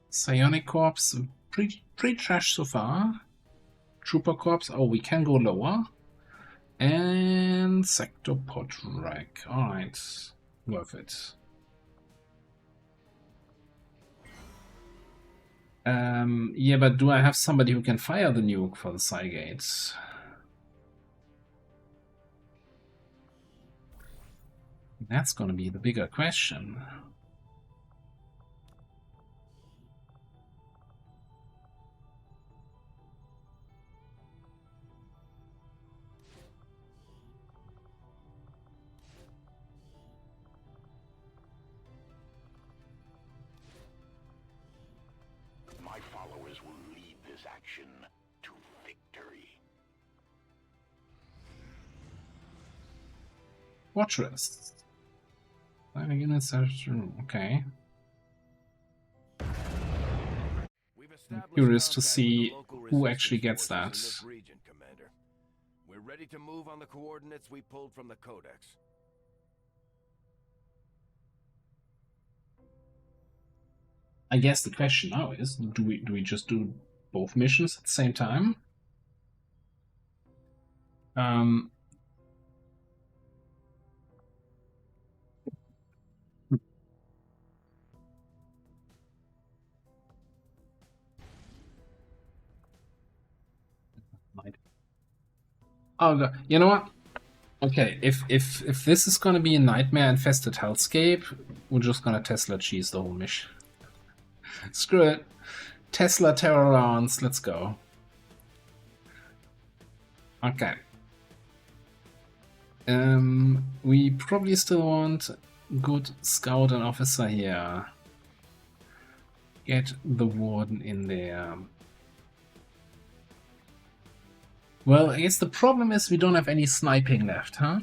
psionic corps, pretty trash so far. Trooper corps, oh, we can go lower. And sector pod rack, alright, worth it. Yeah, but do I have somebody who can fire the nuke for the Psygates? That's gonna be the bigger question. My followers will lead this action to victory. Watch list. Units are okay. I'm curious to see who actually gets that. Region, Commander. We're ready to move on the coordinates we pulled from the Codex. I guess the question now is, do we just do both missions at the same time? Oh god, you know what? Okay, if this is gonna be a nightmare-infested hellscape, we're just gonna Tesla cheese the whole mission. Screw it. Tesla terror rounds, let's go. Okay. We probably still want good scout and officer here. Get the warden in there. Well, I guess the problem is we don't have any sniping left, huh?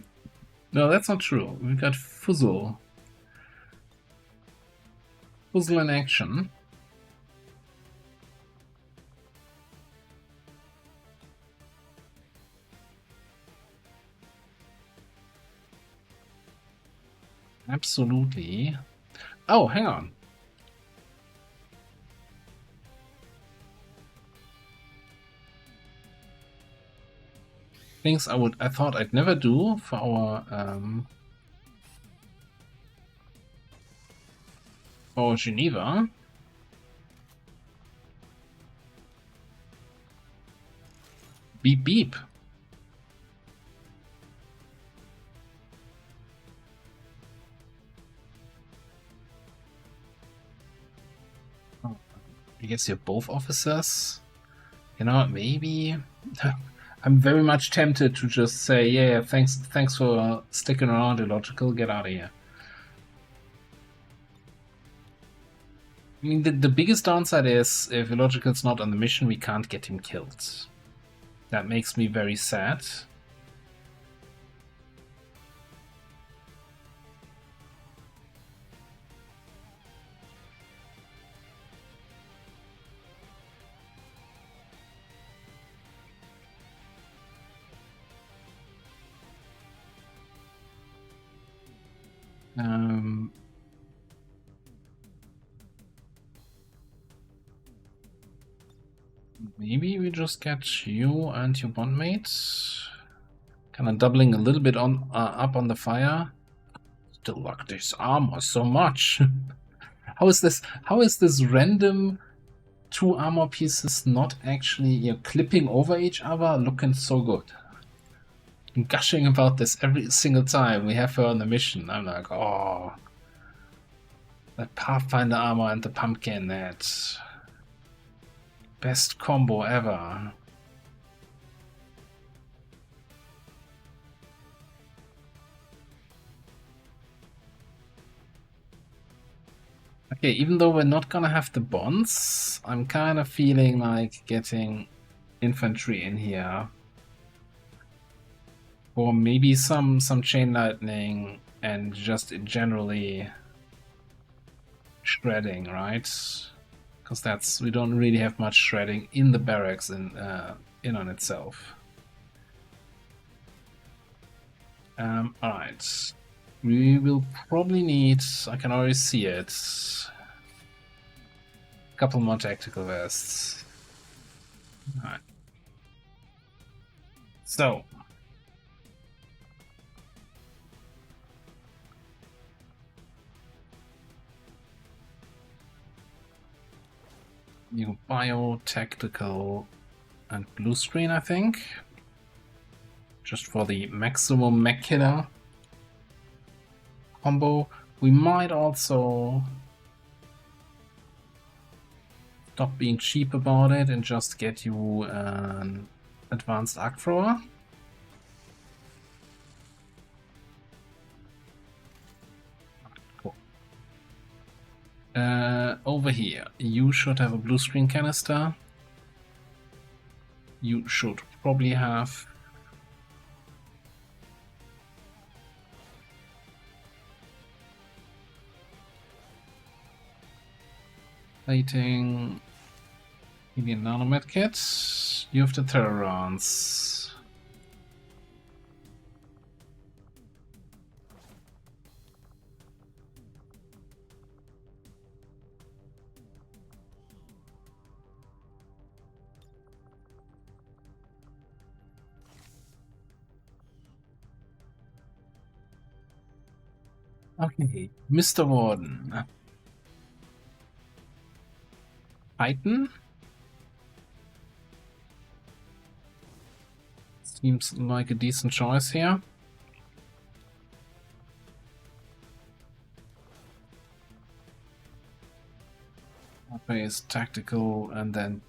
No, that's not true. We've got Fuzzle. Fuzzle in action. Absolutely. Oh, hang on. Things I thought I'd never do for our Geneva. Beep beep. Oh, I guess you're both officers. You know, maybe. I'm very much tempted to just say, yeah, thanks for sticking around, Illogical, get out of here. I mean, the biggest downside is if Illogical's not on the mission, we can't get him killed. That makes me very sad. Maybe we just get you and your bondmate, kind of doubling a little bit on up on the fire. Still like this armor so much. How is this random 2 armor pieces not actually clipping over each other, looking so good? I'm gushing about this every single time we have her on the mission. I'm like, oh, that Pathfinder armor and the pumpkin, that best combo ever. Okay, even though we're not gonna have the bonds, I'm kind of feeling like getting infantry in here. Or maybe some chain lightning and just generally shredding, right? Because we don't really have much shredding in the barracks in on itself. Alright. We will probably need, I can already see it, a couple more tactical vests. Alright. So. New bio, tactical, and blue screen, I think. Just for the maximum mech killer combo. We might also stop being cheap about it and just get you an advanced arc thrower. Cool. Over here, you should have a blue screen canister. You should probably have plating, maybe a nanomed kit. You have the terror rounds. Okay, Mr. Warden. Titan? Seems like a decent choice here. Base tactical and then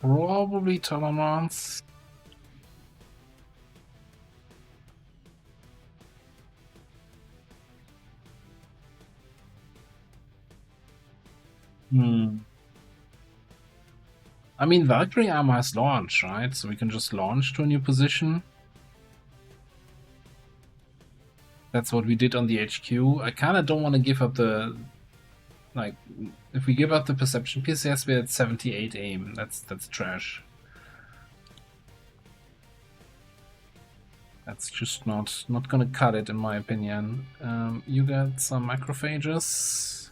probably tolerance. I mean, Valkyrie armor has launch, right? So we can just launch to a new position. That's what we did on the HQ. I kind of don't want to give up the... Like, if we give up the perception piece, yes, we're at 78 aim. That's trash. That's just not gonna cut it, in my opinion. You got some macrophages.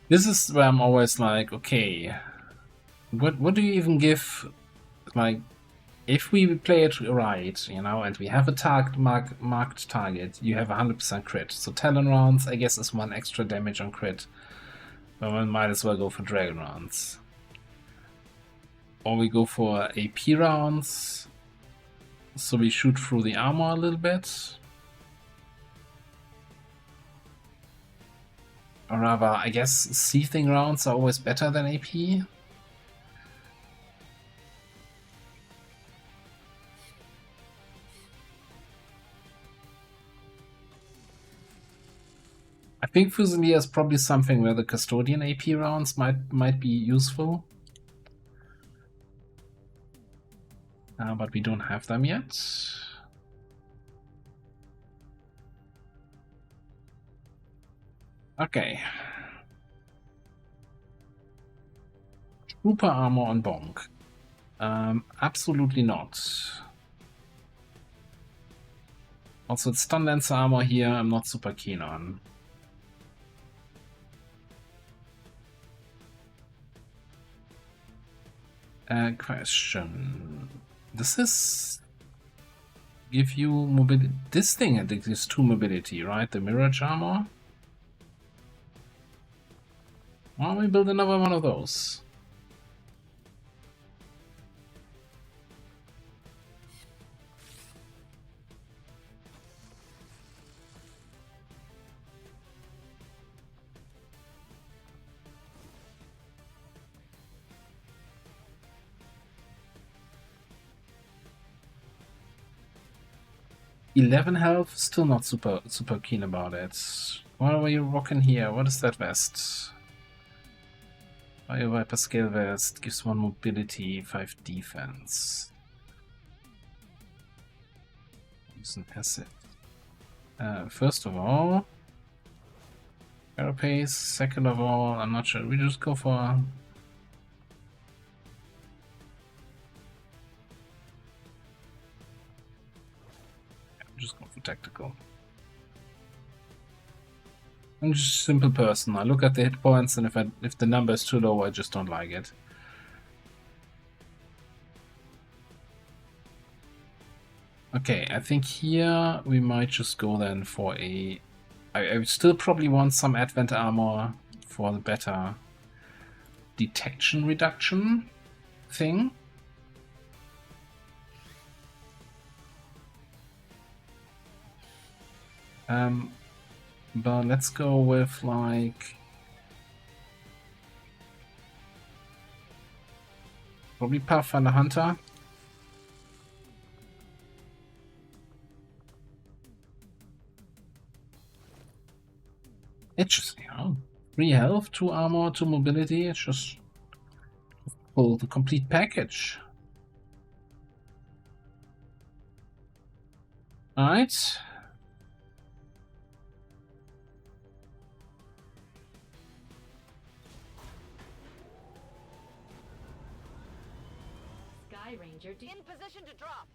This is where I'm always like, okay, what do you even give? Like, if we play it right, you know, and we have a marked target, you have 100% crit. So Talon rounds, I guess, is 1 extra damage on crit. But we might as well go for Dragon rounds. Or we go for AP rounds, so we shoot through the armor a little bit. Or rather, I guess seething rounds are always better than AP. I think Fusilier is probably something where the Custodian AP rounds might be useful. But we don't have them yet. Okay. Trooper armor on Bonk. Absolutely not. Also, it's Stun Lancer armor here, I'm not super keen on. Question. Does this give you mobility? This thing gives 2 mobility, right? The Mirage armor? Why don't we build another one of those? $11 health, still not super keen about it. What are you rocking here? What is that vest? Fire Viper scale vest gives 1 mobility, 5 defense. Use an asset. First of all, Carapace. Second of all, I'm not sure. We just go for. Just go for tactical. I'm just a simple person. I look at the hit points, and if the number is too low, I just don't like it. Okay, I think here we might just go then for a... I still probably want some Advent armor for the better detection reduction thing. But let's go with like probably Pathfinder Hunter. It's just, you know, 3 health, 2 armor, 2 mobility. It's just pull the complete package. Alright. Ranger in position to drop.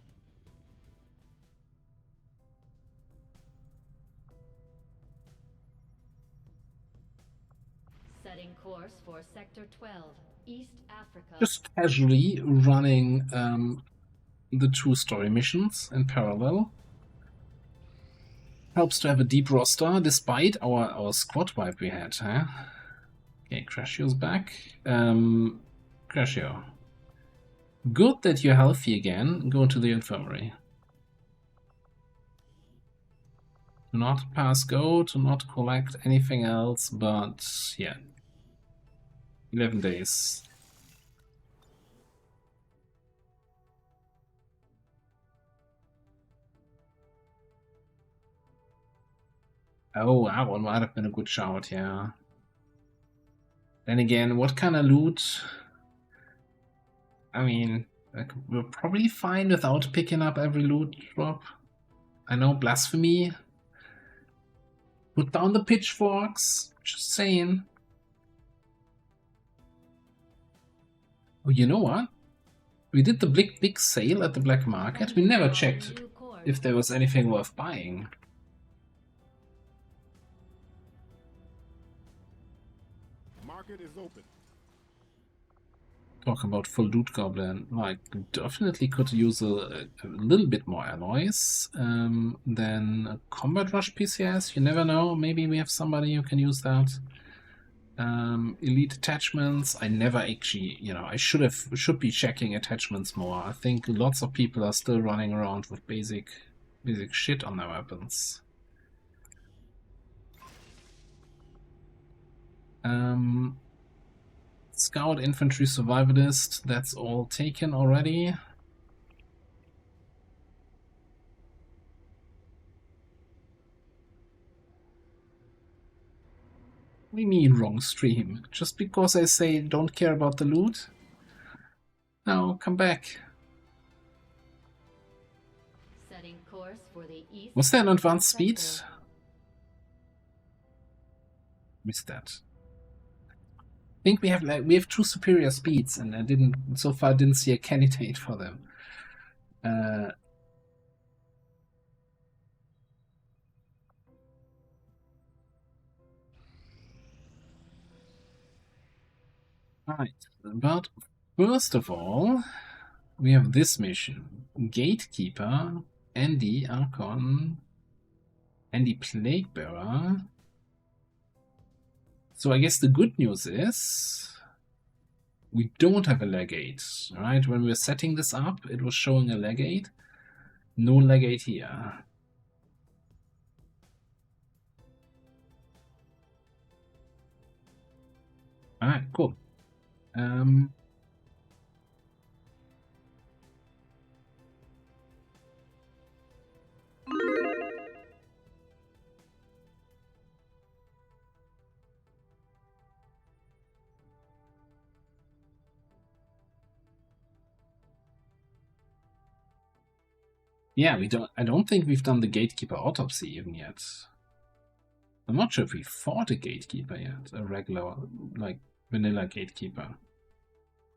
Setting Setting course for Sector 12, East Africa. Just casually running the 2 story missions in parallel. Helps to have a deep roster, despite our squad wipe we had, huh? Okay, Crashio's back. Crashio. Good that you're healthy again. Go to the infirmary. Do not pass go, do not collect anything else, but yeah. 11 days. Oh, that one might have been a good shout, yeah. Then again, what kind of loot? I mean, like, we're probably fine without picking up every loot drop. I know, blasphemy. Put down the pitchforks. Just saying. Oh, you know what? We did the big sale at the black market. We never checked if there was anything worth buying. Market is open. Talk about full loot goblin. Like, definitely could use a little bit more alloys than a combat rush PCS. You never know. Maybe we have somebody who can use that. Elite attachments. I never actually, you know, I should be checking attachments more. I think lots of people are still running around with basic shit on their weapons. Scout, infantry, survivalist, that's all taken already. What do you mean wrong stream? Just because I say don't care about the loot? No, come back. Setting course for the east. Was there an advanced speed? Missed that. I think we have 2 superior speeds, and I so far didn't see a candidate for them. Right, but first of all, we have this mission: Gatekeeper, Andy Archon, Andy Plaguebearer. So I guess the good news is we don't have a legate, right? When we were setting this up, it was showing a legate. No legate here. Alright, cool. Yeah, I don't think we've done the Gatekeeper autopsy even yet. I'm not sure if we fought a Gatekeeper yet, a regular, like, vanilla Gatekeeper.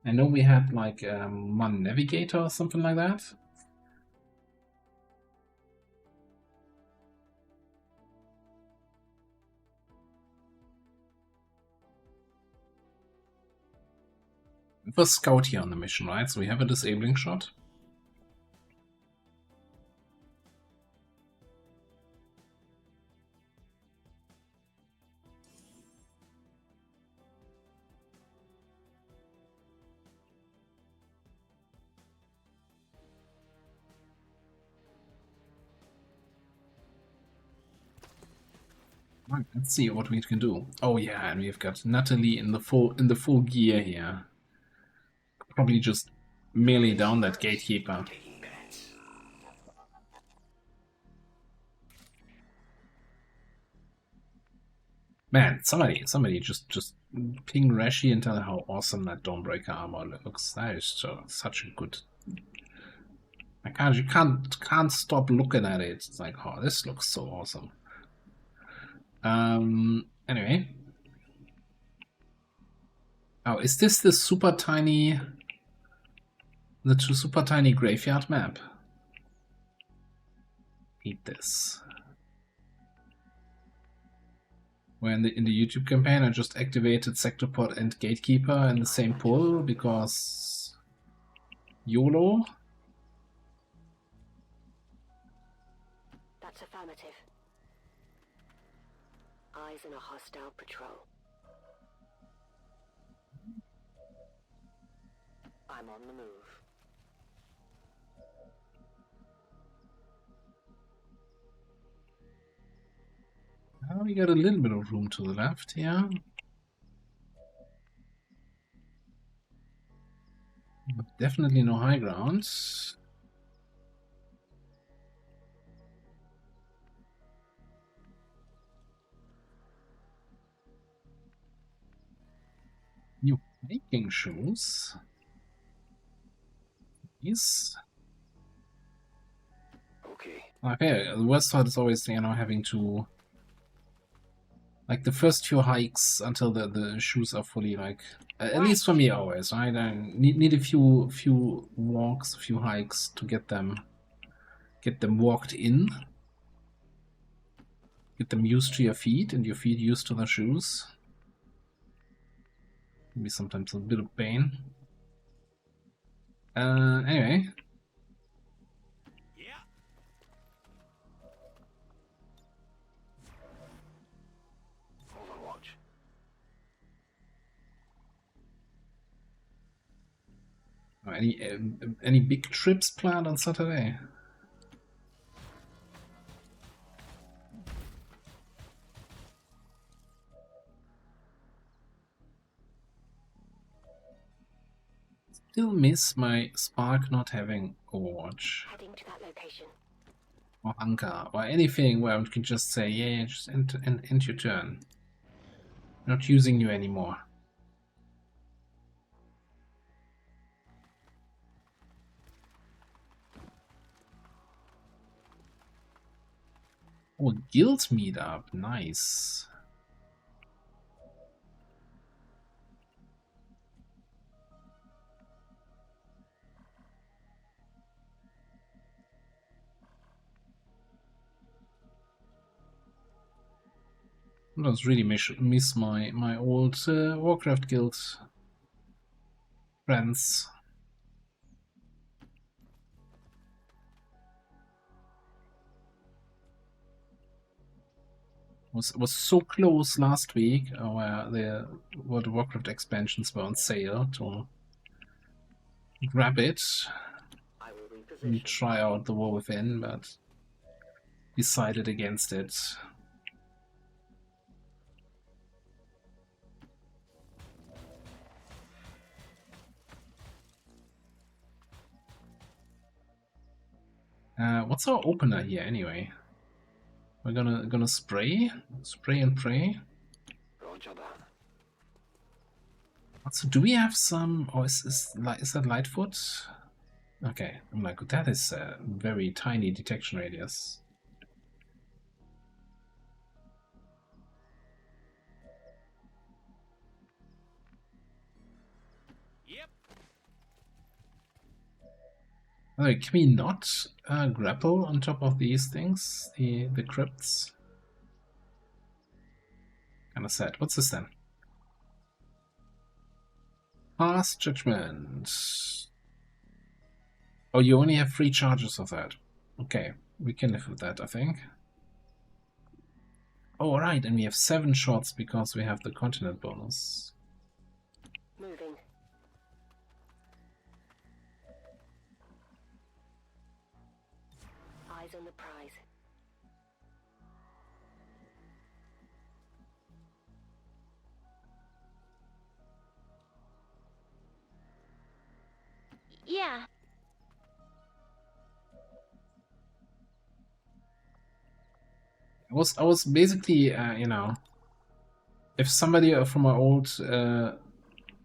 I know we had, like, one Navigator or something like that. It was Scout here on the mission, right? So we have a disabling shot. Right, let's see what we can do. Oh yeah, and we've got Natalie in the full gear here. Probably just melee down that Gatekeeper. Man, somebody just ping Rashi and tell her how awesome that Dawnbreaker armor looks. That is such a good. You can't stop looking at it. It's like, oh, this looks so awesome. Anyway. Oh, is this the super tiny graveyard map? Eat this. Where in the YouTube campaign I just activated Sectopod and Gatekeeper in the same pull because YOLO. That's affirmative. Eyes on a hostile patrol. I'm on the move. We got a little bit of room to the left here. But definitely no high ground. New hiking shoes. Yes. Okay, the worst part is always, you know, having to, like, the first few hikes until the shoes are fully, like, at least for me always, right? I need a few walks, a few hikes to get them walked in, get them used to your feet, and your feet used to the shoes. Maybe sometimes a bit of pain. Anyway. Any big trips planned on Saturday? Still miss my Spark not having Overwatch. Heading to that location. Or Anchor, or anything where I can just say, yeah, just end your turn. Not using you anymore. Oh, guild meetup, nice. I was really miss my old Warcraft guild friends. Was so close last week where the World of Warcraft expansions were on sale to grab it and try out the War Within, but decided against it. What's our opener here anyway? We're gonna spray and pray. So do we have some? Or is that Lightfoot? Okay, I'm like, that is a very tiny detection radius. Alright, can we not grapple on top of these things? The crypts? Kinda sad. What's this then? Pass Judgment. Oh, you only have 3 charges of that. Okay, we can live with that, I think. Oh, right, and we have 7 shots because we have the continent bonus. Moving. Eyes on the prize. Yeah. I was basically, you know, if somebody from my old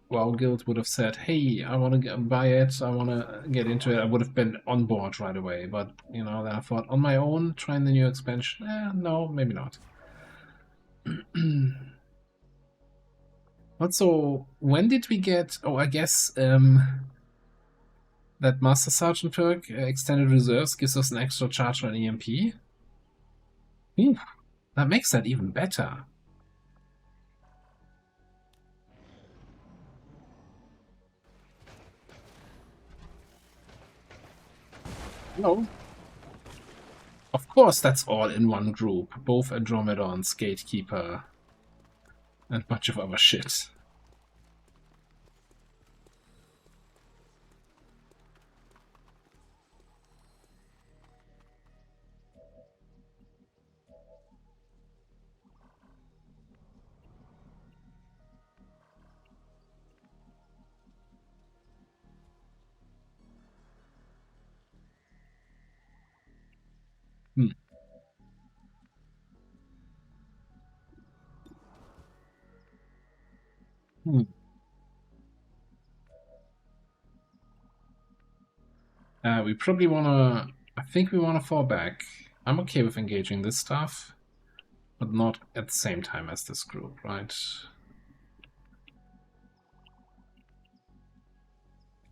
WoW guild would have said, hey, I want to buy it, I want to get into it, I would have been on board right away. But, you know, then I thought, on my own, trying the new expansion, no, maybe not. But so, when did we get, oh, I guess, that Master Sergeant perk, Extended Reserves, gives us an extra charge on EMP. Ooh, that makes that even better. No. Of course that's all in one group. Both Andromedons, Gatekeeper, and bunch of other shit. We probably wanna... I think we wanna fall back. I'm okay with engaging this stuff, but not at the same time as this group, right?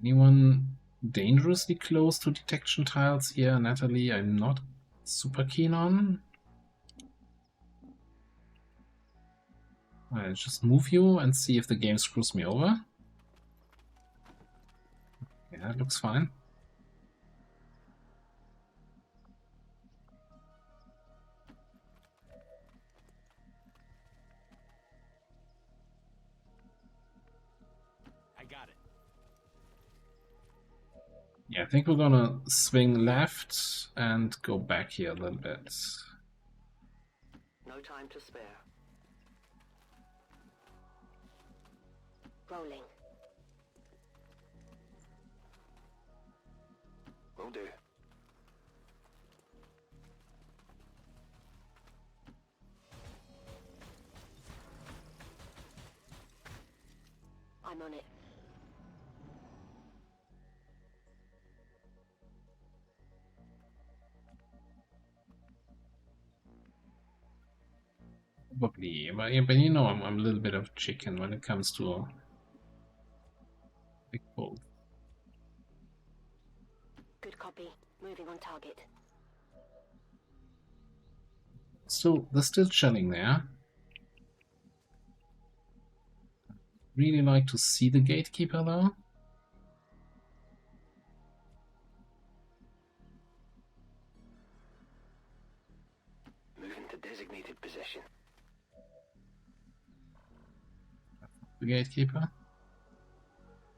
Anyone dangerously close to detection tiles here? Natalie, I'm not super keen on. I'll just move you and see if the game screws me over. Yeah, it looks fine. I got it. Yeah, I think we're gonna swing left and go back here a little bit. No time to spare. Rolling. Will do. I'm on it. Probably, but you know I'm a little bit of chicken when it comes to big bull. Good copy. Moving on target. So they're still chilling there. Really like to see the Gatekeeper though. Moving to designated position. The Gatekeeper.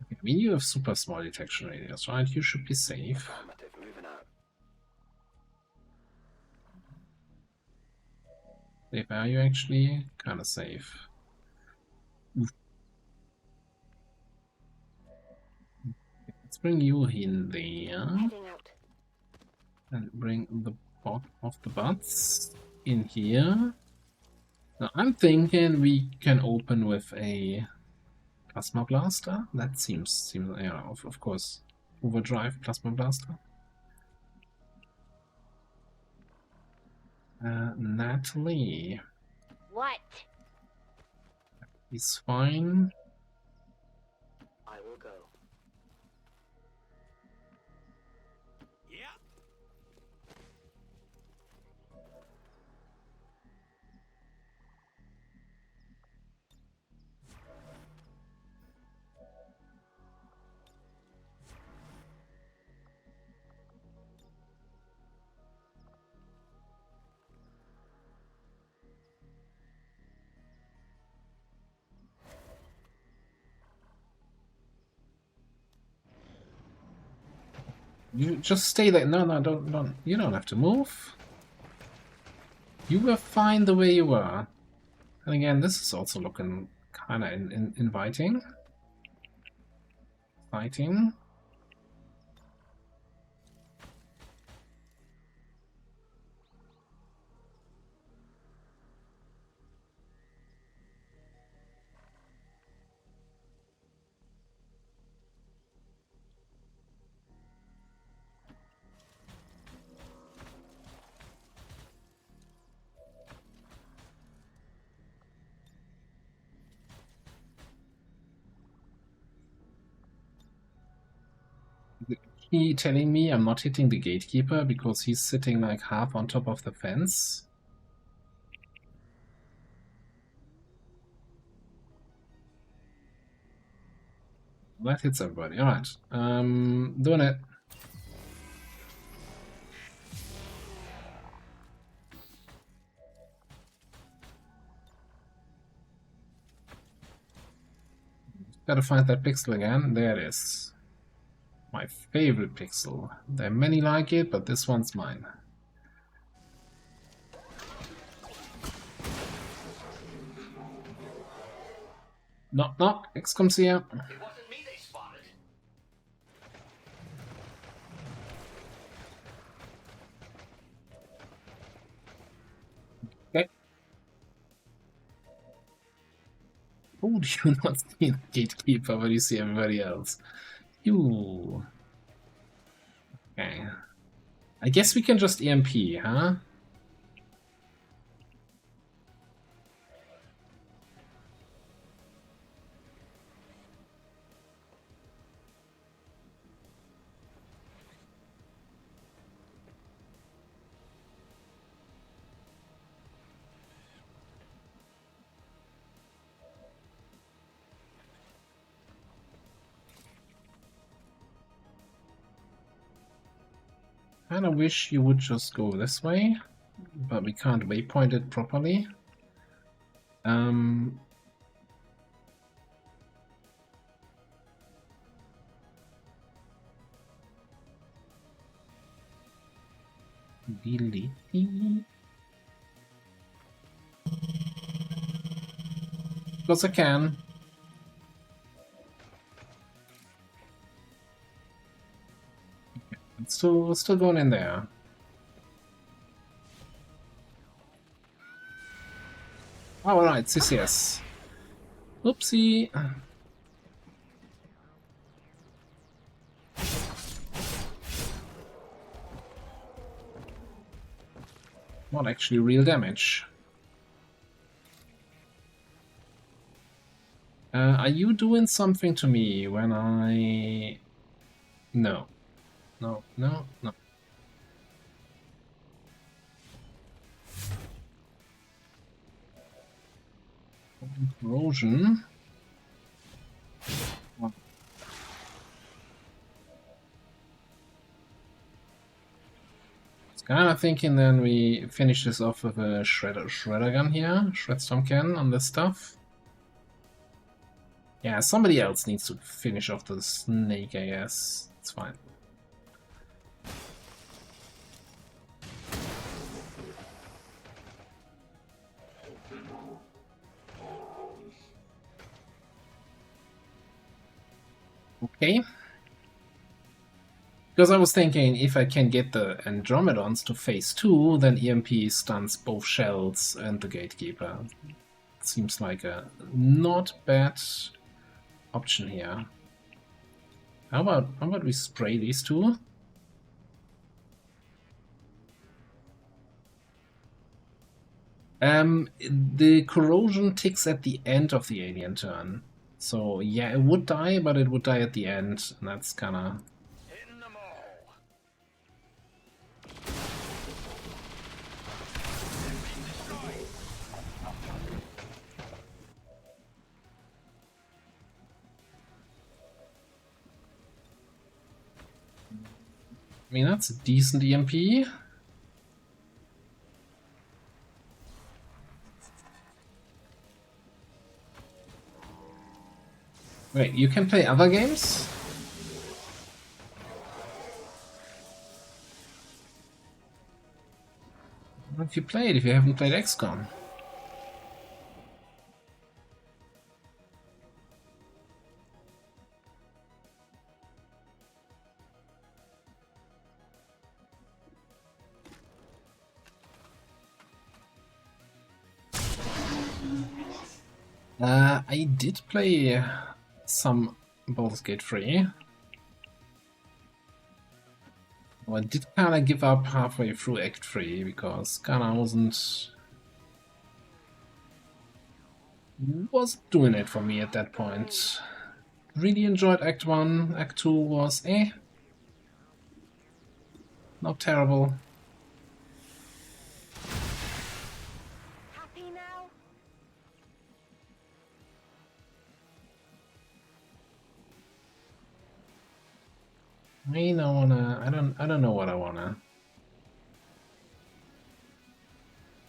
Okay, I mean, you have super small detection radius, right? You should be safe. Affirmative. Moving out. Safe are you actually? Kinda safe. Oof. Let's bring you in there. Heading out. And bring the bot of the butts in here. Now I'm thinking we can open with a Plasma Blaster. That seems yeah, of course. Overdrive Plasma Blaster. Natalie. What? He's fine. I will go. Yeah. You just stay there. No, don't. You don't have to move. You were fine the way you were. And again, this is also looking kind of inviting. Exciting. He telling me I'm not hitting the Gatekeeper because he's sitting like half on top of the fence. That hits everybody. Alright. Doing it. Gotta find that pixel again. There it is. My favorite pixel. There are many like it, but this one's mine. Knock knock, X comes here. It wasn't me they spotted. Okay. Oh, do you not see the gatekeeper, but you see everybody else? You. Okay. I guess we can just EMP, huh? Kinda wish you would just go this way, but we can't waypoint it properly. Delete. Because I can. It's still going in there. Alright, CCS. Oopsie. Not actually real damage. Are you doing something to me when I... No. No, no, no. Corrosion. Oh. Kinda thinking then we finish this off with a shredder gun here, shredstorm cannon on this stuff. Yeah, somebody else needs to finish off the snake, I guess. It's fine. Okay. Because I was thinking if I can get the Andromedons to phase 2, then EMP stuns both shells and the gatekeeper. Seems like a not bad option here. How about we spray these two? The corrosion ticks at the end of the alien turn. So yeah, it would die, but it would die at the end, and that's kinda... I mean, that's a decent EMP. Wait, you can play other games? What have you played if you haven't played XCOM? I did play some Baldur's Gate 3. Well, I did kinda give up halfway through Act 3 because kinda wasn't doing it for me at that point. Really enjoyed Act 1, Act 2 was not terrible. Happy now? I don't know what I wanna.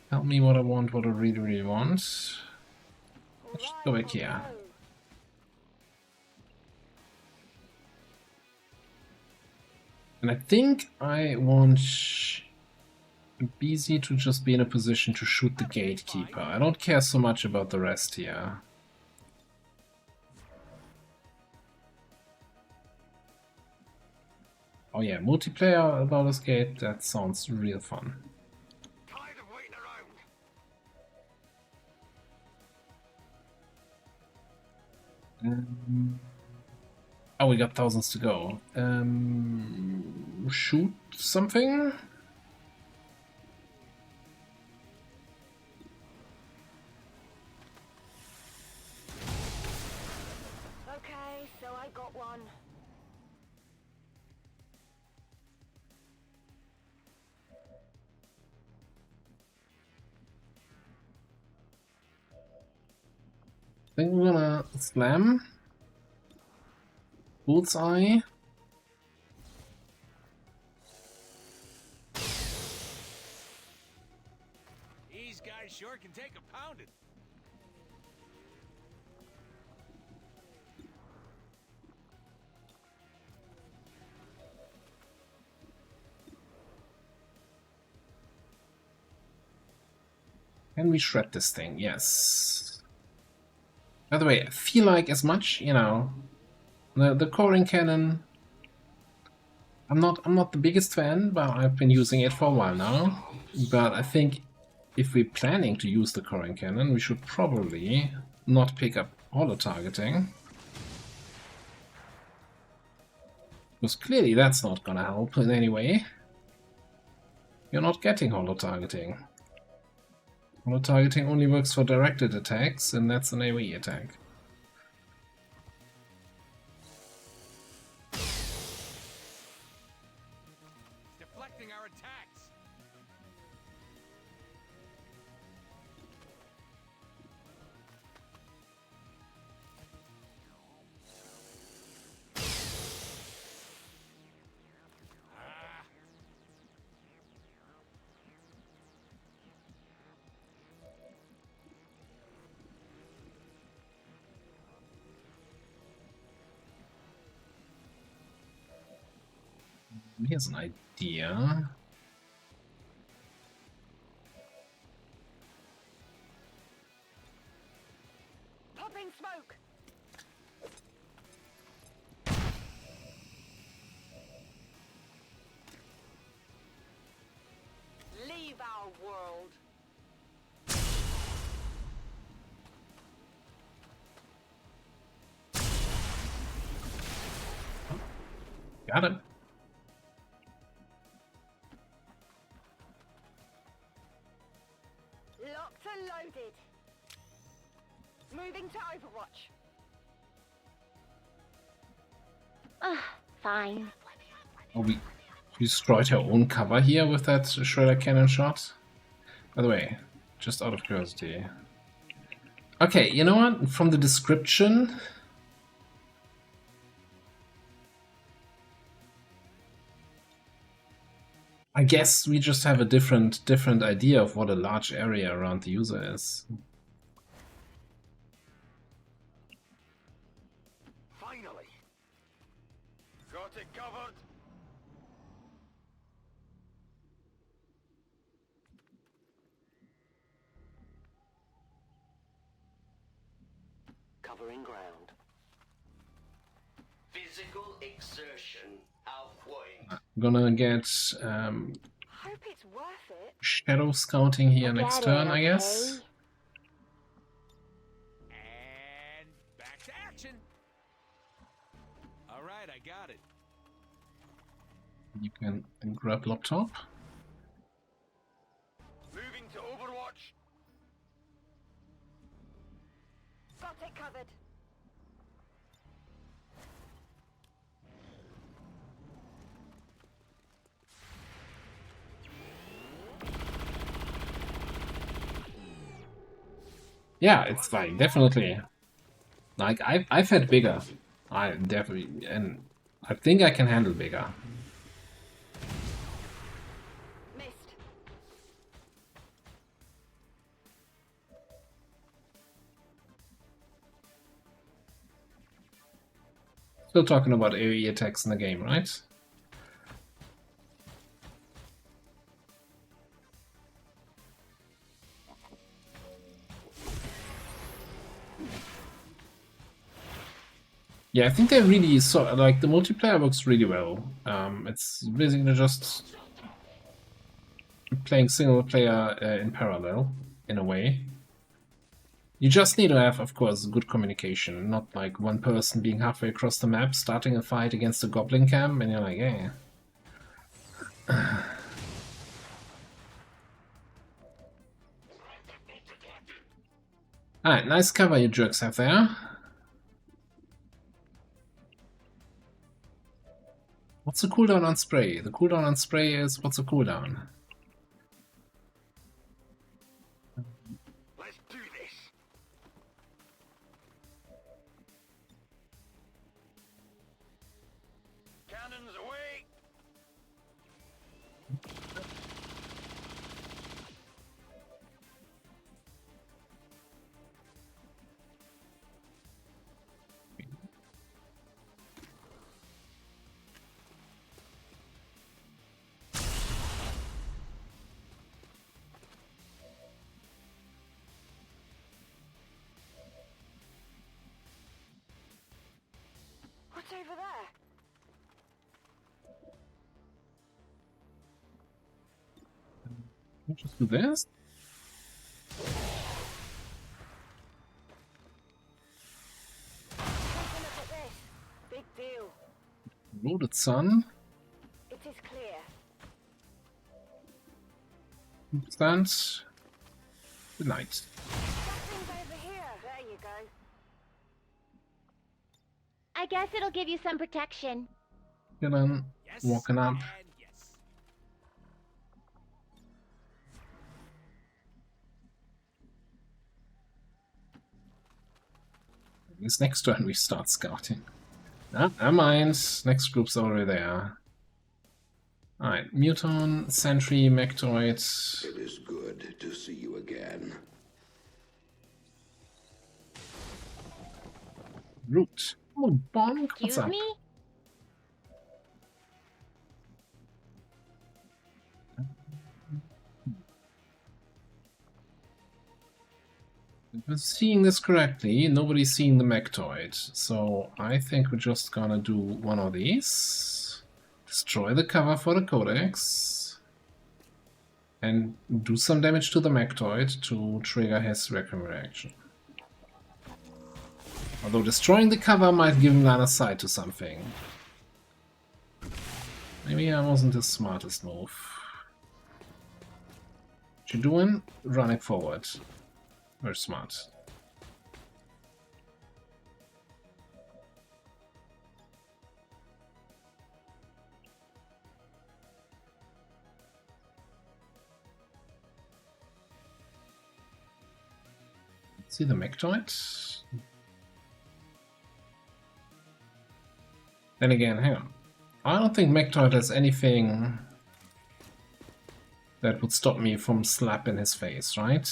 Tell me what I want, what I really want. Let's go back here. And I think I want BZ to just be in a position to shoot the gatekeeper. I don't care so much about the rest here. Oh yeah, multiplayer Baldur's Gate, that sounds real fun. Oh, we got thousands to go. Shoot something? Okay, so I got one. I think we're gonna slam. Bullseye. These guys sure can take a pounding. Can we shred this thing? Yes. By the way, I feel like as much, you know, the coring cannon. I'm not the biggest fan, but I've been using it for a while now. But I think if we're planning to use the coring cannon, we should probably not pick up auto targeting. Because clearly that's not gonna help in any way. You're not getting holo targeting. Holo targeting only works for directed attacks, and that's an AoE attack. Deflecting our attacks. Here's an idea. Popping smoke. Leave our world. Got it. Locked and loaded. Moving to Overwatch. Fine. Oh, we destroyed our own cover here with that Shredder cannon shot. By the way, just out of curiosity. Okay, you know what? From the description, I guess we just have a different idea of what a large area around the user is. Finally! Got it covered! Covering ground. Physical exertion outweighing. I'm gonna get Hope it's worth it. shadow scouting here next turn, I guess. And back to action. All right, I got it. You can grab laptop. Moving to Overwatch. Got it covered. Yeah, it's like definitely like I've had bigger. I definitely, and I think I can handle bigger. Missed. Still talking about AoE attacks in the game, right? Yeah, I think they really saw, like, the multiplayer works really well. It's basically just playing single player in parallel, in a way. You just need to have, of course, good communication, not like one person being halfway across the map, starting a fight against a goblin camp, and you're like, eh. Alright, nice cover you jerks have there. What's the cooldown on spray? The cooldown on spray is, what's the cooldown? Let's do this. Cannons away. What's over there? Can I just do this? Take a look at this. Big deal. Loaded sun. It is clear. Stand. Good night. Something's over here. There you go. I guess it'll give you some protection. Dylan, walking up. This next turn we start scouting. Ah, never mind. Next group's already there. Alright, Muton, Sentry, Mectoid. It is good to see you again. Root. Oh, Bonk, what's Excuse up? me? If we're seeing this correctly, nobody's seeing the Mectoid. So I think we're just gonna do one of these. Destroy the cover for the Codex. And do some damage to the Mectoid to trigger his Requiem reaction. Although destroying the cover might give him line of sight to something. Maybe I wasn't the smartest move. What you doing? Running forward. Very smart. See the Mectoid? Then again, hang on. I don't think Mectoid has anything that would stop me from slapping his face, right?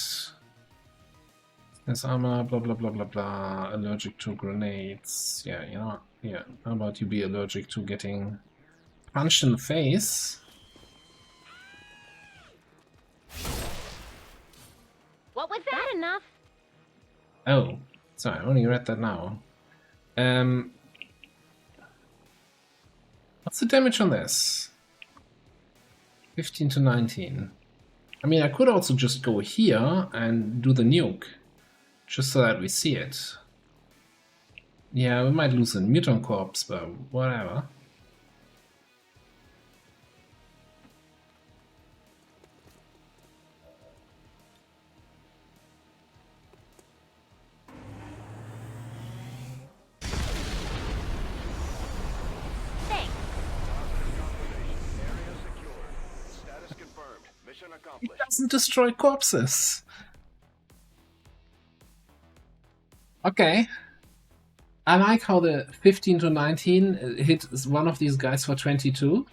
His armor, blah blah blah blah blah, allergic to grenades. Yeah, you know what? Yeah, how about you be allergic to getting punched in the face? What was that enough? Oh, sorry, I only read that now. What's the damage on this? 15 to 19. I mean, I could also just go here and do the nuke. Just so that we see it. Yeah, we might lose a mutant corpse, but whatever. Thanks. Area secured. Status confirmed. Mission It accomplished. doesn't destroy corpses. Okay. I like how the 15 to 19 hit one of these guys for 22.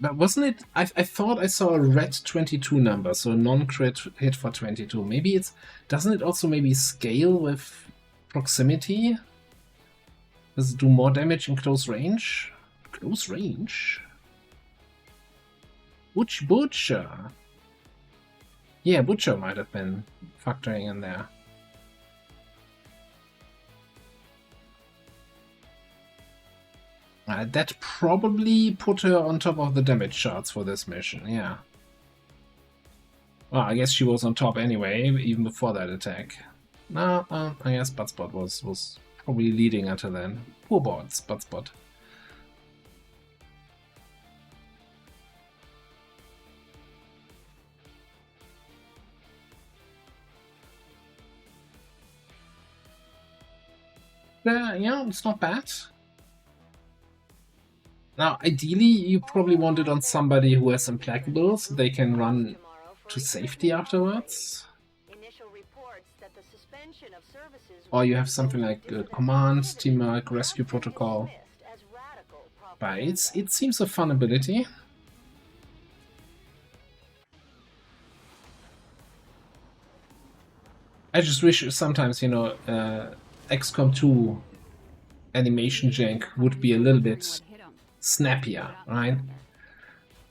But wasn't it? I thought I saw a red 22 number, so a non-crit hit for 22. Maybe it's. Doesn't it also maybe scale with proximity? Does it do more damage in close range? Close range? Butcher. Yeah, Butcher might have been factoring in there. That probably put her on top of the damage charts for this mission, yeah. Well, I guess she was on top anyway, even before that attack. No, I guess Budspot was probably leading until then. Poor bots, Budspot. Yeah, it's not bad. Now, ideally, you probably want it on somebody who has Implacable, so they can run to safety afterwards. Or you have something like Command, Teamwork, Rescue Protocol. But it seems a fun ability. I just wish sometimes, you know, XCOM 2 animation jank would be a little bit snappier, right?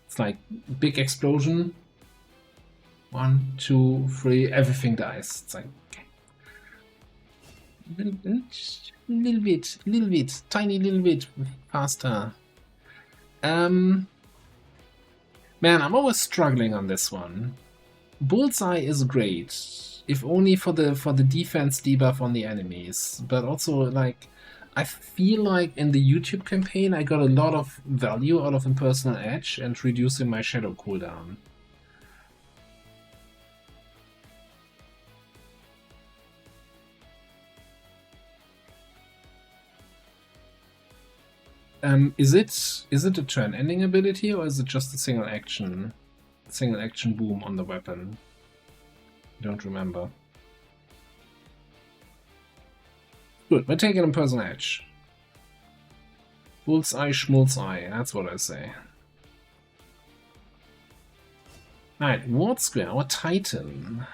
It's like big explosion. 1, 2, 3, everything dies. It's like okay. Little bit, tiny little bit faster. Man, I'm always struggling on this one. Bullseye is great, if only for the defense debuff on the enemies, but also like I feel like in the YouTube campaign I got a lot of value out of Impersonal Edge and reducing my shadow cooldown. Is it a turn ending ability or is it just a single action boom on the weapon? I don't remember. Good, we're taking Impersonal Edge. Bullseye, schmullseye, that's what I say. Alright, Ward Square, our Titan.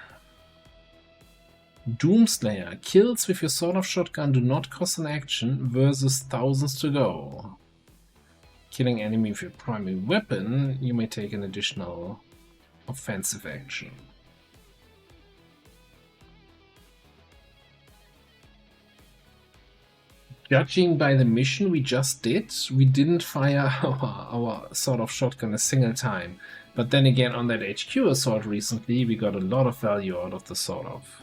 Doomslayer. Kills with your Sword of Shotgun do not cost an action versus thousands to go. Killing enemy with your primary weapon, you may take an additional offensive action. Judging by the mission we just did, we didn't fire our Sword of Shotgun a single time. But then again, on that HQ assault recently, we got a lot of value out of the Sword of.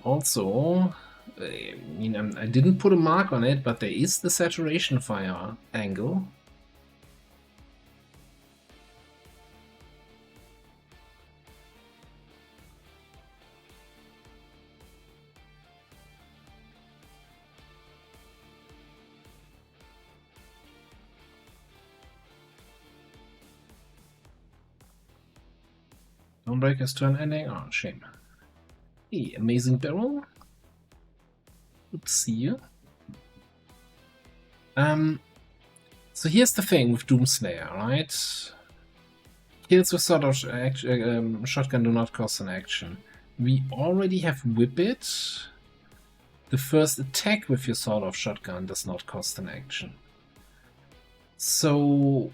Also, I mean, I didn't put a mark on it, but there is the saturation fire angle. Dawnbreaker's turn ending? Oh, shame. Hey, amazing barrel. Good to see you. So here's the thing with Doomslayer, right? Kills with Sword of Shotgun do not cost an action. We already have Whip It. The first attack with your Sword of Shotgun does not cost an action. So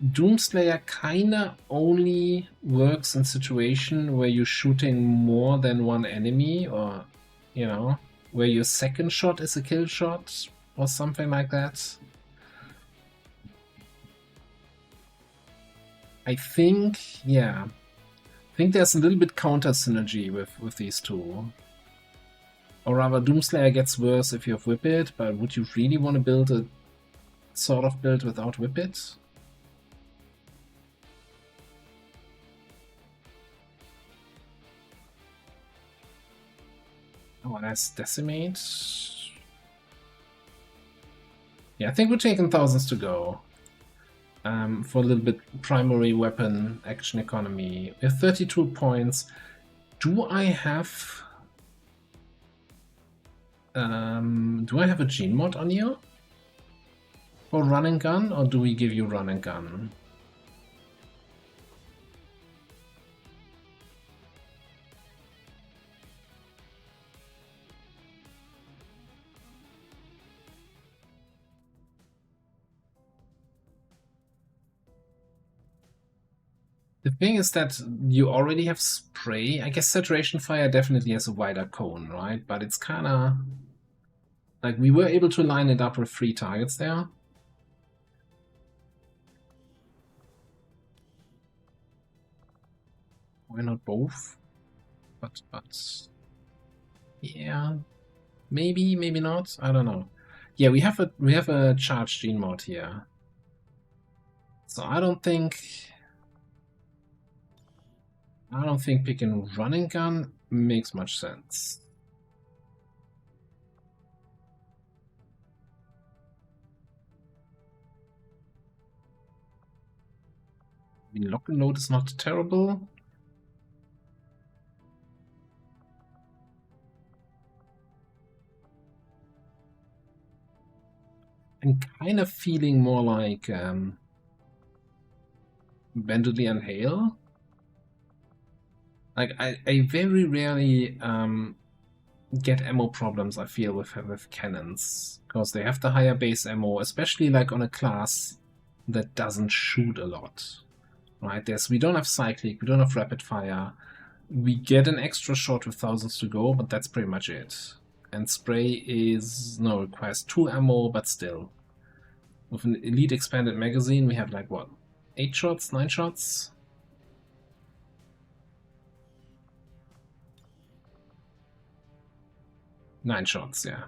Doomslayer kinda only works in situation where you're shooting more than one enemy, or, you know, where your second shot is a kill shot, or something like that. I think, yeah. I think there's a little bit counter synergy with these two. Or rather, Doomslayer gets worse if you have Whip It, but would you really want to build a sort of build without Whip It? Oh, that's Decimate. Yeah, I think we're taking thousands to go. For a little bit primary weapon action economy. We have 32 points. Do I have a gene mod on you? For run and gun, or do we give you run and gun? The thing is that you already have spray. I guess saturation fire definitely has a wider cone, right? But it's kind of like we were able to line it up with 3 targets there. Why not both? But yeah, maybe not. I don't know. Yeah, we have a charged gene mod here, so I don't think picking running gun makes much sense. I mean, lock and load is not terrible. I'm kind of feeling more like Bandolier and Hail. Like I very rarely get ammo problems, I feel, with cannons, because they have the higher base ammo, especially like on a class that doesn't shoot a lot. Right? We don't have cyclic, we don't have rapid fire. We get an extra shot with thousands to go, but that's pretty much it. And spray requires 2 ammo, but still. With an elite expanded magazine, we have like what? 8 shots, 9 shots? Nine shots, yeah.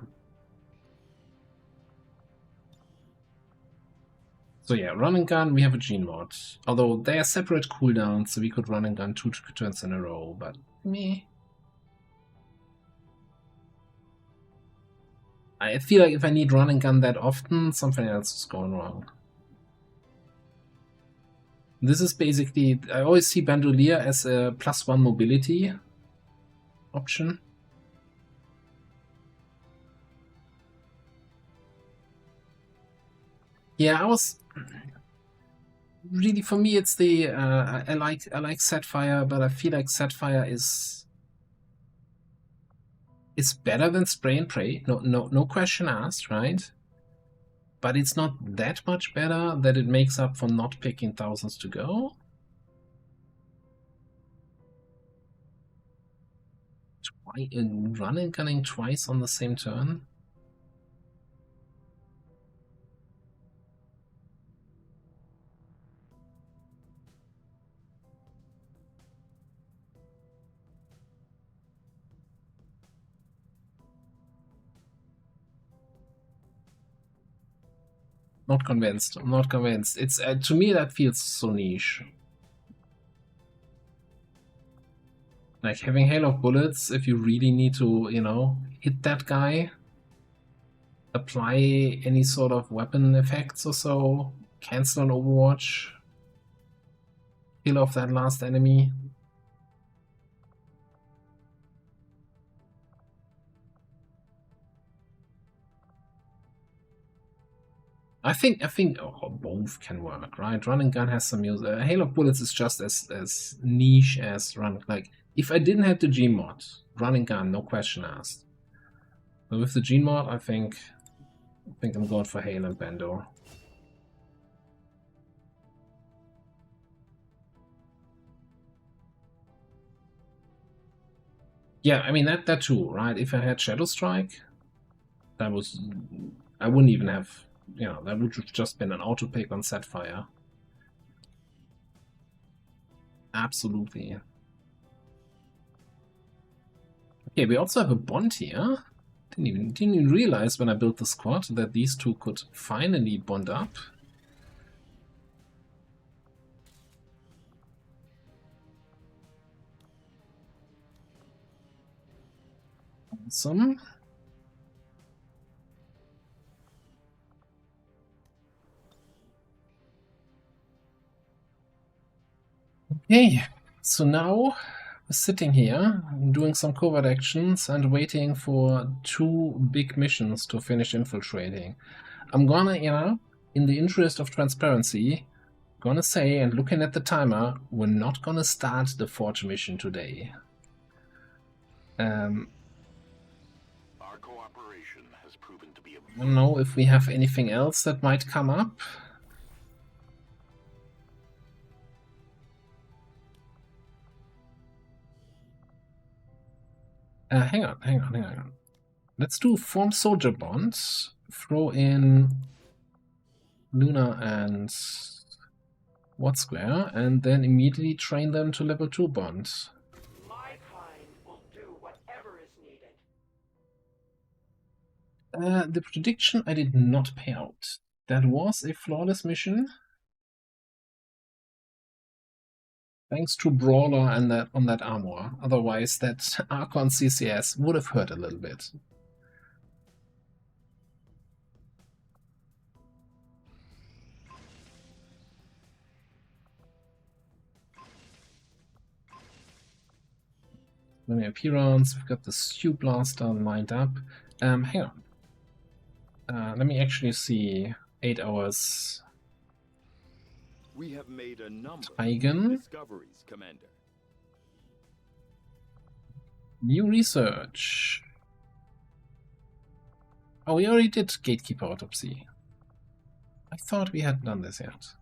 So yeah, run and gun, we have a gene mod. Although they are separate cooldowns, so we could run and gun 2 turns in a row, but meh. I feel like if I need run and gun that often, something else is going wrong. This is basically, I always see Bandolier as a +1 mobility option. Yeah, I was really, for me it's the I like Setfire, but I feel like Setfire is better than Spray and Pray. No question asked, right? But it's not that much better that it makes up for not picking thousands to go. Run and gunning twice on the same turn. Not convinced. I'm not convinced. It's to me that feels so niche. Like having hail of bullets, if you really need to, hit that guy, apply any sort of weapon effects or so, cancel an Overwatch, kill off that last enemy. I think both can work, right? Run and gun has some use. Hail of bullets is just as niche as run. Like if I didn't have the gene mod, run and gun, no question asked. But with the gene mod, I think I'm going for Hail and Bando. Yeah, I mean that too, right? If I had Shadow Strike, I wouldn't even have. That would have just been an auto pick on Setfire. Absolutely. Okay, we also have a bond here. Didn't even realize when I built the squad that these two could finally bond up. Awesome. Okay, so now we're sitting here doing some covert actions and waiting for 2 big missions to finish infiltrating. I'm gonna, in the interest of transparency, gonna say, and looking at the timer, we're not gonna start the Forge mission today. Our cooperation has proven to be I don't know if we have anything else that might come up. Hang on. Let's do form soldier bonds. Throw in Luna and What Square, and then immediately train them to level 2 bonds. My kind will do whatever is needed. The prediction I did not pay out. That was a flawless mission. Thanks to Brawler and that on that armor. Otherwise, that Archon CCS would have hurt a little bit. Many appearance. We've got the Stew Blaster lined up. Hang on. Let me actually see 8 hours. We have made a number Eigen. of discoveries, Commander. New research. Oh, we already did Gatekeeper Autopsy. I thought we hadn't done this yet.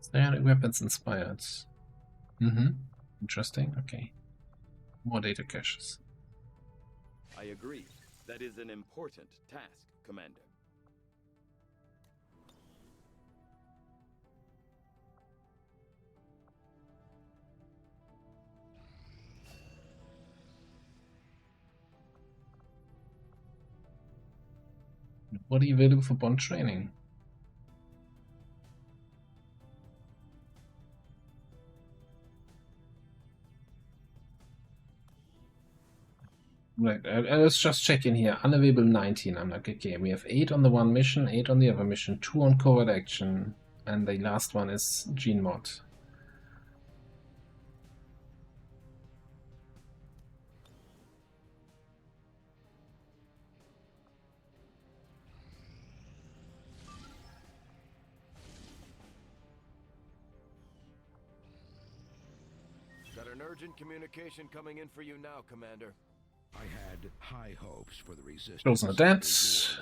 Psionic weapons inspired. Interesting. Okay. More data caches. I agree. That is an important task, Commander. What are you available for bond training? Right, I was just checking here. Unavailable 19. I'm like, okay, we have 8 on the one mission, 8 on the other mission, 2 on covert action, and the last one is Gene Mod. Got an urgent communication coming in for you now, Commander. I had high hopes for the resistance. Closing the debts.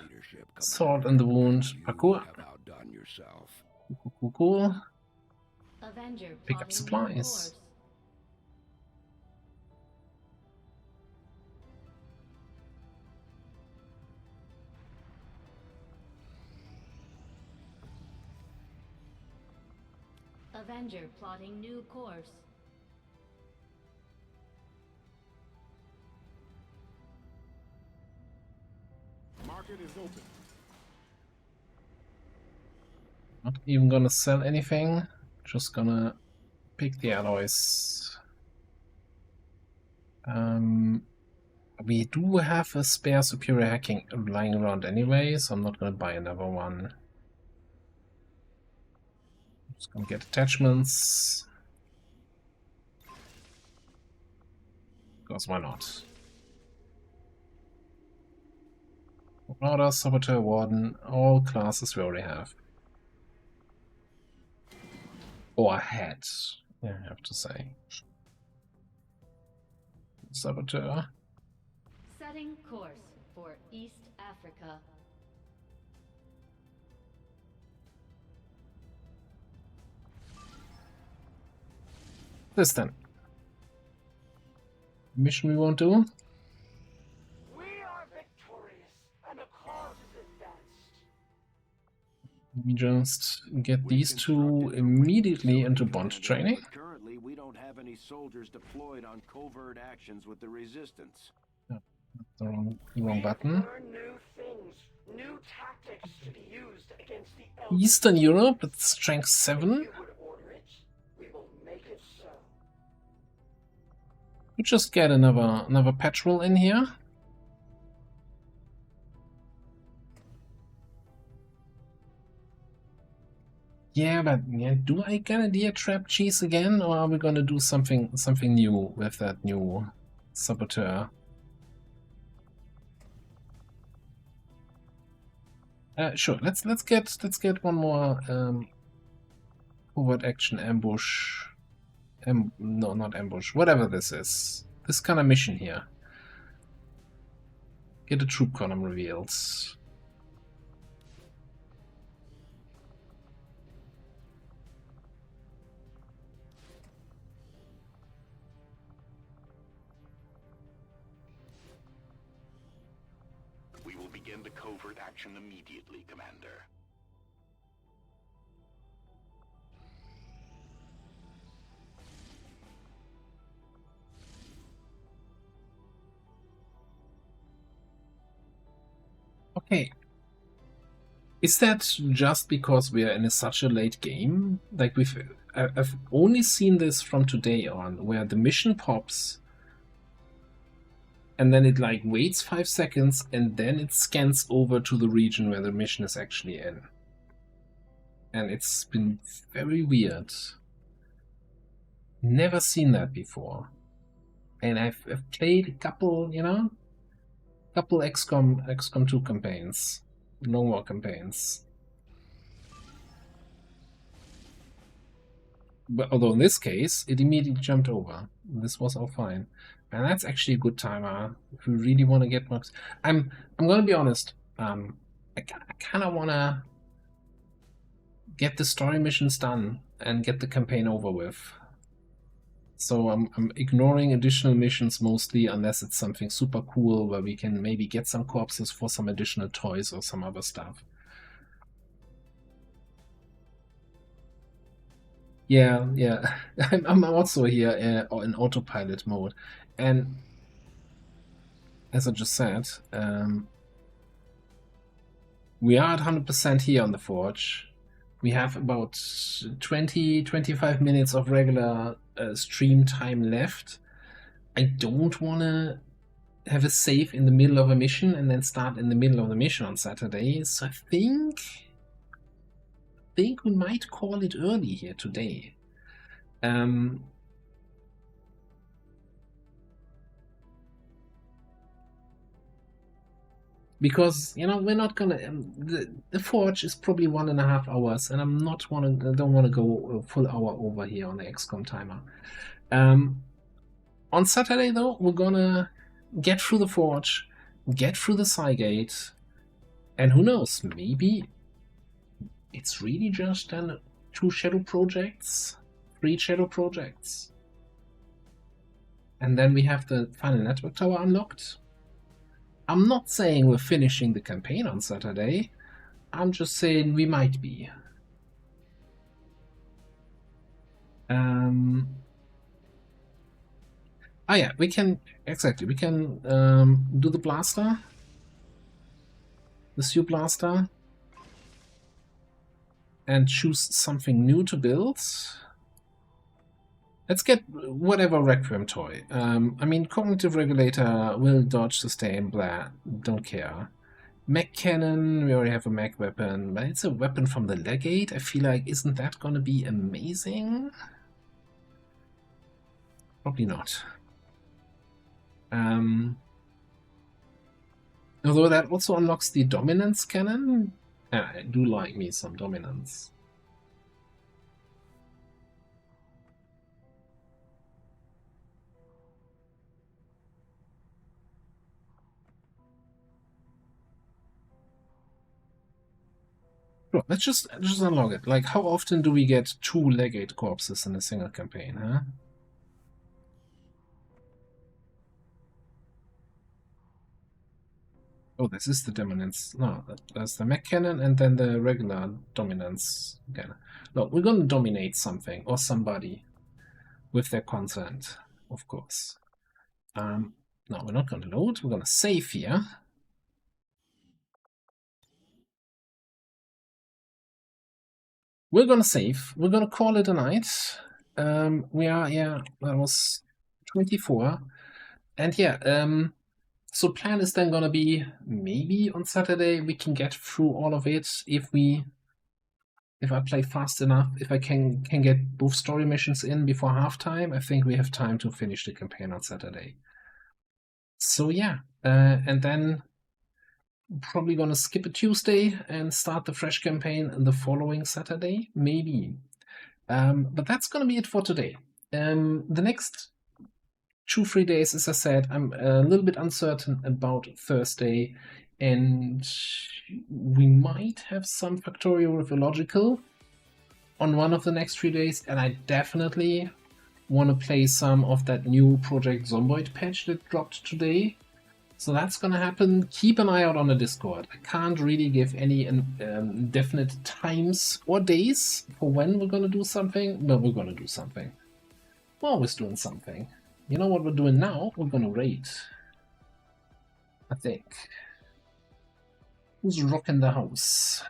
Sword in the wound. Parkour. Have outdone yourself. Cool. Avenger Pick up supplies. Avenger plotting new course. Market is open. Not even gonna sell anything. Just gonna pick the alloys. We do have a spare superior hacking lying around anyway, so I'm not gonna buy another one. Just gonna get attachments. Because why not? Marauder, Saboteur, Warden, all classes we already have. Or had, yeah, I have to say. Saboteur. Setting course for East Africa. This then. Mission we won't do. We are victorious, and the cause is advanced. Let me just get these two immediately into bond training. Currently, we don't have any soldiers deployed on covert actions with the Resistance. Oh, that's the wrong button. Learn new things, new tactics to be used against the elders. Eastern Europe, it's strength 7. If you would order it, we will make it so. We just get another petrol in here. Yeah, but yeah, do I Grenadier trap cheese again, or are we gonna do something new with that new Saboteur? Sure. Let's get one more covert action ambush. No, not ambush. Whatever this is. This kind of mission here. Get a troop column revealed. begin the covert action immediately, Commander. Okay. Is that just because we are in such a late game? Like I've only seen this from today on, where the mission pops and then it like waits 5 seconds and then it scans over to the region where the mission is actually in. And it's been very weird. Never seen that before. And I've played a couple, you know, couple XCOM 2 campaigns, no more campaigns. But although in this case, it immediately jumped over. This was all fine. And that's actually a good timer if we really want to get marks. I'm gonna be honest. I kind of want to get the story missions done and get the campaign over with. So I'm ignoring additional missions mostly, unless it's something super cool where we can maybe get some corpses for some additional toys or some other stuff. Yeah, yeah. I'm also here in autopilot mode. And as I just said, we are at 100% here on the Forge. We have about 20-25 minutes of regular stream time left. I don't want to have a save in the middle of a mission and then start in the middle of the mission on Saturday. So I think we might call it early here today. Because, you know, we're not gonna the Forge is probably 1.5 hours, and I don't want to go a full hour over here on the XCOM timer. On Saturday though, we're gonna get through the Forge, get through the Cygate, and who knows, maybe it's really just 2 shadow projects, 3 shadow projects, and then we have the final network tower unlocked. I'm not saying we're finishing the campaign on Saturday. I'm just saying we might be. Yeah, we can exactly. We can do the blaster, the Sioux blaster, and choose something new to build. Let's get whatever Requiem toy. I mean, cognitive regulator will dodge, sustain, blah, don't care. Mech cannon, we already have a mech weapon, but it's a weapon from the Legate. I feel like, isn't that gonna be amazing? Probably not. Although that also unlocks the dominance cannon. I do like me some dominance. Let's just unlock it. Like, how often do we get 2 Legate corpses in a single campaign, huh? Oh, this is the dominance. No, that's the mech cannon and then the regular dominance cannon. Look, we're gonna dominate something or somebody with their consent, of course. No, we're not gonna load. We're gonna save here. We're gonna save. We're gonna call it a night. We are, yeah, that was 24. And yeah, so plan is then gonna be maybe on Saturday we can get through all of it if I play fast enough, if I can get both story missions in before halftime. I think we have time to finish the campaign on Saturday. So yeah, and then probably gonna skip a Tuesday and start the fresh campaign the following Saturday, maybe. But that's gonna be it for today. The next 2-3 days, as I said, I'm a little bit uncertain about Thursday, and we might have some Factorio with Illogical on one of the next 3 days, and I definitely want to play some of that new Project Zomboid patch that dropped today. So that's gonna happen. Keep an eye out on the Discord. I can't really give any definite times or days for when we're gonna do something, but we're gonna do something. We're always doing something. You know what we're doing now? We're gonna raid. I think. Who's rocking the house?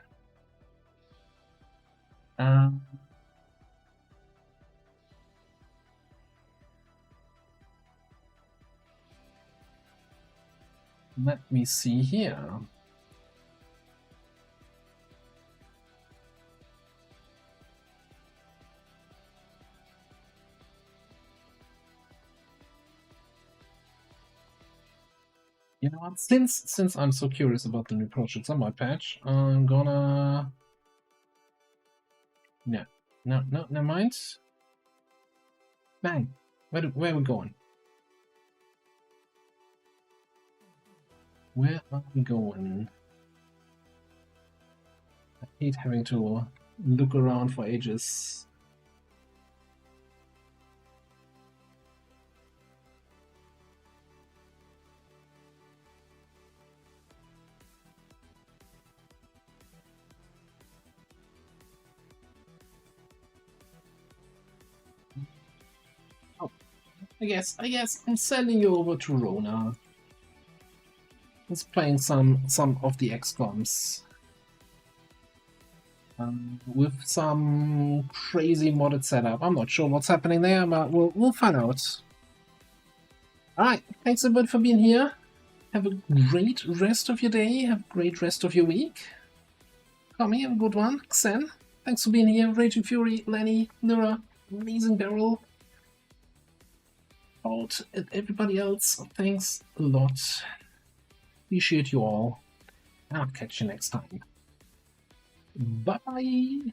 Let me see here. You know what? Since I'm so curious about the new projects on my patch, I'm gonna. No, never mind. Bang. Where are we going? Where are we going? I hate having to look around for ages. Oh, I guess I'm sending you over to Rona. He's playing some of the XCOMs. With some crazy modded setup. I'm not sure what's happening there, but we'll find out. Alright, thanks a bit for being here. Have a great rest of your day, have a great rest of your week. Tommy, have a good one. Xen, thanks for being here. Raging Fury, Lenny, Nira, Amazing Barrel. Out and everybody else, thanks a lot. Appreciate you all. I'll catch you next time. Bye!